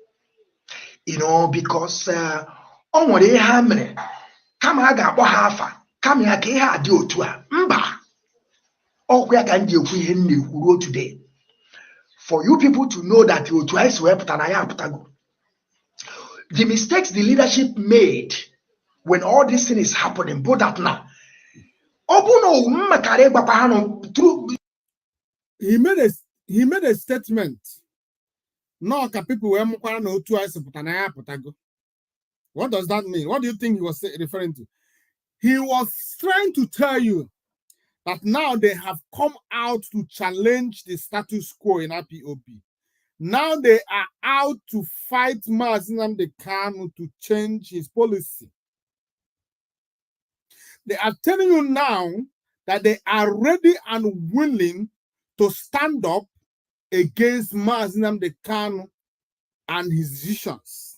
You know, because on what they hammer, come aga hafa, come here, ke do to mba. Oh, we can do today. For you people to know that you twice wept and I have the mistakes the leadership made when all this thing is happening, but that now. He made a statement. No, people what does that mean? What do you think he was referring to? He was trying to tell you that now they have come out to challenge the status quo in IPOB. Now they are out to fight MAZI KANU to change his policy. They are telling you now that they are ready and willing to stand up against MAZI KANU and his visions.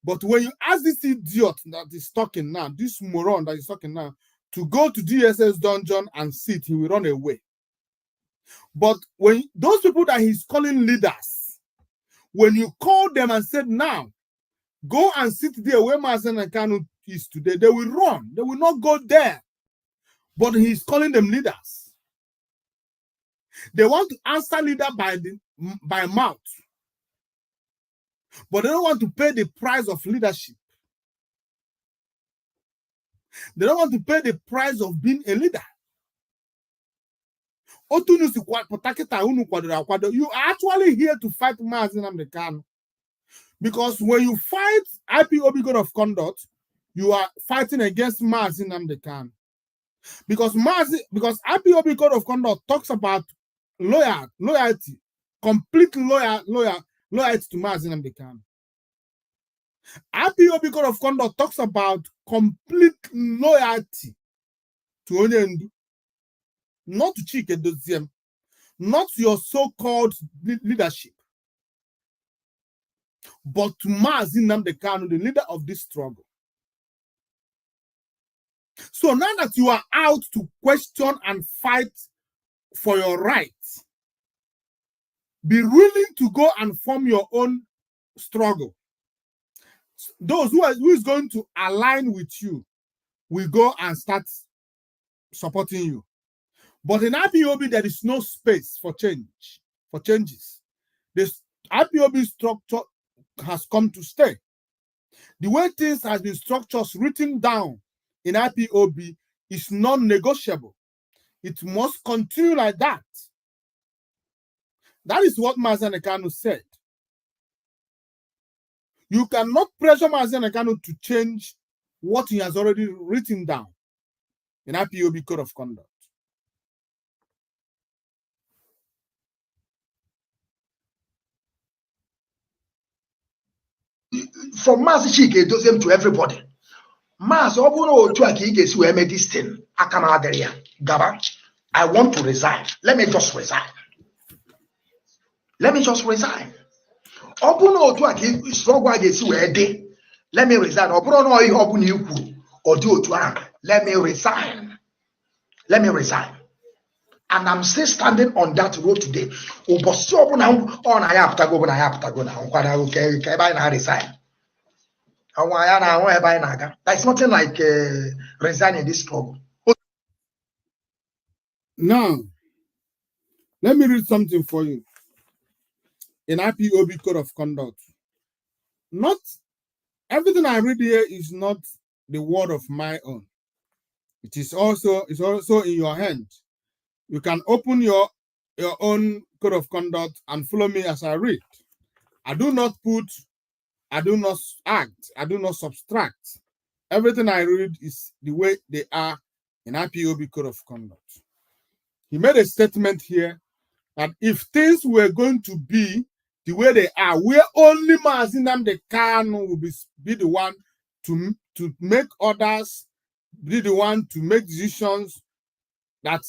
But when you ask this idiot that is talking now, this moron that is talking now, to go to DSS dungeon and sit, he will run away. But when those people that he's calling leaders, when you call them and said, now, go and sit there where MAZI KANU is today, they will run. They will not go there. But he's calling them leaders. They want to answer leader by mouth. But they don't want to pay the price of leadership. They don't want to pay the price of being a leader. You are actually here to fight MAZI KANU. Because when you fight IPOB code of conduct, you are fighting against MAZI KANU. Because IPOB code of conduct talks about loyalty, complete loyalty to MAZI KANU. IPOB code of conduct talks about complete loyalty to Onyendu, not to Chike Doziem, not your so-called leadership, but to MAZI KANU, the leader of this struggle. So now that you are out to question and fight for your rights, be willing to go and form your own struggle. Those who is going to align with you will go and start supporting you. But in IPOB, there is no space for changes. This IPOB structure has come to stay. The way things have been structured, written down in IPOB is non-negotiable. It must continue like that. That is what MAZI KANU said. You cannot pressure MAZI KANU to change what he has already written down in IPOB code of conduct. From MAZI Chike Doziem to everybody. MAZI Obuno Tuaki who made this thing. Akamaderia. Gaba, I want to resign. Let me just resign. Let me just resign. Obuno Tuaki struggle against where they. Let me resign. Obuno no Obuni or do to let me resign. Let me resign. And I'm still standing on that road today. There's nothing like resigning this struggle. Now, let me read something for you. In IPOB code of conduct. Not everything I read here is not the word of my own. It's also in your hand. You can open your own code of conduct and follow me as I read. I do not put, I do not act, I do not subtract. Everything I read is the way they are in IPOB Code of Conduct. He made a statement here that if things were going to be the way they are, where only MAZI NNAMDI KANU will be the one to make orders, be the one to make decisions, that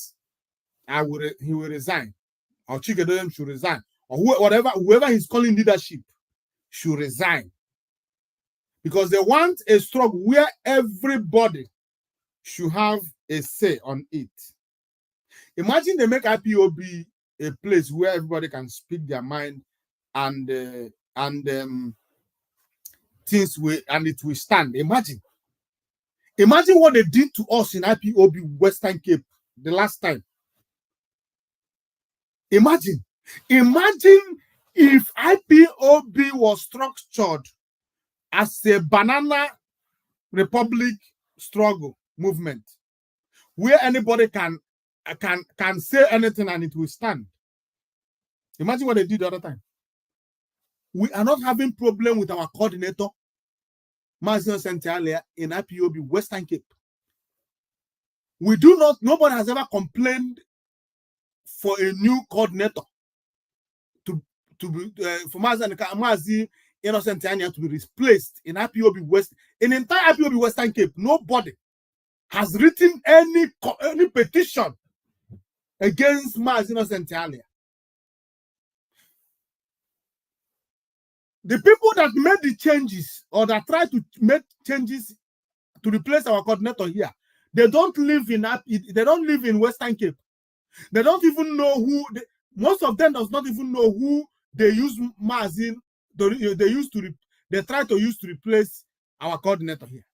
he will resign, or Chikedoyem should resign, or whoever he's calling leadership should resign. Because they want a struggle where everybody should have a say on it. Imagine they make IPOB a place where everybody can speak their mind and things will, and it will stand. Imagine what they did to us in IPOB Western Cape the last time. Imagine if IPOB was structured as a banana republic struggle movement, where anybody can say anything and it will stand. Imagine what they did the other time. We are not having problem with our coordinator, MAZI Centralia, in IPOB Western Cape. We do not. Nobody has ever complained for a new coordinator for MAZI Innocent Anya to be replaced in IPOB West, in entire IPOB Western Cape. Nobody has written any petition against MAZI Innocent Anya. The people that made the changes or that try to make changes to replace our coordinator here, they don't live in Western Cape. They don't even know who. Most of them does not even know who they use MAZI. They try to use to replace our coordinator here.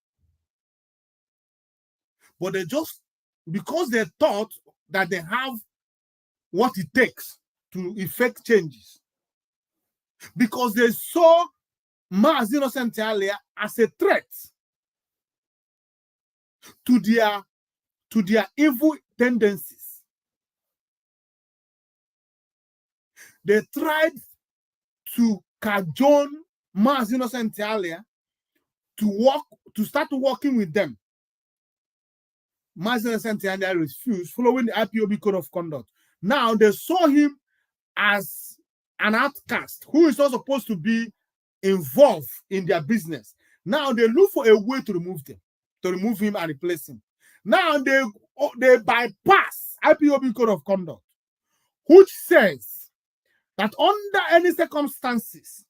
But they just, because they thought that they have what it takes to effect changes, because they saw MAZI Innocent earlier as a threat to their evil tendencies. They tried to cajole MAZI Innocent earlier to start working with them. MAZI Innocent earlier refused, following the IPOB Code of Conduct. Now they saw him as an outcast who is not supposed to be involved in their business. Now they look for a way to remove him and replace him. Now they bypass IPOB Code of Conduct, which says that under any circumstances,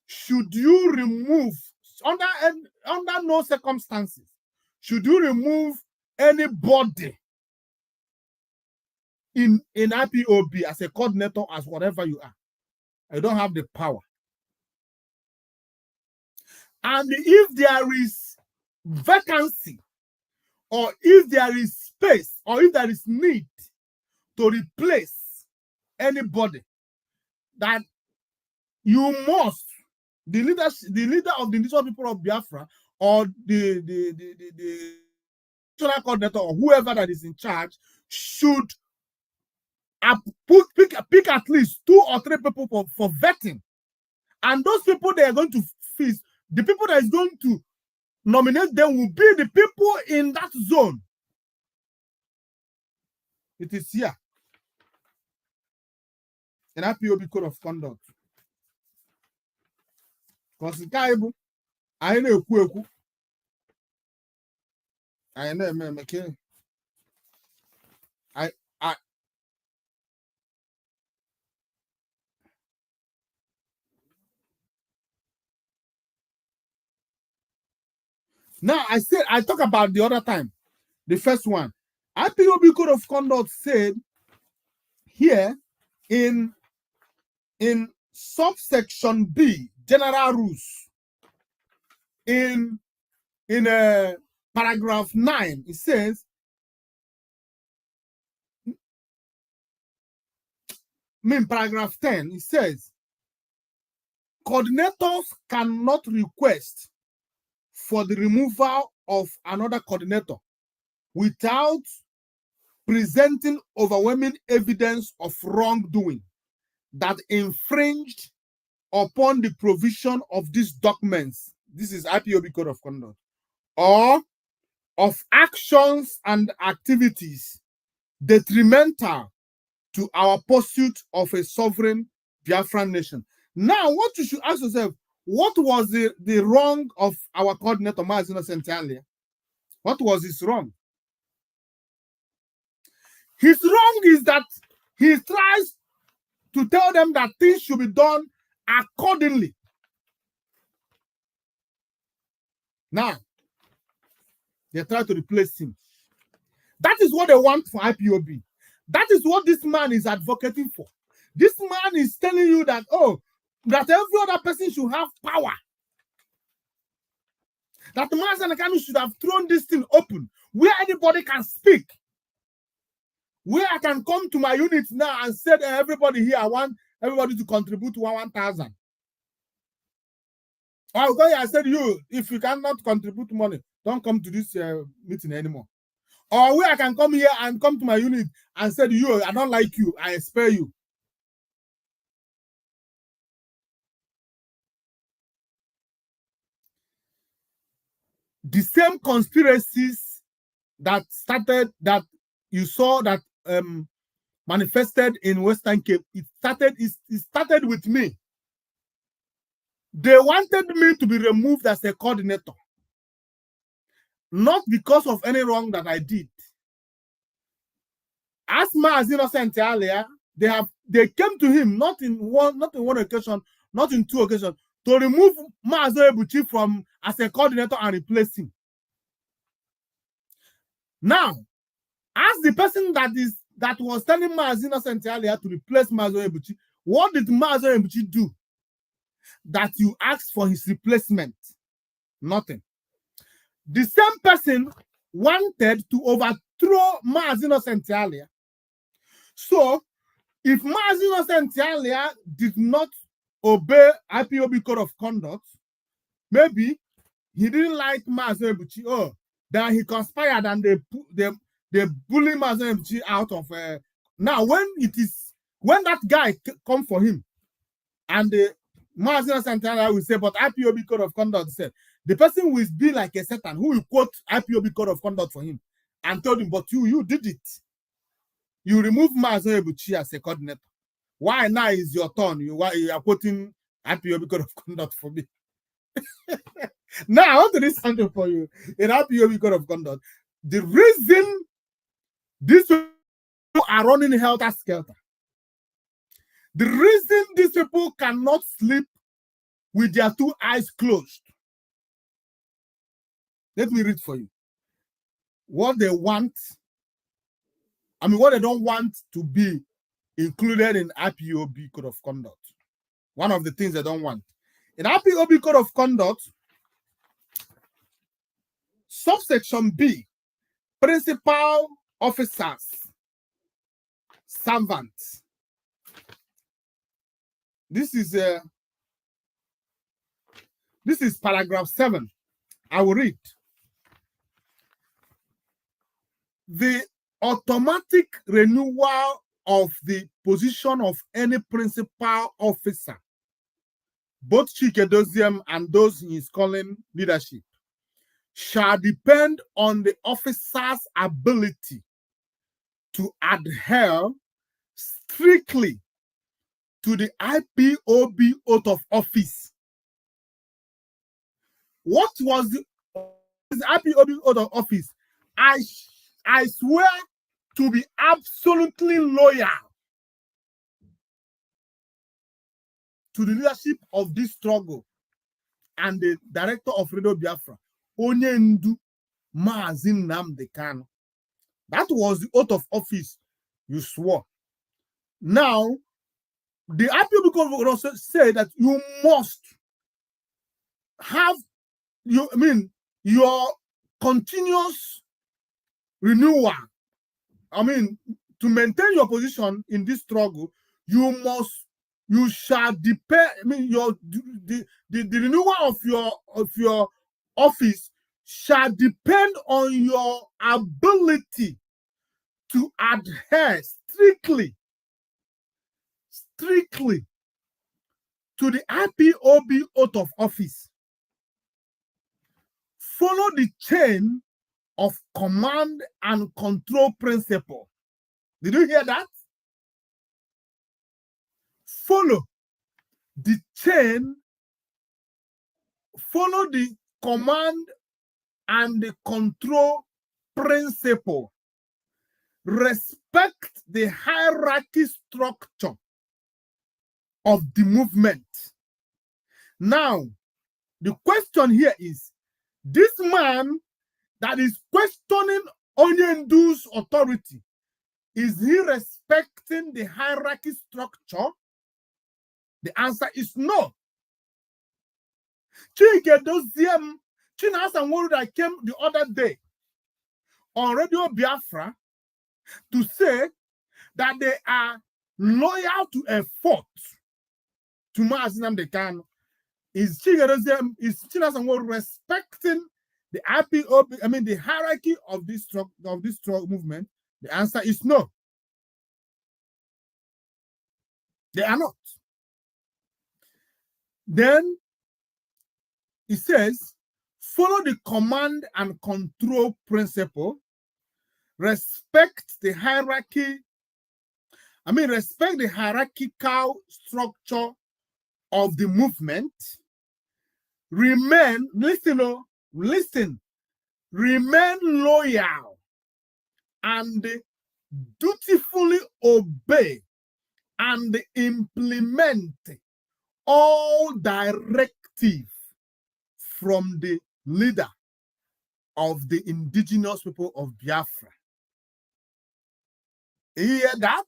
should you remove, under no circumstances, should you remove anybody in IPOB as a coordinator, as whatever you are. I don't have the power. And if there is vacancy, or if there is space, or if there is need to replace anybody, that you must, the leader of the indigenous people of Biafra, or the national coordinator, or whoever that is in charge, should pick at least 2 or 3 people for vetting. And those people they are going to feast, the people that is going to nominate them will be the people in that zone. It is here in IPOB Code of Conduct. Because I know now I talk about the other time, the first one. IPOB Code of Conduct said here in subsection B, general rules, in paragraph 9, it says, paragraph 10, it says, coordinators cannot request for the removal of another coordinator without presenting overwhelming evidence of wrongdoing that infringed upon the provision of these documents. This is IPOB Code of Conduct. or of actions and activities detrimental to our pursuit of a sovereign Biafran nation. Now, what you should ask yourself, what was the wrong of our coordinator, MAZI Innocent earlier? What was his wrong? His wrong is that he tries to tell them that things should be done accordingly. Now, they try to replace him. That is what they want for IPOB. That is what this man is advocating for. This man is telling you that, oh, that every other person should have power. That MAZI and KANU should have thrown this thing open, where anybody can speak. Where I can come to my unit now and say, everybody here, I want everybody to contribute to 1,000. Or I said, you, if you cannot contribute money, don't come to this meeting anymore. Or where I can come here and come to my unit and say, you, I don't like you, I spare you. The same conspiracies that started, that you saw that manifested in Western Cape, it started with me. They wanted me to be removed as a coordinator. Not because of any wrong that I did. As MAZI Innocent earlier, they came to him not in one occasion, not in two occasions, to remove MAZI Ebuchi from as a coordinator and replace him. Now, as the person that was telling MAZI Innocent earlier to replace MAZI Ebuchi, what did MAZI Ebuchi do that you asked for his replacement? Nothing. The same person wanted to overthrow MAZI Innocent earlier. So, if MAZI Innocent earlier did not obey IPOB code of conduct, maybe he didn't like MAZI Ebuchi. Oh, then he conspired and they bully MAZI Ebuchi out of. Now, when that guy come for him, and the MAZI Innocent earlier will say, but IPOB code of conduct said, the person will be like a Satan who will quote IPOB code of conduct for him and told him, but you did it. You remove MAZI Ebuchi as a coordinator. Why now is your turn? You are quoting IPOB code of conduct for me. Now I want to read something for you in IPOB code of conduct. The reason these people are running helter-skelter, the reason these people cannot sleep with their two eyes closed. Let me read for you what they want. I mean, what they don't want to be included in IPOB code of conduct. One of the things they don't want. In IPOB code of conduct, subsection B, principal officers, servants. This is paragraph 7. I will read. The automatic renewal of the position of any principal officer, both Chikedozium and those in his calling leadership, shall depend on the officer's ability to adhere strictly to the IPOB oath of office. What was the IPOB oath of office? I swear to be absolutely loyal to the leadership of this struggle and the director of Radio Biafra, Onyendu MAZI NNAMDI KANU. That was the oath of office you swore. Now, the IPOB code also say that you must have your continuous renewal. I mean, to maintain your position in this struggle, you shall depend. I mean, the renewal of your office shall depend on your ability to adhere strictly to the IPOB oath of office. follow the chain of command and control principle. Did you hear that? Follow the chain, follow the command and the control principle. Respect the hierarchy structure of the movement. Now, the question here is, this man that is questioning Onyendu's authority, is he respecting the hierarchy structure? The answer is no. Chinasa Nworu that came the other day on Radio Biafra to say that they are loyal to a fort to MAZI Nnamdi Kanu. Is Chinasa Nworu respecting the IPOB, I mean the hierarchy of this movement? The answer is no. They are not. Then it says, follow the command and control principle, respect the hierarchy, respect the hierarchical structure of the movement, remain loyal and dutifully obey and implement all directives from the leader of the indigenous people of Biafra. You hear that?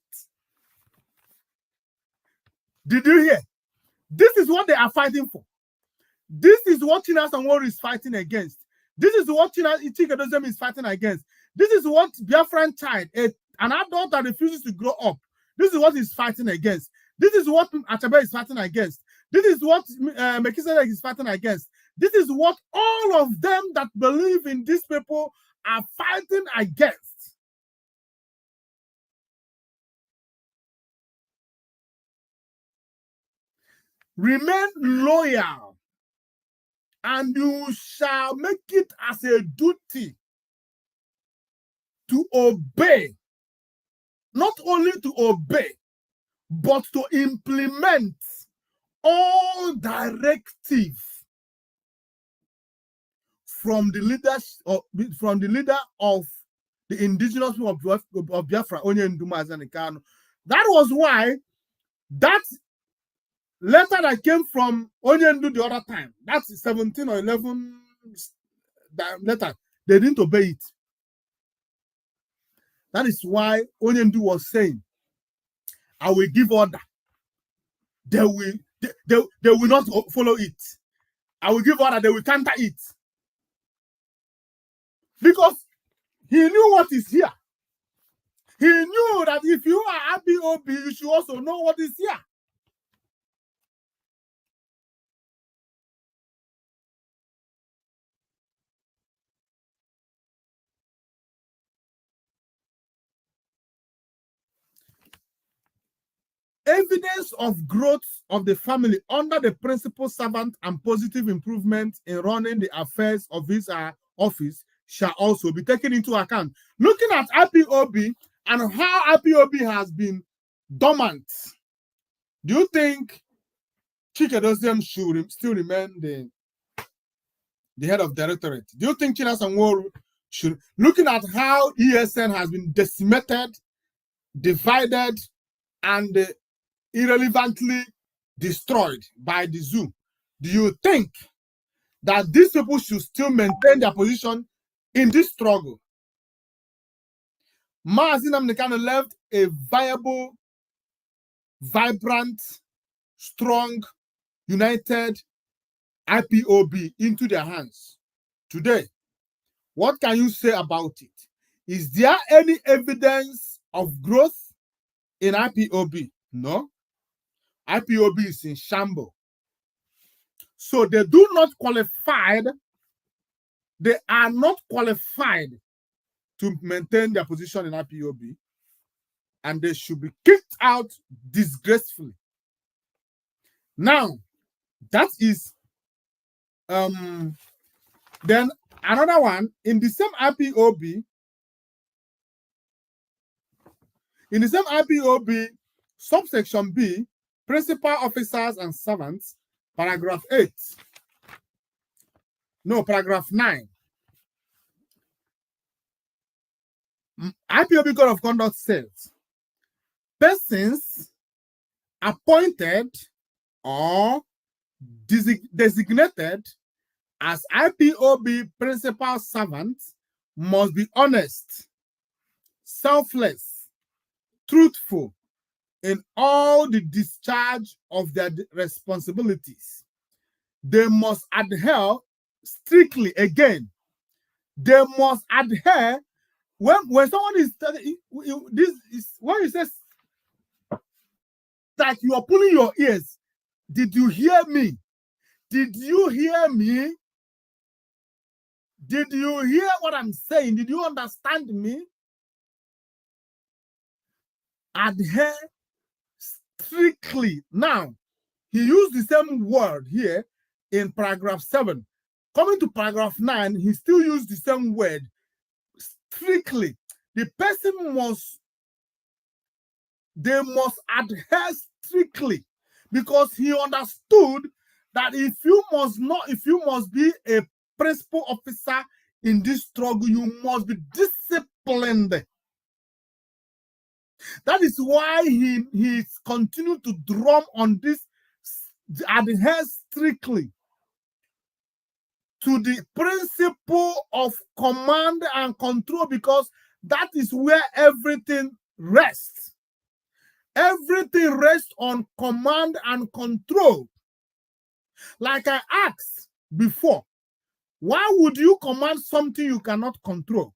Did you hear? This is what they are fighting for. This is what Chinasa Nworu is fighting against. This is what Chikadozem is fighting against. This is what Biafran child, an adult that refuses to grow up, this is what he's fighting against. This is what Achabe is fighting against. This is what Melchizedek is fighting against. This is what all of them that believe in these people are fighting against. Remain loyal, and you shall make it as a duty to obey. Not only to obey, but to implement all directives from the leader of the indigenous people of Biafra, Onyendu MAZI Nnamdi Kanu. That was why that letter that came from Onyendu the other time, that's 17 or 11 letter, they didn't obey it. That is why Onyendu was saying, I will give order. They will not follow it. I will give order, they will counter it. Because he knew what is here. He knew that if you are IPOB, you should also know what is here. Evidence of growth of the family under the principal servant and positive improvement in running the affairs of his office shall also be taken into account. Looking at IPOB and how IPOB has been dormant, do you think Chikedozem should still remain the head of directorate? Do you think Chinasa Nworu should, looking at how ESN has been decimated, divided, and irrelevantly destroyed by the zoo, do you think that these people should still maintain their position in this struggle? MAZI Nnamdi Kanu left a viable, vibrant, strong, united IPOB into their hands. Today, what can you say about it? Is there any evidence of growth in IPOB? No. IPOB is in shambles. So they do not qualify. They are not qualified to maintain their position in IPOB, and they should be kicked out disgracefully. Now, that is then Another one, in the same IPOB, subsection B, principal officers and servants, paragraph 8. No, paragraph 9. IPOB Code of Conduct says, persons appointed or designated as IPOB principal servants must be honest, selfless, truthful in all the discharge of their responsibilities. They must adhere strictly, again, they must adhere. When someone is this is when he says that you are pulling your ears. Did you hear me? Did you hear me? Did you hear what I'm saying? Did you understand me? Adhere strictly. Now, he used the same word here in paragraph 7. Coming to paragraph 9, he still used the same word, strictly. The person they must adhere strictly, because he understood that if you must be a principal officer in this struggle, you must be disciplined. That is why he continued to drum on this, adhere strictly to the principle of command and control, because that is where everything rests. Everything rests on command and control. Like I asked before, why would you command something you cannot control?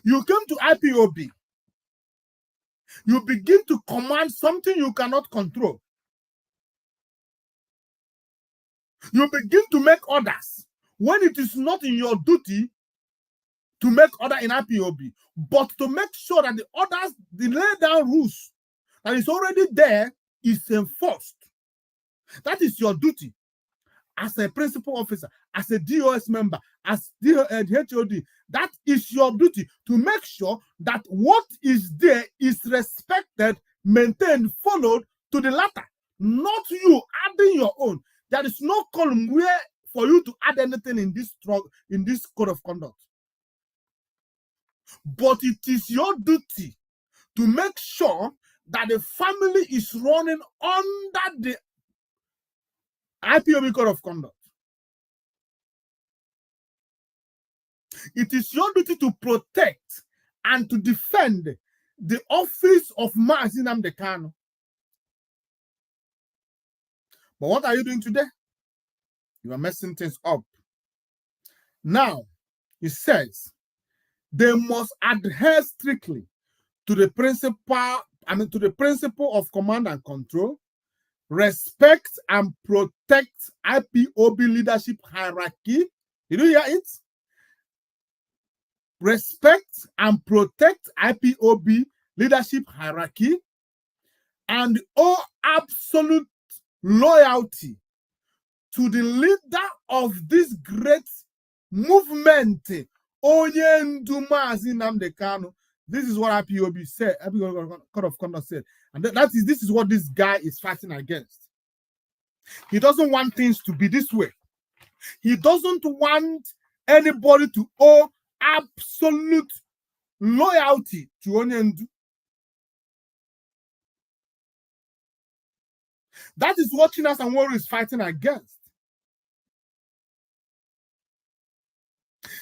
You came to IPOB. You begin to command something you cannot control. You begin to make orders when it is not in your duty to make order in IPOB, but to make sure that the orders, the lay down rules that is already there is enforced. That is your duty as a principal officer, as a DOS member, as HOD. That is your duty to make sure that what is there is respected, maintained, followed to the latter. Not you adding your own. There is no column where for you to add anything in this code of conduct. But it is your duty to make sure that the family is running under the IPOB Code of Conduct. It is your duty to protect and to defend the office of MAZI NNAMDI KANU. But what are you doing today? You are messing things up. Now, it says they must adhere strictly to the principle of command and control, respect and protect IPOB leadership hierarchy. Did you hear it? Respect and protect IPOB leadership hierarchy, and owe absolute loyalty to the leader of this great movement, Onye Ndu MAZI NNAMDI KANU. This is what IPOB said, IPOB Code of Conduct said. And this is what this guy is fighting against. He doesn't want things to be this way. He doesn't want anybody to owe absolute loyalty to Onye Ndu. That is what Chinas and Warrior is fighting against.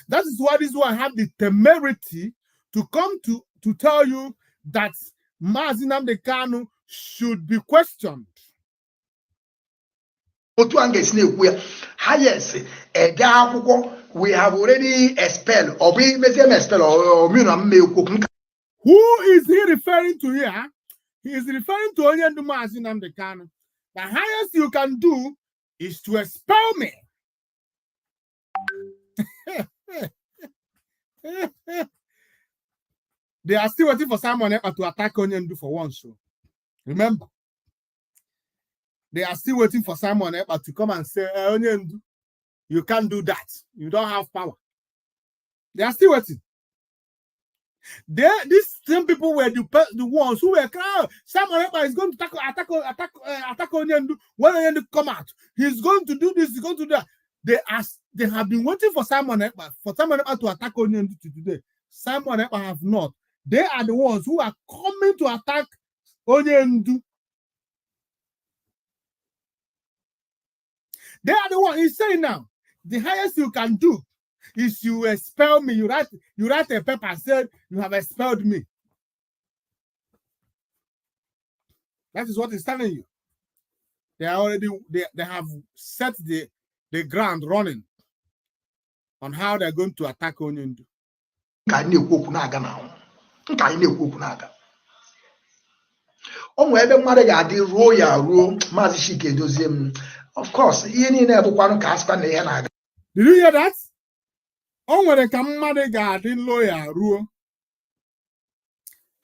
That is why this one have the temerity to come to tell you that MAZI NNAMDI KANU should be questioned. We have already expelled, or we may say expelled, who is he referring to here? He is referring to Onye Ndu MAZI NNAMDI KANU. The highest you can do is to expel me. They are still waiting for Simon to attack Onye Ndu for once. So remember, They are still waiting for Simon Ekpa to come and say, Onyendu, you can't do that. You don't have power. They are still waiting. These same people were the ones who were crying. Simon Ekpa is going to attack Onyendu. When Onyendu come out, he's going to do this, he's going to do that. They have been waiting for Simon Ekpa to attack Onyendu today. Simon Ekpa have not. They are the ones who are coming to attack Onyendu. They are the ones. He's saying now, the highest you can do is you expel me. You write a paper and say you have expelled me. That is what he's telling you. They are already they have set the ground running on how they're going to attack Onyendu. Of course, did you hear that?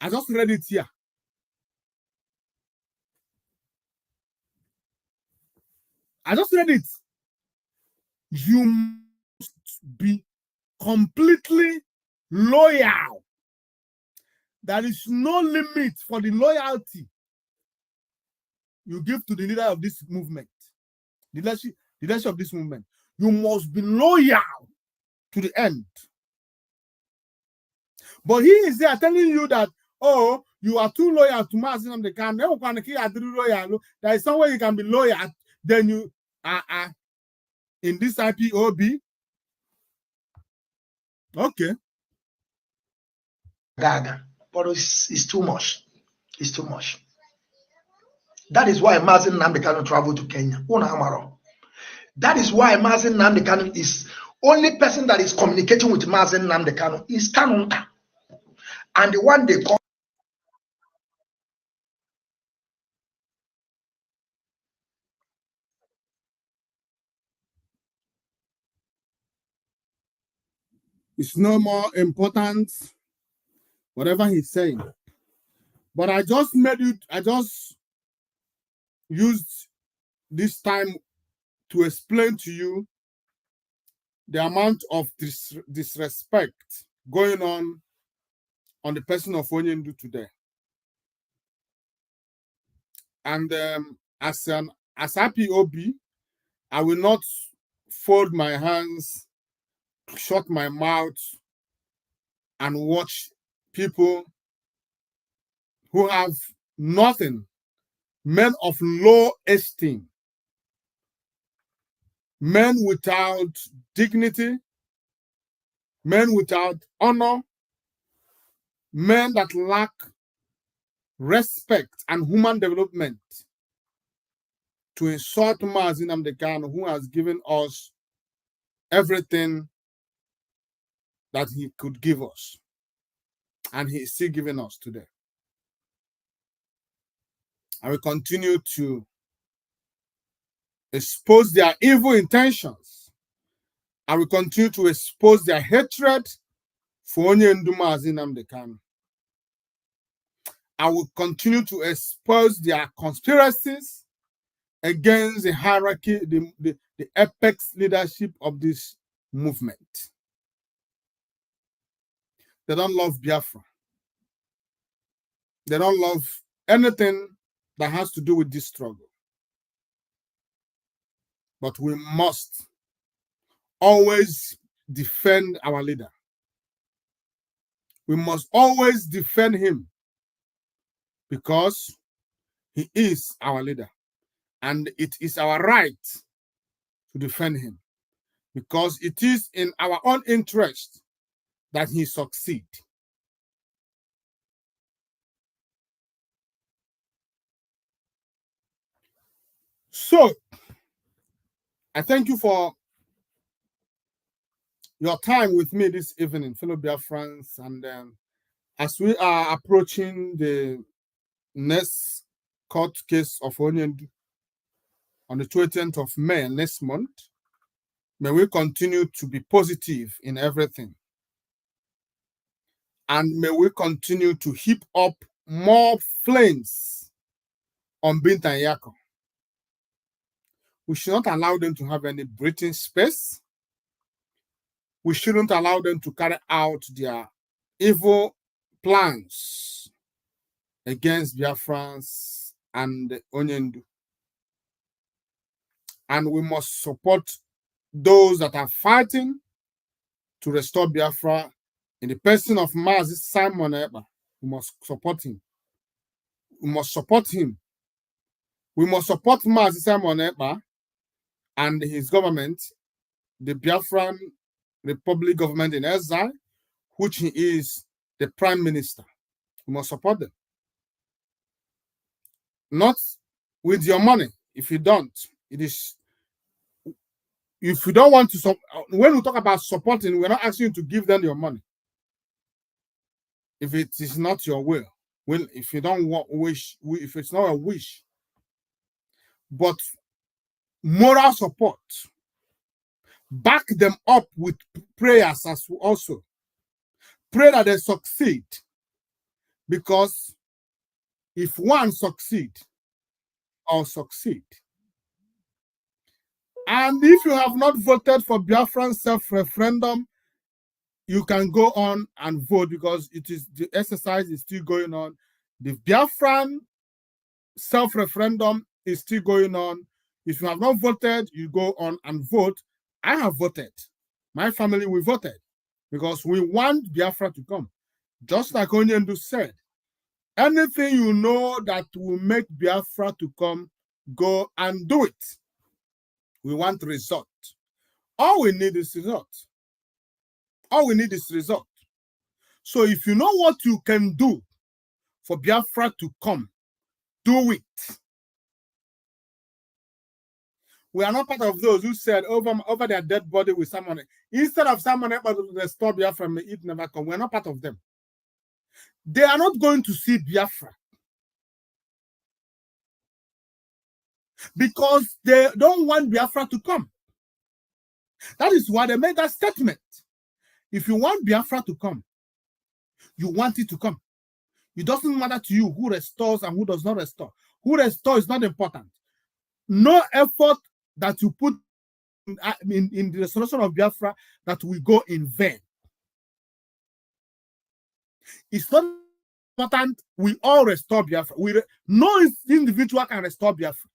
I just read it here. I just read it. You must be completely loyal. There is no limit for the loyalty you give to the leader of this movement. The leadership of this movement. You must be loyal to the end. But he is there telling you that, oh, you are too loyal to MAZI Nnamdi Kanu. There is somewhere you can be loyal. Then you are in this IPOB. Okay. Gaga, but it's too much. It's too much. That is why MAZI Nnamdi Kanu traveled to Kenya. That is why MAZI Nnamdi Kanu is only person that is communicating with MAZI Nnamdi Kanu is Kanunta. And the one they call it's no more important, whatever he's saying. But I just used this time to explain to you the amount of disrespect going on the person of Onyendu today. And as IPOB, I will not fold my hands, shut my mouth, and watch people who have nothing, men of low esteem, men without dignity, men without honor, men that lack respect and human development, to insult MAZI Nnamdi Kanu, who has given us everything that he could give us, and he is still giving us today. I will continue to expose their evil intentions. I will continue to expose their hatred for Onyendu MAZI Nnamdi Kanu. I will continue to expose their conspiracies against the hierarchy, the apex leadership of this movement. They don't love Biafra. They don't love anything that has to do with this struggle. But we must always defend our leader. We must always defend him because he is our leader. And it is our right to defend him because it is in our own interest that he succeed. So, I thank you for your time with me this evening, fellow Biafrans. And as we are approaching the next court case of Onyendu on the 20th of May next month, may we continue to be positive in everything. And may we continue to heap up more flames on Binta Nyako. We should not allow them to have any breathing space. We shouldn't allow them to carry out their evil plans against Biafrans and Onyendu. And we must support those that are fighting to restore Biafra in the person of MAZI Simon Ekpa. We must support him. We must support him. We must support MAZI Simon Ekpa and his government, the Biafran Republic government in exile, which he is the prime minister. We must support them. Not with your money. If you don't, it is. If you don't want to, when we talk about supporting, we're not asking you to give them your money. If it is not your will, if you don't wish, if it's not a wish, but moral support, back them up with prayers as also. Pray that they succeed, because if one succeed, all succeed. And if you have not voted for Biafran self-referendum, you can go on and vote, because the exercise is still going on. The Biafran self-referendum is still going on. If you have not voted, you go on and vote. I have voted. My family, we voted, because we want Biafra to come. Just like Onyendu said, anything you know that will make Biafra to come, go and do it. We want result. All we need is result. All we need is result. So if you know what you can do for Biafra to come, do it. We are not part of those who said over their dead body with someone. Instead of someone able to restore Biafra, may it never come. We are not part of them. They are not going to see Biafra, because they don't want Biafra to come. That is why they made that statement. If you want Biafra to come, you want it to come. It doesn't matter to you who restores and who does not restore. Who restores is not important. No effort that you put in the restoration of Biafra that will go in vain. It's not important we all restore Biafra. No individual can restore Biafra.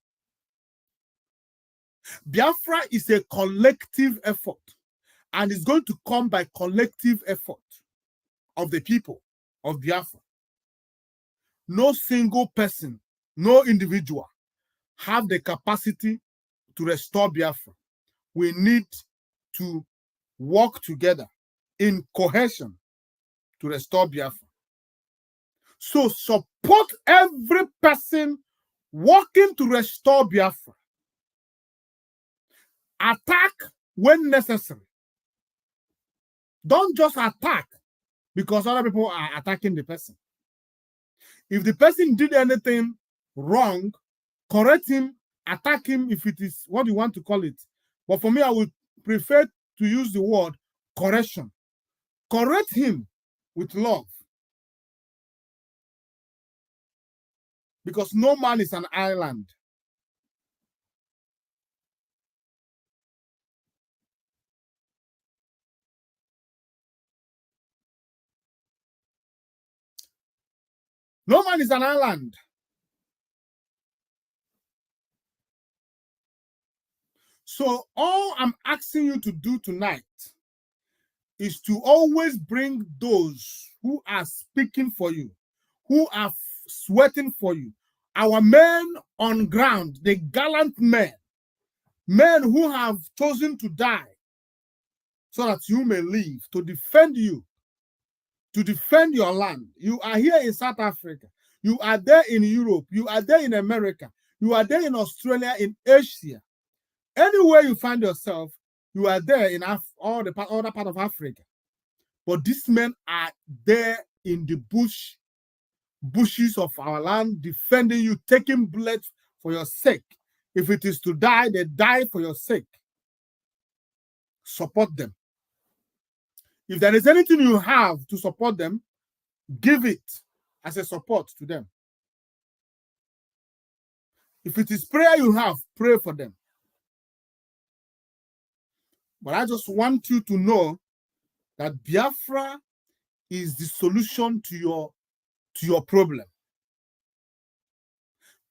Biafra is a collective effort, and it's going to come by collective effort of the people of Biafra. No single person, no individual have the capacity to restore Biafra. We need to work together in cohesion to restore Biafra. So support every person working to restore Biafra. Attack when necessary. Don't just attack because other people are attacking the person. If the person did anything wrong, correct him, attack him if it is what you want to call it. But for me, I would prefer to use the word correction. Correct him with love. Because no man is an island. No man is an island. So all I'm asking you to do tonight is to always bring those who are speaking for you, who are sweating for you. Our men on ground, the gallant men who have chosen to die so that you may live, to defend you, to defend your land. You are here in South Africa. You are there in Europe. You are there in America. You are there in Australia, in Asia. Anywhere you find yourself, you are there in all the other part of Africa. But these men are there in the bushes of our land, defending you, taking blood for your sake. If it is to die, they die for your sake. Support them. If there is anything you have to support them, give it as a support to them. If it is prayer you have, pray for them. But I just want you to know that Biafra is the solution to your problem.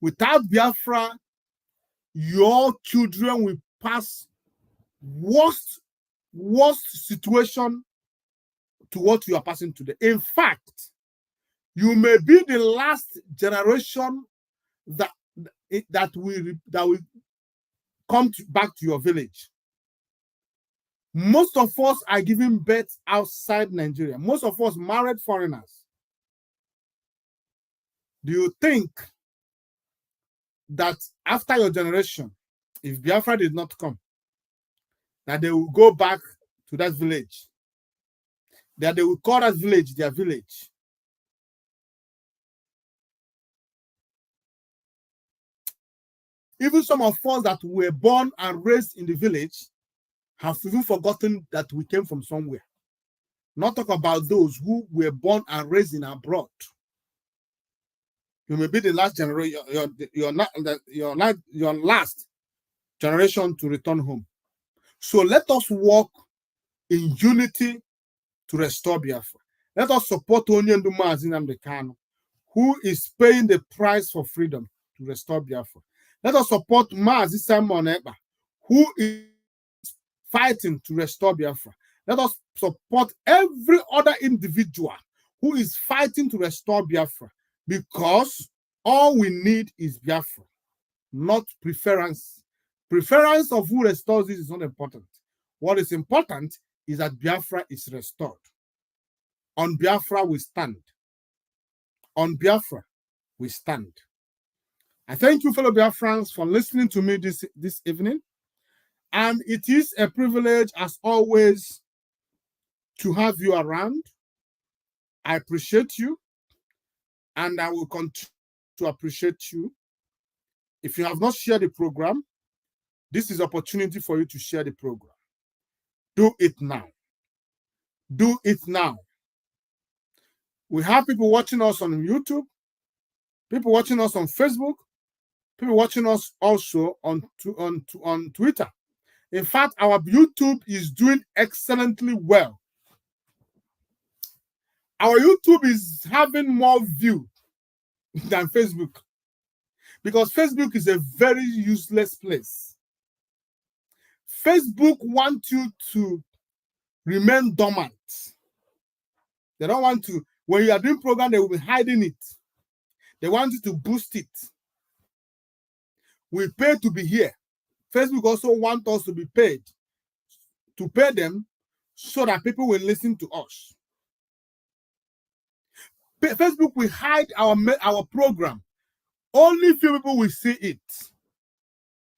Without Biafra, your children will pass worst situation to what you are passing today. In fact, you may be the last generation that will come back to your village. Most of us are giving birth outside Nigeria. Most of us married foreigners. Do you think that after your generation, if Biafra did not come, that they will go back to that village? That they will call that village their village? Even some of us that were born and raised in the village have even forgotten that we came from somewhere. Not talk about those who were born and raised in abroad. You may be the last generation, your last generation to return home. So let us work in unity to restore Biafra. Let us support Onyendu MAZI NNAMDI KANU, who is paying the price for freedom to restore Biafra. Let us support MAZI Simon Ekpa, who is fighting to restore Biafra. Let us support every other individual who is fighting to restore Biafra, because all we need is Biafra, not preference. Preference of who restores this is not important. What is important is that Biafra is restored. On Biafra we stand. On Biafra we stand. I thank you, fellow Biafrans, for listening to me this evening. And it is a privilege, as always, to have you around. I appreciate you, and I will continue to appreciate you. If you have not shared the program, this is an opportunity for you to share the program. Do it now. Do it now. We have people watching us on YouTube, people watching us on Facebook, people watching us also on Twitter. In fact, our YouTube is doing excellently well. Our YouTube is having more views than Facebook, because Facebook is a very useless place. Facebook wants you to remain dormant. They don't want to, when you are doing program, they will be hiding it. They want you to boost it. We pay to be here. Facebook also wants us to be paid, to pay them so that people will listen to us. Facebook will hide our program. Only few people will see it.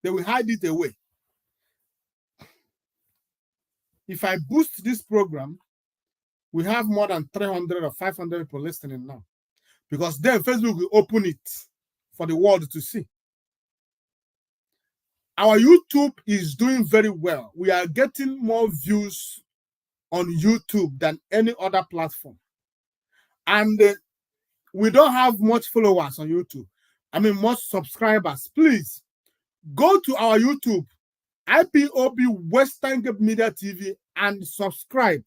They will hide it away. If I boost this program, we have more than 300 or 500 people listening now, because then Facebook will open it for the world to see. Our YouTube is doing very well. We are getting more views on YouTube than any other platform. And we don't have much followers on YouTube. I mean, much subscribers. Please go to our YouTube, IPOB Western Cape Media TV, and subscribe.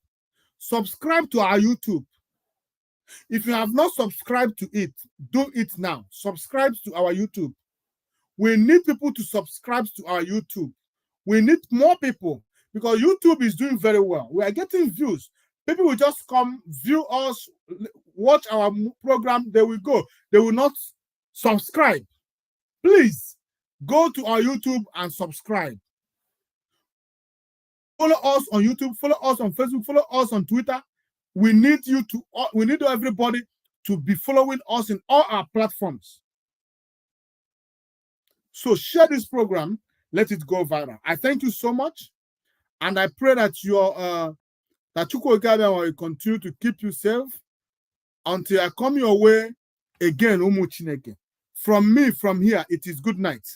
Subscribe to our YouTube. If you have not subscribed to it, do it now. Subscribe to our YouTube. We need people to subscribe to our YouTube. We need more people, because YouTube is doing very well. We are getting views. People will just come, view us, watch our program. They will go. They will not subscribe. Please go to our YouTube and subscribe. Follow us on YouTube. Follow us on Facebook. Follow us on Twitter. We need you to. We need everybody to be following us in all our platforms. So share this program. Let it go viral. I thank you so much, and I pray that that Chukwu will continue to keep you safe until I come your way again. From me, from here, it is good night.